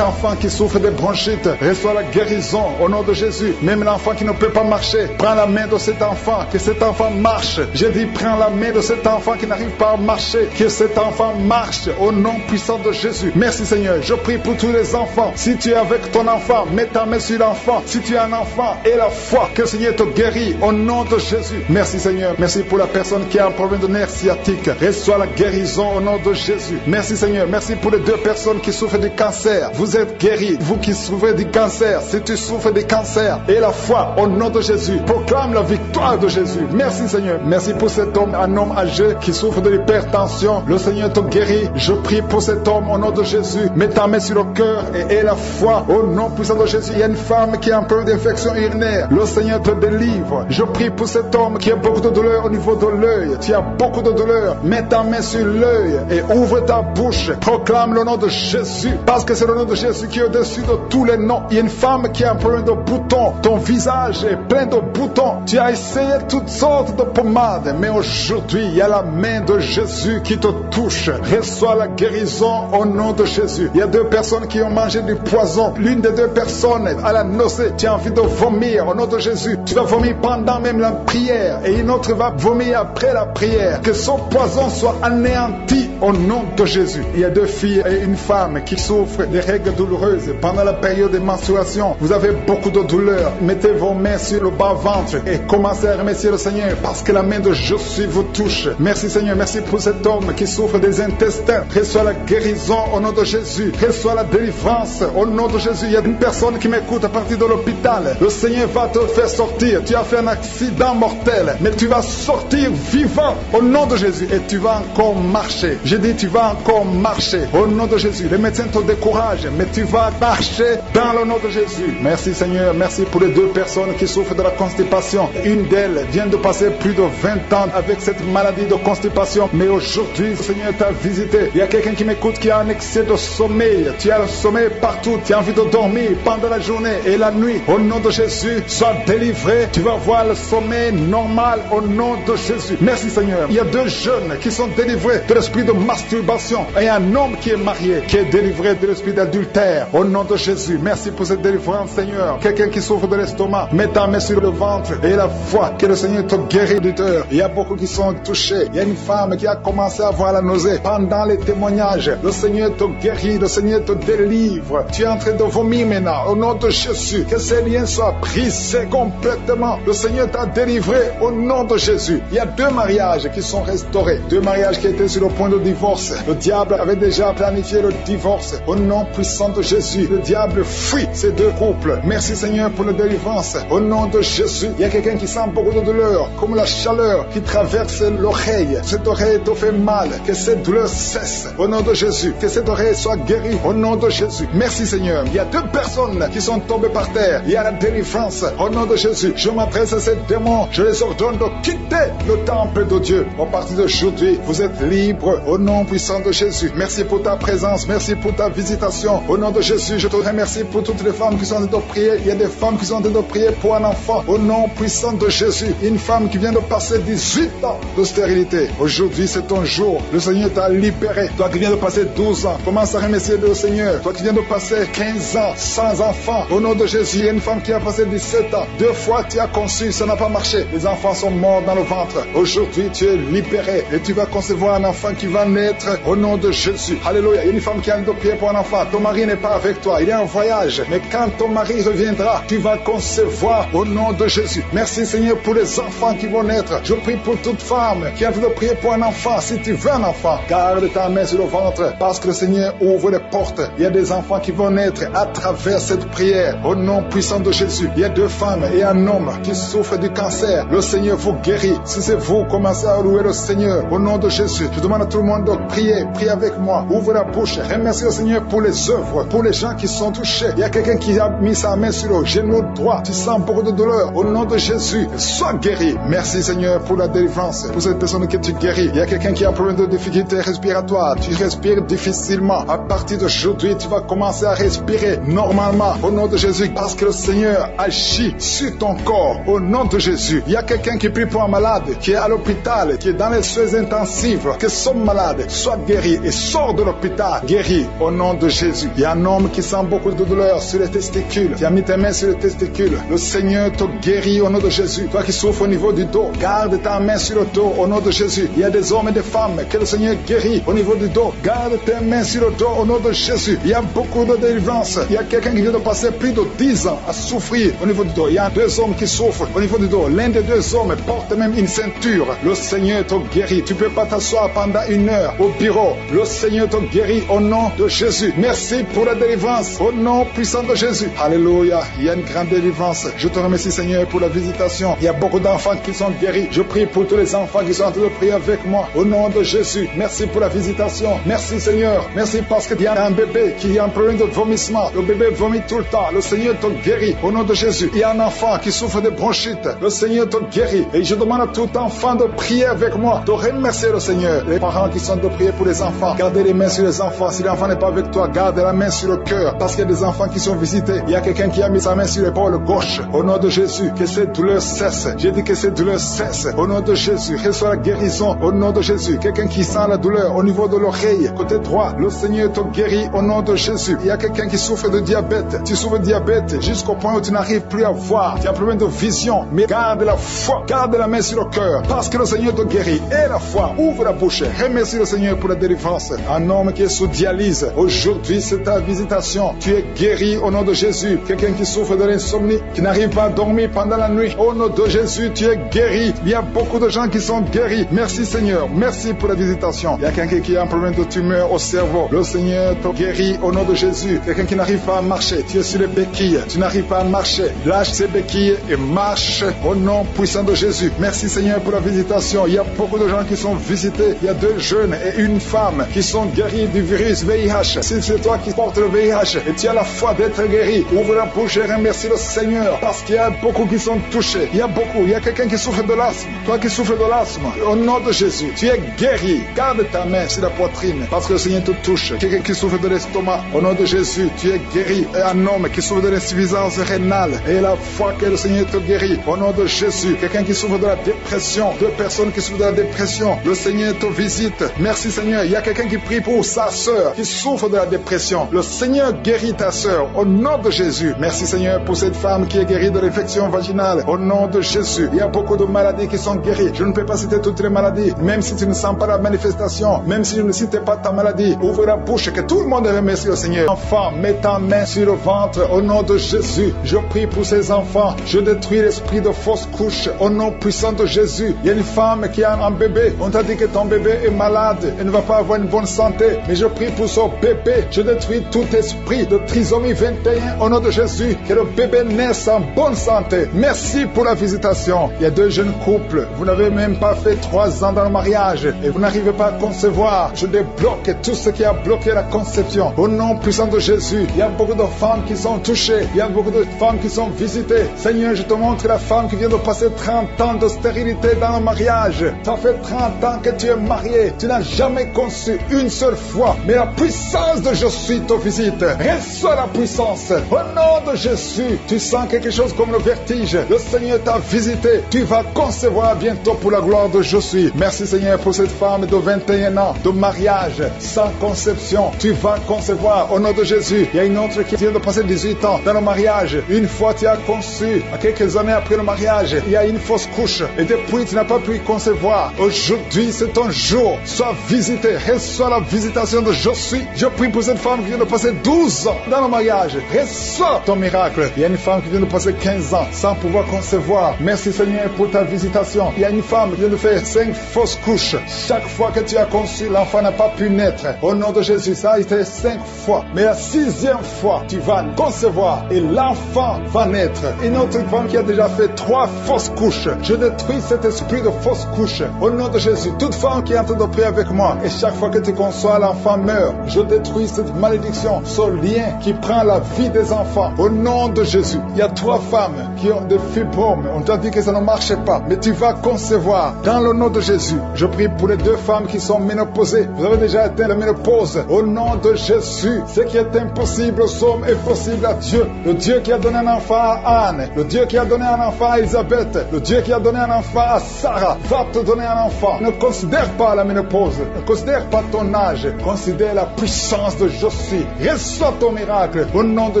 enfant qui souffre de bronchite. Reçois la guérison au nom de Jésus. Même l'enfant qui ne peut pas marcher, prends la main de cet enfant, que cet enfant marche. J'ai dit, prends la main de cet enfant qui n'arrive pas à marcher, que cet enfant marche au nom puissant de Jésus. Merci Seigneur. Je prie pour tous les enfants. Si tu es avec ton enfant, mets ta main sur l'enfant. Si tu es un enfant, et la foi, que le Seigneur te guérit au nom de Jésus. Merci Seigneur. Merci pour la personne qui a un problème de nerf sciatique. Reçois la guérison au nom de Jésus. Merci Seigneur. Merci pour les 2 personnes qui souffrent du cancer. Vous êtes guéris. Vous qui souffrez du cancer, si tu souffres du cancer, et la foi au nom de Jésus. Proclame la victoire de Jésus. Merci Seigneur. Merci pour cet homme, un homme âgé qui souffre de l'hypertension. Le Seigneur te guérit. Je prie pour cet homme au nom de Jésus. Mets ta main sur le cœur et aie la foi au nom puissant de Jésus. Il y a une femme qui a un peu d'infection urinaire. Le Seigneur te délivre. Je prie pour cet homme qui a beaucoup de douleur au niveau de l'œil. Tu as beaucoup de douleur. Mets ta main sur l'œil et ouvre ta bouche. Proclame le nom de Jésus. Parce que c'est le nom de Jésus qui est au-dessus de tous les noms. Il y a une femme qui a un problème de boutons. Ton visage est plein de boutons. Tu as essayé toutes sortes de pommades. Mais aujourd'hui, il y a la main de Jésus qui te touche. Reçois la guérison au nom de Jésus. Il y a 2 personnes qui ont mangé du poison. L'une des 2 personnes à la nausée, tu as envie de vomir au nom de Jésus. Tu vas vomir pendant même la prière et une autre va vomir après la prière. Que son poison soit anéanti au nom de Jésus. Il y a 2 filles et une femme qui souffrent des règles douloureuses pendant la période de menstruation. Vous avez beaucoup de douleur. Mettez vos mains sur le bas-ventre et commencez à remercier le Seigneur parce que la main de Jésus vous touche. Merci Seigneur. Merci pour cet homme qui souffre des intestins. Reçois la guérison au nom de Jésus. Reçois la délivrance au nom de Jésus. Il y a une personne qui m'écoute à partir de l'hôpital. Le Seigneur va te faire sortir. Tu as fait un accident mortel, mais tu vas sortir vivant au nom de Jésus et tu vas encore marcher. J'ai dit tu vas encore marcher au nom de Jésus. Les médecins te découragent, mais tu vas marcher dans le nom de Jésus. Merci Seigneur. Merci pour les 2 personnes qui souffrent de la constipation. Une d'elles vient de passer plus de 20 ans avec cette maladie de constipation, mais aujourd'hui le Seigneur t'a visité. Il y a quelqu'un qui m'écoute qui a un excès de sommeil. Tu as le sommeil partout. Tu as envie de dormir pendant la journée et la nuit. Au nom de Jésus, sois délivré. Tu vas voir le sommeil normal au nom de Jésus. Merci Seigneur. Il y a 2 jeunes qui sont délivrés de l'esprit de masturbation et un homme qui est marié qui est délivré de l'esprit d'adultère au nom de Jésus. Merci pour cette délivrance Seigneur. Quelqu'un qui souffre de l'estomac, mets ta main sur le ventre et la foi que le Seigneur te guérit du cœur. Il y a beaucoup qui sont touchés. Il y a une femme qui a commencé à avoir la nausée pendant les témoignages. Le Seigneur te guérit, le Seigneur te délivre. Tu es en train de vomir maintenant au nom de Jésus. Que ces liens soient brisés complètement. Le Seigneur t'a délivré au nom de Jésus. Il y a 2 mariages qui sont restaurés. 2 mariages qui étaient sur le point de divorce. Le diable avait déjà planifié le divorce. Au nom puissant de Jésus, le diable fuit ces deux couples. Merci Seigneur pour la délivrance. Au nom de Jésus, il y a quelqu'un qui sent beaucoup de douleur, comme la chaleur qui traverse l'oreille. Cette oreille te fait mal, que cette douleur cesse. Au nom de Jésus, que cette oreille soit guérie. Au nom de Jésus, merci Seigneur. Il y a deux personnes qui sont tombées par terre. Il y a la délivrance. Au nom de Jésus, je m'adresse à ces démons. Je les ordonne de quitter le temple de Dieu. À partir d'aujourd'hui, vous êtes libres. Au nom puissant de Jésus, merci pour ta présence. Merci pour ta visitation. Au nom de Jésus, je te remercie pour toutes les femmes qui sont en train de prier. Il y a des femmes qui sont en train de prier pour un enfant. Au nom puissant de Jésus, une femme qui vient de passer 18 ans de stérilité. Aujourd'hui, c'est ton jour. Le Seigneur t'a libéré. Toi qui viens de passer 12 ans, commence à remercier le Seigneur. Toi qui viens de passer 15 ans sans enfant, au nom de Jésus, il y a une femme qui a passé 17 ans. 2 fois tu as conçu, ça n'a pas marché. Les enfants sont morts dans le ventre. Aujourd'hui, tu es libéré et tu vas concevoir un enfant qui va naître au nom de Jésus. Alléluia. Il y a une femme qui a de prier pour un enfant. Ton mari n'est pas avec toi. Il est en voyage. Mais quand ton mari reviendra, tu vas concevoir au nom de Jésus. Merci Seigneur pour les enfants qui vont naître. Je prie pour toute femme qui a envie de prier pour un enfant. Si tu veux un enfant, garde ta main sur le ventre parce que le Seigneur ouvre les portes. Il y a des enfants qui vont naître à travers cette prière. Au nom puissant de Jésus. Il y a 2 femmes et un homme qui souffrent du cancer. Le Seigneur vous guérit. Si c'est vous, commencez à louer le Seigneur. Au nom de Jésus, je demande à tout le monde de prier. Priez avec moi. Ouvre la bouche. Remercie le Seigneur pour les œuvres, pour les gens qui sont touchés. Il y a quelqu'un qui a mis sa main sur le genou droit. Tu sens beaucoup de douleur. Au nom de Jésus, sois guéri. Merci Seigneur pour la délivrance. Pour cette personne que tu guéris. Il y a quelqu'un qui a un problème de difficulté respiratoire. Tu respires difficilement. À partir d'aujourd'hui, tu vas commencer à respirer normalement. Au nom de Jésus, parce que le Seigneur agit sur ton corps. Au nom de Jésus, il y a quelqu'un qui prie pour un malade, qui est à l'hôpital, qui est dans les soins intensifs, que son malade soit guéri et sort de l'hôpital guéri au nom de Jésus. Il y a un homme qui sent beaucoup de douleur sur les testicules. Tu as mis tes mains sur les testicules. Le Seigneur te guérit au nom de Jésus. Toi qui souffres au niveau du dos, garde ta main sur le dos au nom de Jésus. Il y a des hommes et des femmes que le Seigneur guérit au niveau du dos. Garde tes mains sur le dos au nom de Jésus. Il y a beaucoup de délivrance. Il y a quelqu'un qui vient de passer plus de 10 ans à souffrir au niveau du dos. Il y a 2 hommes qui souffrent au niveau du dos. L'un des 2 hommes porte même une ceinture. Le Seigneur te guérit. Tu ne peux pas t'asseoir pendant 1 heure au bureau. Le Seigneur te guérit au nom de Jésus. Merci pour la délivrance au nom puissant de Jésus. Alléluia. Il y a une grande délivrance. Je te remercie Seigneur pour la visitation. Il y a beaucoup d'enfants qui sont guéris. Je prie pour tous les enfants qui sont en train de prier avec moi au nom de Jésus. Merci pour la visitation. Merci Seigneur. Merci parce qu'il y a un bébé qui a un problème de vomissement. Le bébé vomit tout le temps. Le Seigneur te guérit au nom de Jésus. Il y a un enfant qui souffre de bronchite. Le Seigneur te guérit. Et je demande à tout enfant de prier avec moi, de remercier le Seigneur. Les parents qui sont de prier pour les enfants, gardez les mains sur les enfants. Si l'enfant n'est pas avec toi, garde la main sur le cœur. Parce qu'il y a des enfants qui sont visités. Il y a quelqu'un qui a mis sa main sur l'épaule gauche. Au nom de Jésus, que cette douleur cesse. J'ai dit que cette douleur cesse. Au nom de Jésus, reçois la guérison. Au nom de Jésus, quelqu'un qui sent la douleur au niveau de l'oreille, côté droit, le Seigneur te guérit au nom de Jésus. Il y a quelqu'un qui souffre de diabète. Tu souffres de diabète jusqu'au point où tu n'arrives plus à voir. Tu as un problème de vision. Mais garde la foi. Garde la main sur le cœur. Parce que le Seigneur te guérit. Et la foi. Ouvre la bouche. Remercie le Seigneur pour la délivrance. Un homme qui est sous dialyse. Aujourd'hui, c'est ta visitation. Tu es guéri au nom de Jésus. Quelqu'un qui souffre de l'insomnie, qui n'arrive pas à dormir pendant la nuit. Au nom de Jésus, tu es guéri. Il y a beaucoup de gens qui sont guéris. Merci Seigneur. Merci pour la visitation. Il y a quelqu'un qui a un problème de tumeur au cerveau. Le Seigneur te guérit au nom de Jésus. Quelqu'un qui n'arrive pas à marcher. Tu es sur les béquilles. Tu n'arrives pas à marcher. Lâche ces béquilles et marche au nom puissant de Jésus. Merci Seigneur pour la visitation. Il y a beaucoup de gens qui sont visités. Il y a 2 jeunes et une femme qui sont guéris du virus VIH. Si c'est toi qui portes le VIH et tu as la foi d'être guéri, ouvre la bouche et remercie le Seigneur parce qu'il y a beaucoup qui sont touchés. Il y a beaucoup. Il y a quelqu'un qui souffre de l'asthme. Toi qui souffres de l'asthme, au nom de Jésus, tu es guéri. Garde ta main sur la poitrine parce que le Seigneur te touche. Quelqu'un qui souffre de l'estomac, au nom de Jésus, tu es guéri. Et un homme qui souffre de l'insuffisance rénale et la foi que le Seigneur te guérit, au nom de Jésus. Quelqu'un qui souffre de la dépression, 2 personnes qui souffrent de la dépression, le Seigneur te visite. Merci Seigneur. Il y a quelqu'un qui prie pour sa sœur qui souffre de la dépression. Le Seigneur guérit ta sœur au nom de Jésus. Merci Seigneur pour cette femme qui est guérie de l'infection vaginale au nom de Jésus. Il y a beaucoup de maladies qui sont guéries. Je ne peux pas citer toutes les maladies, même si tu ne sens pas la manifestation, même si je ne cite pas ta maladie. Ouvre la bouche, que tout le monde remercie le Seigneur. Enfant, mets ta main sur le ventre au nom de Jésus. Je prie pour ces enfants. Je détruis l'esprit de fausse couche au nom puissant de Jésus. Il y a une femme qui a un bébé. On t'a dit que ton bébé est malade. malade, elle ne va pas avoir une bonne santé. Mais je prie pour son bébé. Je détruis tout esprit de trisomie 21 au nom de Jésus. Que le bébé naisse en bonne santé. Merci pour la visitation. Il y a 2 jeunes couples. Vous n'avez même pas fait 3 ans dans le mariage et vous n'arrivez pas à concevoir. Je débloque tout ce qui a bloqué la conception. Au nom puissant de Jésus, il y a beaucoup de femmes qui sont touchées. Il y a beaucoup de femmes qui sont visitées. Seigneur, je te montre la femme qui vient de passer 30 ans de stérilité dans le mariage. Ça fait 30 ans que tu es marié. Tu n'as jamais conçu une seule fois. Mais la puissance de je suis te visite. Reçois la puissance. Au nom de Jésus, tu sens quelque chose comme le vertige. Le Seigneur t'a visité. Tu vas concevoir bientôt pour la gloire de je suis. Merci Seigneur pour cette femme de 21 ans de mariage sans conception. Tu vas concevoir au nom de Jésus. Il y a une autre qui vient de passer 18 ans dans le mariage. Une fois tu as conçu, quelques années après le mariage, il y a une fausse couche et depuis tu n'as pas pu concevoir. Aujourd'hui c'est ton jour. Sois visité. Reçois la visitation de je suis. Je prie pour cette femme qui vient de passer 12 ans dans le mariage. Reçois ton miracle. Il y a une femme qui vient de passer 15 ans sans pouvoir concevoir. Merci Seigneur pour ta visitation. Il y a une femme qui vient de faire 5 fausses couches. Chaque fois que tu as conçu, l'enfant n'a pas pu naître. Au nom de Jésus, ça a été 5 fois. Mais la 6e fois, tu vas concevoir et l'enfant va naître. Une autre femme qui a déjà fait 3 fausses couches. Je détruis cet esprit de fausses couches. Au nom de Jésus, toute femme qui est en train de prier avec moi, et chaque fois que tu conçois, l'enfant meurt. Je détruis cette malédiction, ce lien qui prend la vie des enfants. Au nom de Jésus, il y a 3 femmes qui ont des fibromes. On t'a dit que ça ne marchait pas, mais tu vas concevoir. Dans le nom de Jésus, je prie pour les 2 femmes qui sont ménopausées. Vous avez déjà atteint la ménopause. Au nom de Jésus, ce qui est impossible aux hommes est possible à Dieu. Le Dieu qui a donné un enfant à Anne, le Dieu qui a donné un enfant à Elisabeth, le Dieu qui a donné un enfant à Sarah, va te donner un enfant. Ne considère pas la ménopause, ne considère pas ton âge, considère la puissance de je suis. Reçois ton miracle au nom de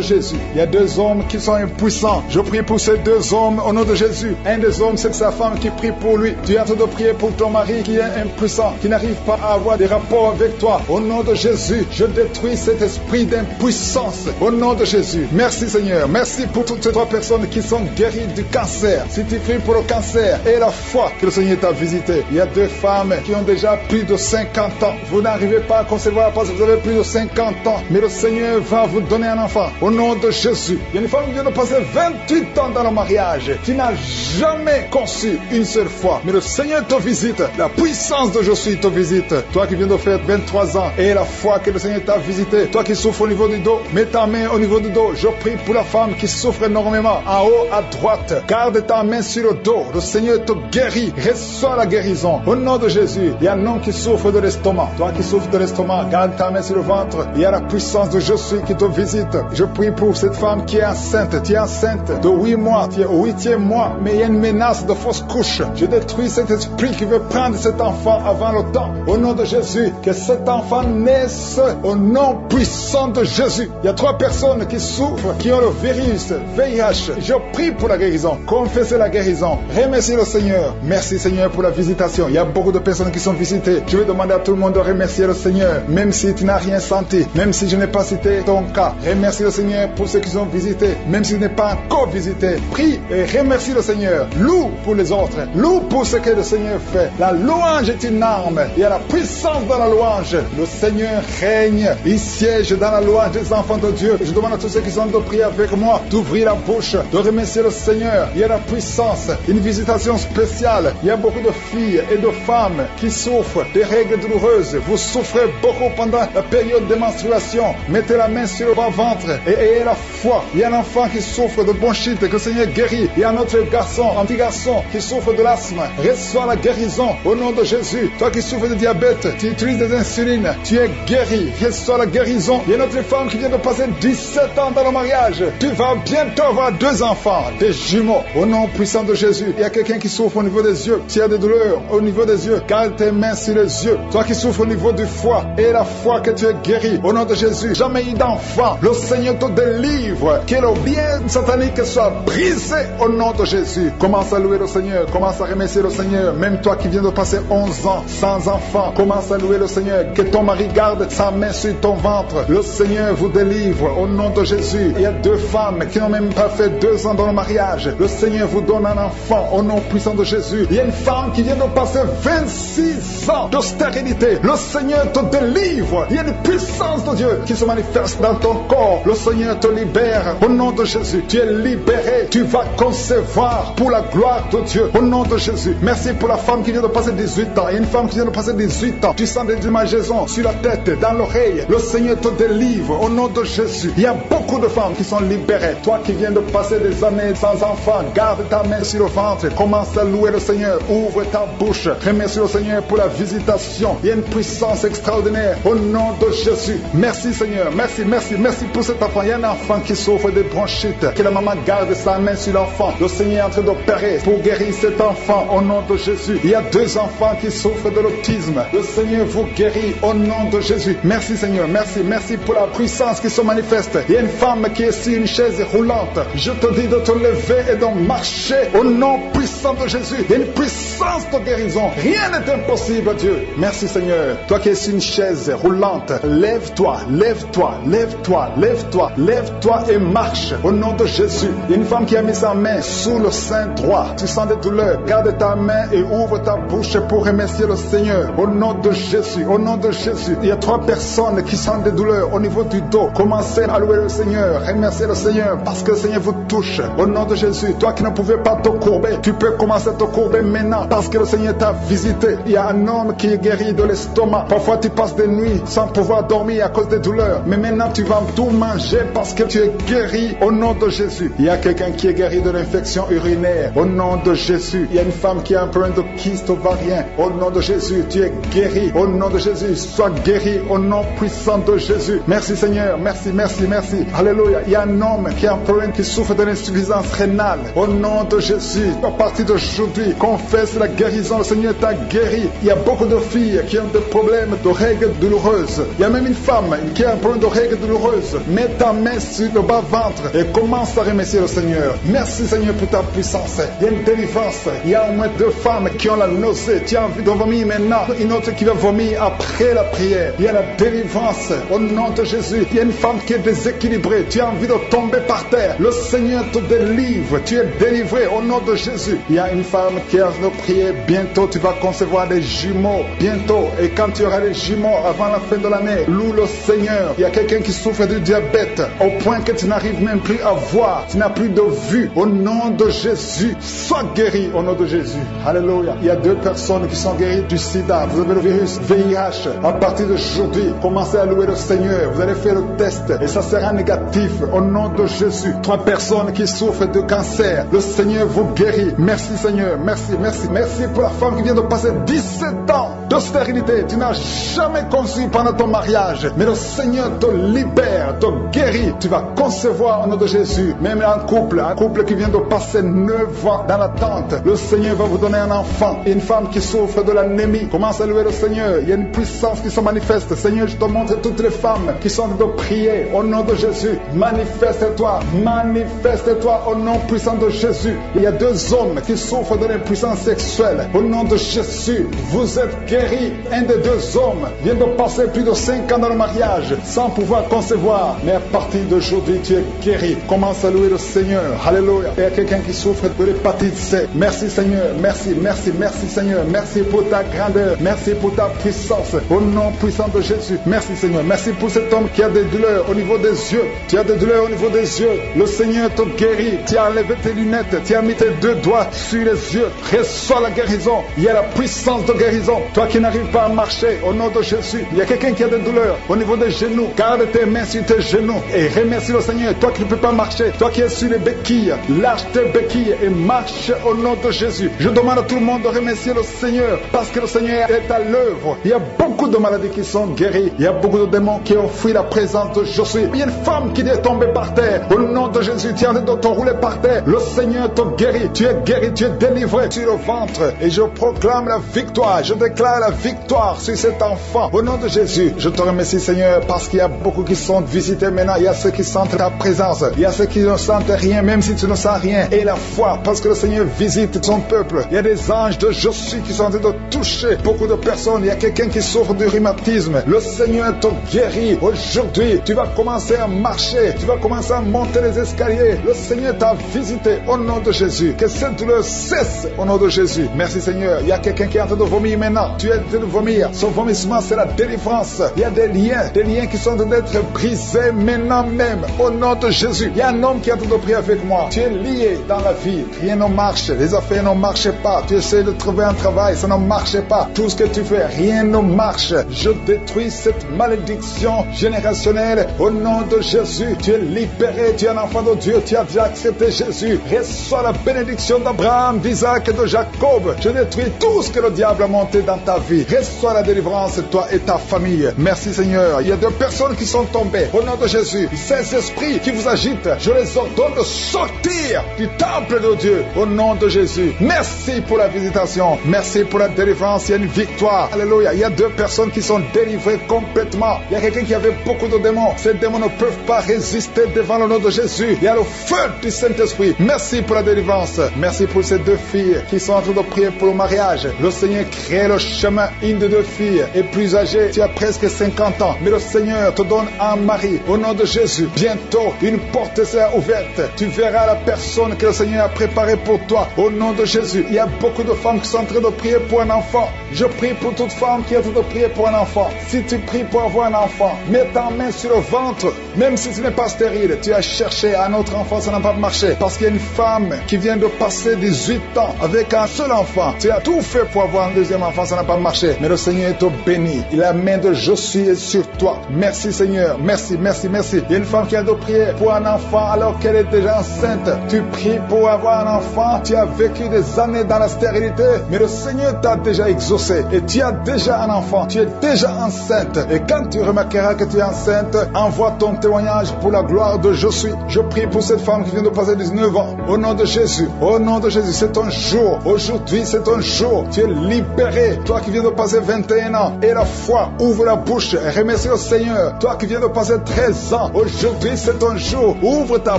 Jésus. Il y a 2 hommes qui sont impuissants. Je prie pour ces 2 hommes au nom de Jésus. Un des hommes, c'est sa femme qui prie pour lui. Tu es en train de prier pour ton mari qui est impuissant, qui n'arrive pas à avoir des rapports avec toi. Au nom de Jésus, je détruis cet esprit d'impuissance. Au nom de Jésus. Merci Seigneur. Merci pour toutes ces 3 personnes qui sont guéries du cancer. Si tu pries pour le cancer et la foi que le Seigneur t'a visité. Il y a 2 femmes qui ont déjà plus de 50 ans. Vous n'arrivez pas à concevoir parce que vous avez plus de 50 ans. Mais le Seigneur va vous donner un enfant. Au nom de Jésus. Il y a une femme qui vient de passer 28 ans dans le mariage. Tu n'as jamais conçu une seule fois. Mais le Seigneur te visite. La puissance de je suis te visite. Toi qui viens de faire 23 ans et la foi que le Seigneur t'a visité. Toi qui souffres au niveau du dos, mets ta main au niveau du dos. Je prie pour la femme qui souffre énormément. En haut à droite, garde ta main sur le dos. Le Seigneur te guérit. Reçois la guérison. Au nom de Jésus, il y a un homme qui souffre de l'estomac. Toi qui souffres de l'estomac, garde ta main sur le ventre. Il y a la puissance de je suis qui te visite. Je prie pour cette femme qui est enceinte. Tu es enceinte de 8 mois. Tu es au 8e mois. Mais il y a une menace de fausse couche. Je détruis cet esprit qui veut prendre cet enfant avant le temps. Au nom de Jésus, que cet enfant naisse au nom puissant de Jésus. Il y a 3 personnes qui souffrent, qui ont le virus VIH. Je prie pour la guérison. Confessez la guérison. Remerciez le Seigneur. Merci Seigneur pour la visitation. Il y a beaucoup de personnes qui sont visitées. Je vais demander à tout le monde de remercier le Seigneur. Même si tu n'as rien senti, même si je n'ai pas cité ton cas. Remercie le Seigneur pour ceux qui sont visités. Même si tu n'es pas encore visité. Prie et remercie le Seigneur. Loue pour les autres. Loue pour ce que le Seigneur fait. La louange est une arme. Il y a la puissance dans la louange. Le Seigneur règne. Il siège dans la louange des enfants de Dieu. Je demande à tous ceux qui sont de prier avec moi d'ouvrir la bouche, de remercier le Seigneur. Il y a la puissance. Une visitation spéciale. Il y a beaucoup de filles et de femmes qui souffrent des règles douloureuses. Vous souffrez beaucoup pendant la période de menstruation. Mettez la main sur le bas-ventre et ayez la foi. Il y a un enfant qui souffre de bronchite que le Seigneur guérit. Il y a un autre garçon, un petit garçon qui souffre de l'asthme. Reçois la guérison au nom de Jésus. Toi qui souffres de diabète, tu utilises des insulines, tu es guéri. Reçois la guérison. Il y a une autre femme qui vient de passer 17 ans dans le mariage. Tu vas bientôt avoir 2 enfants, des jumeaux. Au nom puissant de Jésus. Il y a quelqu'un qui souffre au niveau des yeux. Tu as des douleurs au niveau des yeux. Garde tes mains sur les yeux. Toi qui souffres au niveau du foie, et la foi que tu es guéri. Au nom de Jésus. Jamais eu d'enfant. Le Seigneur te délivre. Que le bien satanique soit brisé au nom de Jésus. Commence à louer le Seigneur. Commence à remercier le Seigneur. Même toi qui viens de passer 11 ans sans enfant, commence à louer le Seigneur. Que ton mari garde sa main sur ton ventre. Le Seigneur vous délivre au nom de Jésus. Il y a 2 femmes qui n'ont même pas fait 2 ans dans le mariage. Le Seigneur vous donne un enfant au nom puissant de Jésus. Il y a une femme qui vient de passer 26 ans temps de stérilité, le Seigneur te délivre. Il y a une puissance de Dieu qui se manifeste dans ton corps. Le Seigneur te libère. Au nom de Jésus, tu es libéré. Tu vas concevoir pour la gloire de Dieu. Au nom de Jésus. Merci pour la femme qui vient de passer 18 ans. Il y a une femme qui vient de passer 18 ans. Tu sens des démangeaisons sur la tête, dans l'oreille. Le Seigneur te délivre. Au nom de Jésus. Il y a beaucoup de femmes qui sont libérées. Toi qui viens de passer des années sans enfant, garde ta main sur le ventre. Commence à louer le Seigneur. Ouvre ta bouche. Remercie le Seigneur pour la visitation. Il y a une puissance extraordinaire. Au nom de Jésus. Merci Seigneur. Merci, merci, merci pour cet enfant. Il y a un enfant qui souffre de bronchite. Que la maman garde sa main sur l'enfant. Le Seigneur est en train d'opérer pour guérir cet enfant. Au nom de Jésus. Il y a 2 enfants qui souffrent de l'autisme. Le Seigneur vous guérit au nom de Jésus. Merci Seigneur. Merci, merci pour la puissance qui se manifeste. Il y a une femme qui est sur une chaise roulante. Je te dis de te lever et de marcher au nom puissant de Jésus. Il y a une puissance de guérison. Rien n'est impossible à Dieu. Merci Seigneur. Toi qui es sur une chaise roulante, lève-toi, lève-toi, lève-toi, lève-toi, lève-toi et marche au nom de Jésus. Il y a une femme qui a mis sa main sous le sein droit. Tu sens des douleurs. Garde ta main et ouvre ta bouche pour remercier le Seigneur. Au nom de Jésus, au nom de Jésus. Il y a 3 personnes qui sentent des douleurs au niveau du dos. Commencez à louer le Seigneur. Remerciez le Seigneur parce que le Seigneur vous touche. Au nom de Jésus. Toi qui ne pouvais pas te courber, tu peux commencer à te courber maintenant parce que le Seigneur t'a visité. Il y a un homme qui est guéri de l'estomac. Parfois tu passes des nuits sans pouvoir dormir à cause des douleurs. Mais maintenant tu vas tout manger parce que tu es guéri au nom de Jésus. Il y a quelqu'un qui est guéri de l'infection urinaire. Au nom de Jésus. Il y a une femme qui a un problème de kyste ovarien. Au nom de Jésus, tu es guéri. Au nom de Jésus, sois guéri au nom puissant de Jésus. Merci Seigneur. Merci, merci, merci. Alléluia. Il y a un homme qui a un problème qui souffre de l'insuffisance rénale. Au nom de Jésus, à partir d'aujourd'hui, confesse la guérison. Le Seigneur t'a guéri. Il y a beaucoup de filles qui ont des problèmes de règles douloureuses. Il y a même une femme qui a un problème de règles douloureuses. Mets ta main sur le bas-ventre et commence à remercier le Seigneur. Merci Seigneur pour ta puissance. Il y a une délivrance. Il y a au moins 2 femmes qui ont la nausée. Tu as envie de vomir maintenant. Une autre qui va vomir après la prière. Il y a la délivrance au nom de Jésus. Il y a une femme qui est déséquilibrée. Tu as envie de tomber par terre. Le Seigneur te délivre. Tu es délivré au nom de Jésus. Il y a une femme qui est en train de prier. Bientôt tu vas concevoir des jumeaux. Bientôt. Et quand tu auras les jumeaux avant la fin de l'année, loue le Seigneur. Il y a quelqu'un qui souffre du diabète au point que tu n'arrives même plus à voir. Tu n'as plus de vue. Au nom de Jésus, sois guéri au nom de Jésus. Alléluia. Il y a 2 personnes qui sont guéries du sida. Vous avez le virus VIH. À partir d'aujourd'hui, commencez à louer le Seigneur. Vous allez faire le test et ça sera négatif au nom de Jésus. 3 personnes qui souffrent de cancer. Le Seigneur vous guérit. Merci Seigneur. Merci, merci, merci pour la femme qui vient de passer 17 ans de stérilité. Tu n'as jamais conçu pendant ton mariage. Mais le Seigneur te libère, te guérit. Tu vas concevoir au nom de Jésus. Même un couple qui vient de passer 9 ans dans l'attente. Le Seigneur va vous donner un enfant. Une femme qui souffre de l'anémie. Commence à louer le Seigneur. Il y a une puissance qui se manifeste. Seigneur, je te montre toutes les femmes qui sont de prier au nom de Jésus. Manifeste-toi. Manifeste-toi au nom puissant de Jésus. Il y a 2 hommes qui souffrent de l'impuissance sexuelle. Au nom de Jésus, vous êtes guéris. Un des 2 hommes vient de passer plus de 5 ans dans le mariage sans pouvoir concevoir. Mais à partir d'aujourd'hui, tu es guéri. Commence à louer le Seigneur. Alléluia. Il y a quelqu'un qui souffre de l'hépatite C. Merci Seigneur. Merci, merci, merci Seigneur. Merci pour ta grandeur. Merci pour ta puissance. Au nom puissant de Jésus. Merci Seigneur. Merci pour cet homme qui a des douleurs au niveau des yeux. Tu as des douleurs au niveau des yeux. Le Seigneur te guérit. Tu as enlevé tes lunettes. Tu as mis tes 2 doigts sur les yeux. Reçois la guérison. Il y a la puissance de guérison. Toi qui n'arrives pas à marcher, au nom de Jésus. Il y a quelqu'un qui a des douleurs au niveau des genoux. Garde tes mains sur tes genoux et remercie le Seigneur. Toi qui ne peux pas marcher, toi qui es sur les béquilles, lâche tes béquilles et marche au nom de Jésus. Je demande à tout le monde de remercier le Seigneur parce que le Seigneur est à l'œuvre. Il y a beaucoup de maladies qui sont guéries. Il y a beaucoup de démons qui ont fui la présence de Jésus. Il y a une femme qui est tombée par terre. Au nom de Jésus, tu es en train de te rouler par terre. Le Seigneur te guérit. Tu es guéri, tu es délivré sur le ventre. Et je proclame la victoire. Je déclare la victoire sur cet enfant. Au nom de Jésus, je te remercie Seigneur parce qu'il y a beaucoup qui sont visités maintenant. Il y a ceux qui sentent ta présence. Il y a ceux qui ne sentent rien même si tu ne sens rien. Et la foi parce que le Seigneur visite son peuple. Il y a des anges de Jésus qui sont en train de toucher beaucoup de personnes. Il y a quelqu'un qui souffre du rhumatisme. Le Seigneur te guérit. Aujourd'hui, tu vas commencer à marcher. Tu vas commencer à monter les escaliers. Le Seigneur t'a visité au nom de Jésus. Que cette douleur cesse au nom de Jésus. Merci Seigneur. Il y a quelqu'un qui est en train de vomir maintenant. maintenant. Tu es en train de vomir. Son vomissement, c'est la délivrance. Il y a des liens qui sont en train d'être brisés maintenant même. Au nom de Jésus. Il y a un homme qui est en train de prier avec moi. Tu es lié dans la vie. Rien ne marche. Les affaires ne marchent pas. Tu essaies de trouver un travail. Ça ne marche pas. Tout ce que tu fais, rien ne marche. Je détruis cette malédiction générationnelle. Au nom de Jésus. Tu es libéré. Tu es un enfant de Dieu. Tu as déjà accepté Jésus. Reçois la bénédiction d'Abraham, d'Isaac et de Jacob. Je détruis tout ce que le diable a monté dans ta vie. Reçois la délivrance, toi et ta famille. Merci Seigneur. Il y a 2 personnes qui sont tombées. Au nom de Jésus, ces esprits qui vous agitent, je les ordonne de sortir du temple de Dieu. Au nom de Jésus. Merci pour la visitation. Merci pour la délivrance. Il y a une victoire. Alléluia. Il y a 2 personnes qui sont délivrées complètement. Il y a quelqu'un qui avait beaucoup de démons. Ces démons ne peuvent pas résister devant le nom de Jésus. Il y a le feu du Saint-Esprit. Merci pour la délivrance. Merci pour ces 2 filles qui sont en train de prier pour le mariage. Le Seigneur crée le chemin. Une de 2 filles est plus âgée. Tu as presque 50 ans. Mais le Seigneur te donne un mari. Au nom de Jésus. Bientôt, une porte sera ouverte. Tu verras la personne que le Seigneur a préparée pour toi. Au nom de Jésus. Il y a beaucoup de femmes qui sont en train de prier pour un enfant. Je prie pour toute femme qui est en train de prier pour un enfant. Si tu pries pour avoir un enfant, mets ta main sur le ventre. Même si tu n'es pas stérile, tu as cherché un autre enfant, ça n'a pas marché. Parce qu'il y a une femme qui vient de passer 18 ans avec un seul enfant. Tu as tout fait pour avoir un deuxième enfant, ça n'a pas marché. Mais le Seigneur est au béni. La main de Josué est sur toi. Merci Seigneur. Merci, merci, merci. Il y a une femme qui a de prier pour un enfant alors qu'elle est déjà enceinte. Tu pries pour avoir un enfant. Tu as vécu des années dans la stérilité. Mais le Seigneur t'a déjà exaucé. Et tu as déjà un enfant. Tu es déjà enceinte. Et quand tu remarqueras que tu es enceinte, envoie ton témoignage pour la gloire de Josué. Je prie pour cette femme qui vient de passer 19 ans. Au nom de Jésus. Au nom de Jésus. C'est ton jour. Aujourd'hui, c'est ton jour. Tu es libéré. Toi qui viens de passer 21 ans. Et la foi, ouvre la bouche. Remercie le Seigneur. Toi qui viens de passer 13 ans. Aujourd'hui, c'est ton jour. Ouvre ta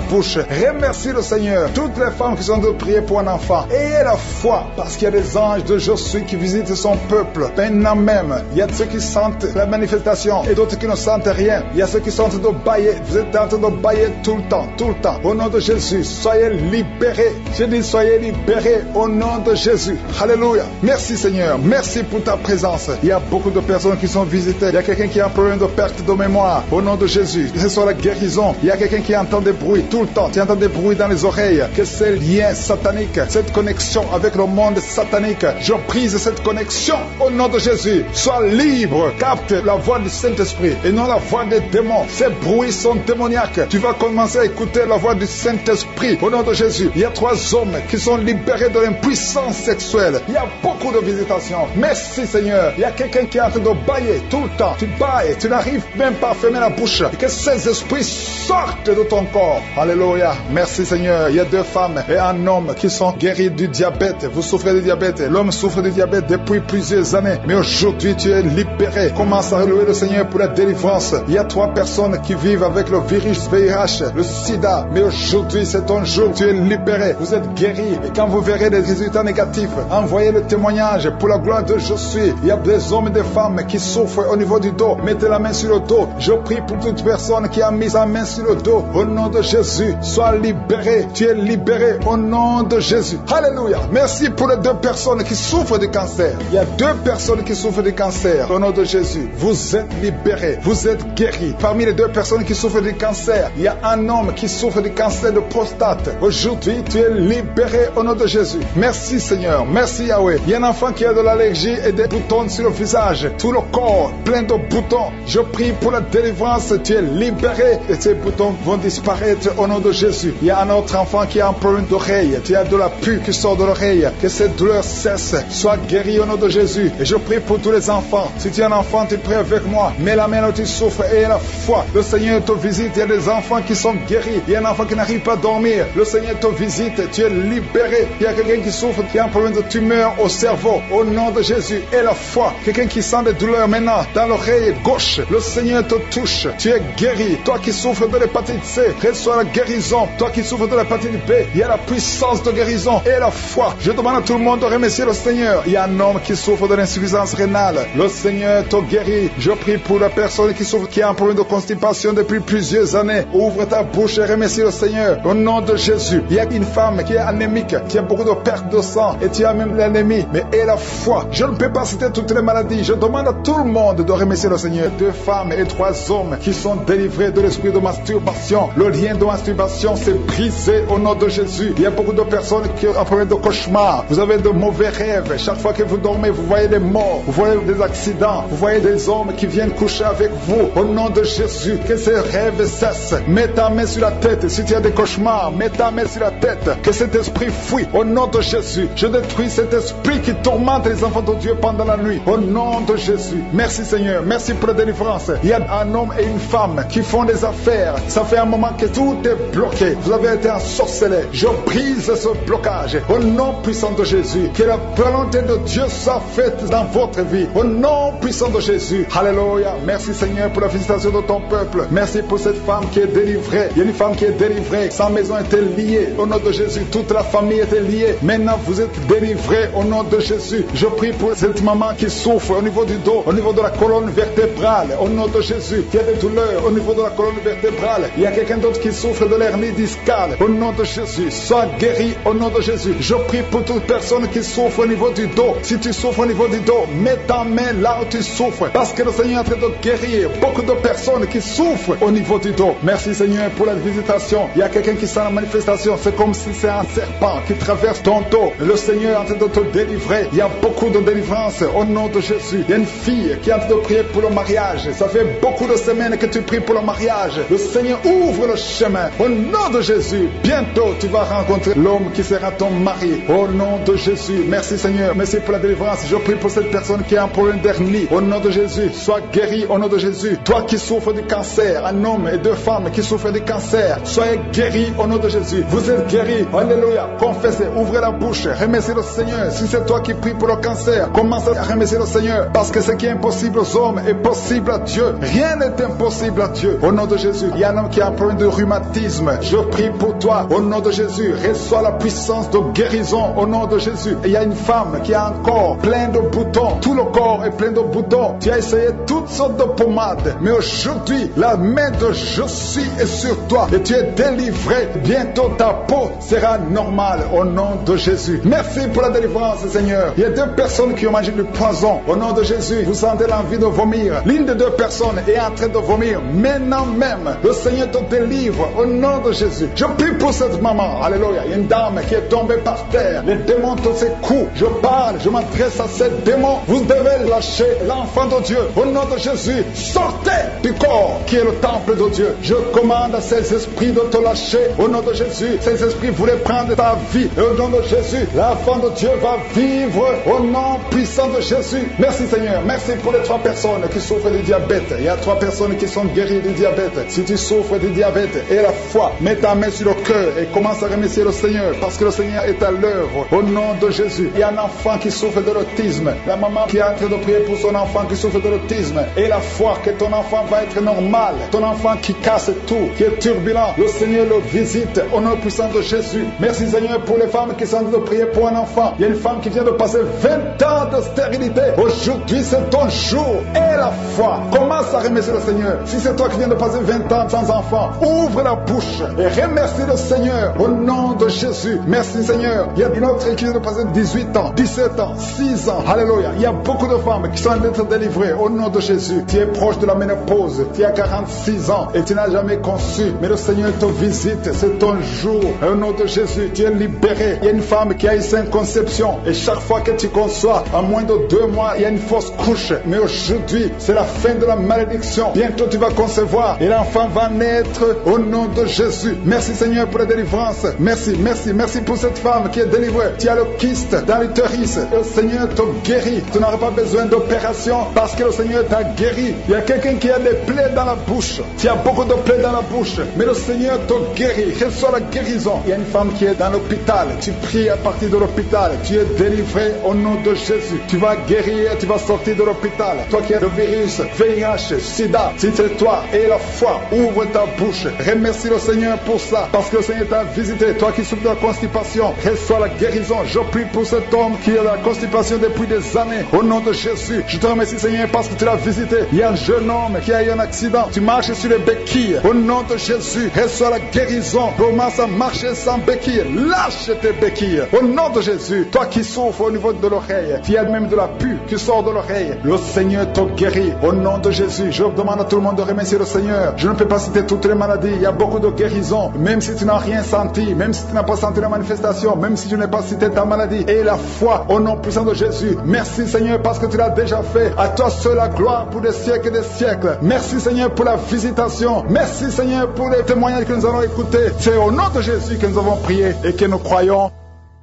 bouche. Remercie le Seigneur. Toutes les femmes qui sont de prier pour un enfant. Ayez la foi. Parce qu'il y a des anges de Josué qui visitent son peuple. Maintenant même, il y a ceux qui sentent la manifestation et d'autres qui ne sentent rien. Il y a ceux qui sont en train de bailler. Vous êtes en train de bailler tout le temps, tout le temps. Au nom de Jésus, soyez libérés. Je dis soyez libérés au nom de Jésus. Alléluia. Merci Seigneur. Merci pour ta présence. Il y a beaucoup de personnes qui sont visitées. Il y a quelqu'un qui a un problème de perte de mémoire. Au nom de Jésus, que ce soit la guérison. Il y a quelqu'un qui entend des bruits tout le temps. Tu entends des bruits dans les oreilles. Que ces liens sataniques, cette connexion avec le monde satanique, je brise cette connexion au nom de Jésus. Sois libre. Capte la voix du Saint-Esprit et non la voix des démons. Ces bruits sont démoniaques. Tu vas commencer à écouter la voix du Saint-Esprit au nom de Jésus. Il y a 3 hommes qui sont libérés de l'impuissance sexuelle. Il y a beaucoup de visitations. Merci Seigneur. Il y a quelqu'un qui est en train de bailler tout le temps. Tu bailles. Tu n'arrives même pas à fermer la bouche. Et que ces esprits sortent de ton corps. Alléluia. Merci Seigneur. Il y a 2 femmes et un homme qui sont guéris du diabète. Vous souffrez du diabète. L'homme souffre du diabète depuis plusieurs années. Mais aujourd'hui, tu es libéré. Commence à louer le Seigneur pour la délivrance. Il y a 3 personnes qui vivent avec le virus VIH, le sida. Mais aujourd'hui, c'est ton jour. Tu es libéré. Vous êtes guéri. Et quand vous verrez des résultats négatifs, envoyez le témoignage pour la gloire de Josué. Il y a des hommes et des femmes qui souffrent au niveau du dos. Mettez la main sur le dos. Je prie pour toute personne qui a mis sa main sur le dos. Au nom de Jésus, sois libéré. Tu es libéré au nom de Jésus. Alléluia. Merci pour les 2 personnes qui souffrent du cancer. Il y a 2 personnes qui souffrent du cancer. Au nom de Jésus, vous êtes libérés. Vous êtes guéris. Parmi les 2 personnes qui souffrent du cancer, il y a un homme qui souffre du cancer de prostate. Aujourd'hui, tu es libéré au nom de Jésus. Merci Seigneur. Merci Yahweh. Il y a un enfant qui a de l'allergie et des boutons sur le visage. Tout le corps plein de boutons. Je prie pour la délivrance. Tu es libéré et ces boutons vont disparaître au nom de Jésus. Il y a un autre enfant qui a un problème d'oreille. Tu as de la pus qui sort de l'oreille. Que cette douleur cesse. Sois guéri au nom de Jésus. Et je prie pour tous les enfants. Si tu es un enfant, tu pries avec moi. Mets la main là où tu souffres et la foi. Le Seigneur te visite. Il y a des enfants qui sont guéris. Il y a un enfant qui n'arrive pas à dormir. Le Seigneur te visite. Tu es libéré. Il y a quelqu'un qui souffre, qui a un problème de tumeur au cerveau. Au nom de Jésus. Et la foi. Quelqu'un qui sent des douleurs maintenant dans l'oreille gauche. Le Seigneur te touche. Tu es guéri. Toi qui souffres de l'hépatite C, reçois la guérison. Toi qui souffres de l'hépatite B, il y a la puissance de guérison et la foi. Je demande à tout le monde de remercier le Seigneur. Il y a un homme qui souffre de l'insuffisance rénale. Le Seigneur te guérit. Je prie pour la personne qui souffre, qui a un problème de constipation depuis plusieurs années. Ouvre ta bouche et remercie le Seigneur. Au nom de Jésus. Il y a une femme qui est anémique, qui a beaucoup de perte de sang et tu as même l'anémie. Mais aie la foi. toi. Je ne peux pas citer toutes les maladies. Je demande à tout le monde de remercier le Seigneur. 2 femmes et 3 hommes qui sont délivrés de l'esprit de masturbation. Le lien de masturbation s'est brisé au nom de Jésus. Il y a beaucoup de personnes qui ont un problème de cauchemar. Vous avez de mauvais rêves. Chaque fois que vous dormez, vous voyez des morts, vous voyez des accidents, vous voyez des hommes qui viennent coucher avec vous. Au nom de Jésus, que ces rêves cessent. Mets ta main sur la tête. Si tu as des cauchemars, mets ta main sur la tête. Que cet esprit fuit. Au nom de Jésus, je détruis cet esprit qui tourmente les enfants de Dieu pendant la nuit. Au nom de Jésus. Merci Seigneur. Merci pour la délivrance. Il y a un homme et une femme qui font des affaires. Ça fait un moment que tout est bloqué. Vous avez été ensorcelé. Je brise ce blocage. Au nom puissant de Jésus. Que la volonté de Dieu soit faite dans votre vie. Au nom puissant de Jésus. Alléluia. Merci Seigneur pour la visitation de ton peuple. Merci pour cette femme qui est délivrée. Il y a une femme qui est délivrée. Sa maison était liée. Au nom de Jésus, toute la famille était liée. Maintenant, vous êtes délivrés au nom de Jésus. Je prie pour cette maman qui souffre au niveau du dos, au niveau de la colonne vertébrale. Au nom de Jésus, qui a des douleurs au niveau de la colonne vertébrale. Il y a quelqu'un d'autre qui souffre de l'hernie discale. Au nom de Jésus, sois guéri au nom de Jésus. Je prie pour toute personne qui souffre au niveau du dos. Si tu souffres au niveau du dos, mets ta main là où tu souffres. Parce que le Seigneur est en train de guérir beaucoup de personnes qui souffrent au niveau du dos. Merci Seigneur pour la visitation. Il y a quelqu'un qui sent la manifestation. C'est comme si c'est un serpent qui traverse ton dos. Le Seigneur est en train de te délivrer. Il y a beaucoup de délivrance au nom de Jésus. Il y a une fille qui est en train de prier pour le mariage. Ça fait beaucoup de semaines que tu pries pour le mariage. Le Seigneur ouvre le chemin. Au nom de Jésus, bientôt tu vas rencontrer l'homme qui sera ton mari. Au nom de Jésus. Merci Seigneur. Merci pour la délivrance. Je prie pour cette personne qui a un problème d'hernie. Au nom de Jésus, sois guéri au nom de Jésus. Toi qui souffres du cancer, un homme et 2 femmes qui souffrent du cancer, soyez guéris au nom de Jésus. Vous êtes guéris. Alléluia. Confessez, ouvrez la bouche, remerciez le Seigneur. Si c'est toi qui pries pour le cancer, commence à remercier le Seigneur. Parce que ce qui est impossible aux hommes est possible à Dieu. Rien n'est impossible à Dieu. Au nom de Jésus, il y a un homme qui a un problème de rhumatisme. Je prie pour toi. Au nom de Jésus, reçois la puissance de guérison. Au nom de Jésus. Il y a une femme qui a un corps plein de boutons. Tout le corps est plein de boutons. Tu as essayé toutes sortes de pommades. Mais aujourd'hui, la main de je suis est sur toi. Et tu es délivré. Bientôt ta peau sera normale. Au nom de Jésus. Merci pour la délivrance, Seigneur. Il y a 2 personnes qui ont mangé du poison. Au nom de Jésus, vous sentez l'envie de vomir. L'une des 2 personnes est en train de vomir. Maintenant même, le Seigneur te délivre. Au nom de Jésus. Je prie pour cette maman. Alléluia. Il y a une dame qui est tombée par terre. Les démons te secouent. Je parle, je m'adresse à ces démons. Vous devez lâcher l'enfant de Dieu. Au nom de Jésus, sortez du corps qui est le temple de Dieu. Je commande à ces esprits de te lâcher. Au nom de Jésus, ces esprits voulaient prendre ta vie. Et au nom de Jésus, l'enfant de Dieu va vivre au nom puissant de Jésus. Merci Seigneur. Merci pour les 3 personnes qui souffrent du diabète. Il y a 3 personnes qui sont guéries du diabète. Si tu souffres du diabète et la foi, mets ta main sur le cœur et commence à remercier le Seigneur parce que le Seigneur est à l'œuvre. Au nom de Jésus, il y a un enfant qui souffre de l'autisme. La maman qui est en train de prier pour son enfant qui souffre de l'autisme et la foi que ton enfant va être normal. Ton enfant qui casse tout, qui est turbulent, le Seigneur le visite au nom puissant de Jésus. Merci Seigneur pour les femmes qui sont en train de prier pour un enfant. Il y a une femme qui vient de passer 20 ans de stérilité. Aujourd'hui c'est ton jour et la foi. Commence à remercier le Seigneur. Si c'est toi qui viens de passer 20 ans sans enfant, ouvre la bouche et remercie le Seigneur au nom de Jésus. Merci Seigneur. Il y a une autre qui vient de passer 18 ans, 17 ans, 6 ans. Alléluia. Il y a beaucoup de femmes qui sont en train d'être délivrées au nom de Jésus. Tu es proche de la ménopause. Tu as 46 ans et tu n'as jamais conçu. Mais le Seigneur te visite. C'est ton jour. Au nom de Jésus, tu es libéré. Il y a une femme qui a une sainte conception. Et chaque fois que tu conçois, en moins de 2 mois, il y a une fausse couche. Mais aujourd'hui, c'est la fin de la malédiction. Bientôt tu vas concevoir et l'enfant va naître au nom de Jésus. Merci Seigneur pour la délivrance. Merci, merci, merci pour cette femme qui est délivrée. Tu as le kyste dans l'utérus. Le Seigneur te guérit. Tu n'auras pas besoin d'opération parce que le Seigneur t'a guéri. Il y a quelqu'un qui a des plaies dans la bouche. Tu as beaucoup de plaies dans la bouche. Mais le Seigneur te guérit. Reçois la guérison. Il y a une femme qui est dans l'hôpital. Tu pries à partir de l'hôpital. Tu es délivré au nom de Jésus. Tu vas guérir. Tu vas sortir de l'hôpital. Toi qui as le virus, VIH, SIDA, si c'est toi et la foi, ouvre ta bouche. Remercie le Seigneur pour ça. Parce que le Seigneur t'a visité. Toi qui souffres de la constipation, reçois la guérison. Je prie pour cet homme qui a la constipation depuis des années. Au nom de Jésus, je te remercie Seigneur parce que tu l'as visité. Il y a un jeune homme qui a eu un accident. Tu marches sur les béquilles. Au nom de Jésus, reçois la guérison. Commence à marcher sans béquilles. Lâche tes béquilles. Au nom de Jésus, toi qui souffres au niveau de l'oreille, l'oreille. Il y a même de la pus qui sort de l'oreille. Le Seigneur te guérit. Au nom de Jésus, je demande à tout le monde de remercier le Seigneur. Je ne peux pas citer toutes les maladies. Il y a beaucoup de guérisons. Même si tu n'as rien senti, même si tu n'as pas senti la manifestation, même si je n'ai pas cité ta maladie. Et la foi au nom puissant de Jésus. Merci Seigneur parce que tu l'as déjà fait. À toi seul la gloire pour des siècles et des siècles. Merci Seigneur pour la visitation. Merci Seigneur pour les témoignages que nous allons écouter. C'est au nom de Jésus que nous avons prié et que nous croyons.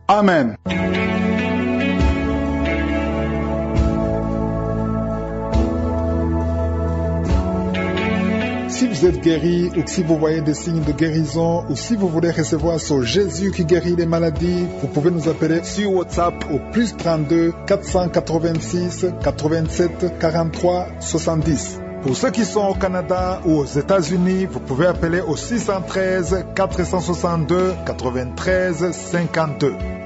Amen. Si vous êtes guéri ou si vous voyez des signes de guérison ou si vous voulez recevoir ce Jésus qui guérit les maladies, vous pouvez nous appeler sur WhatsApp au plus 32 486 87 43 70. Pour ceux qui sont au Canada ou aux États-Unis, vous pouvez appeler au 613 462 93 52.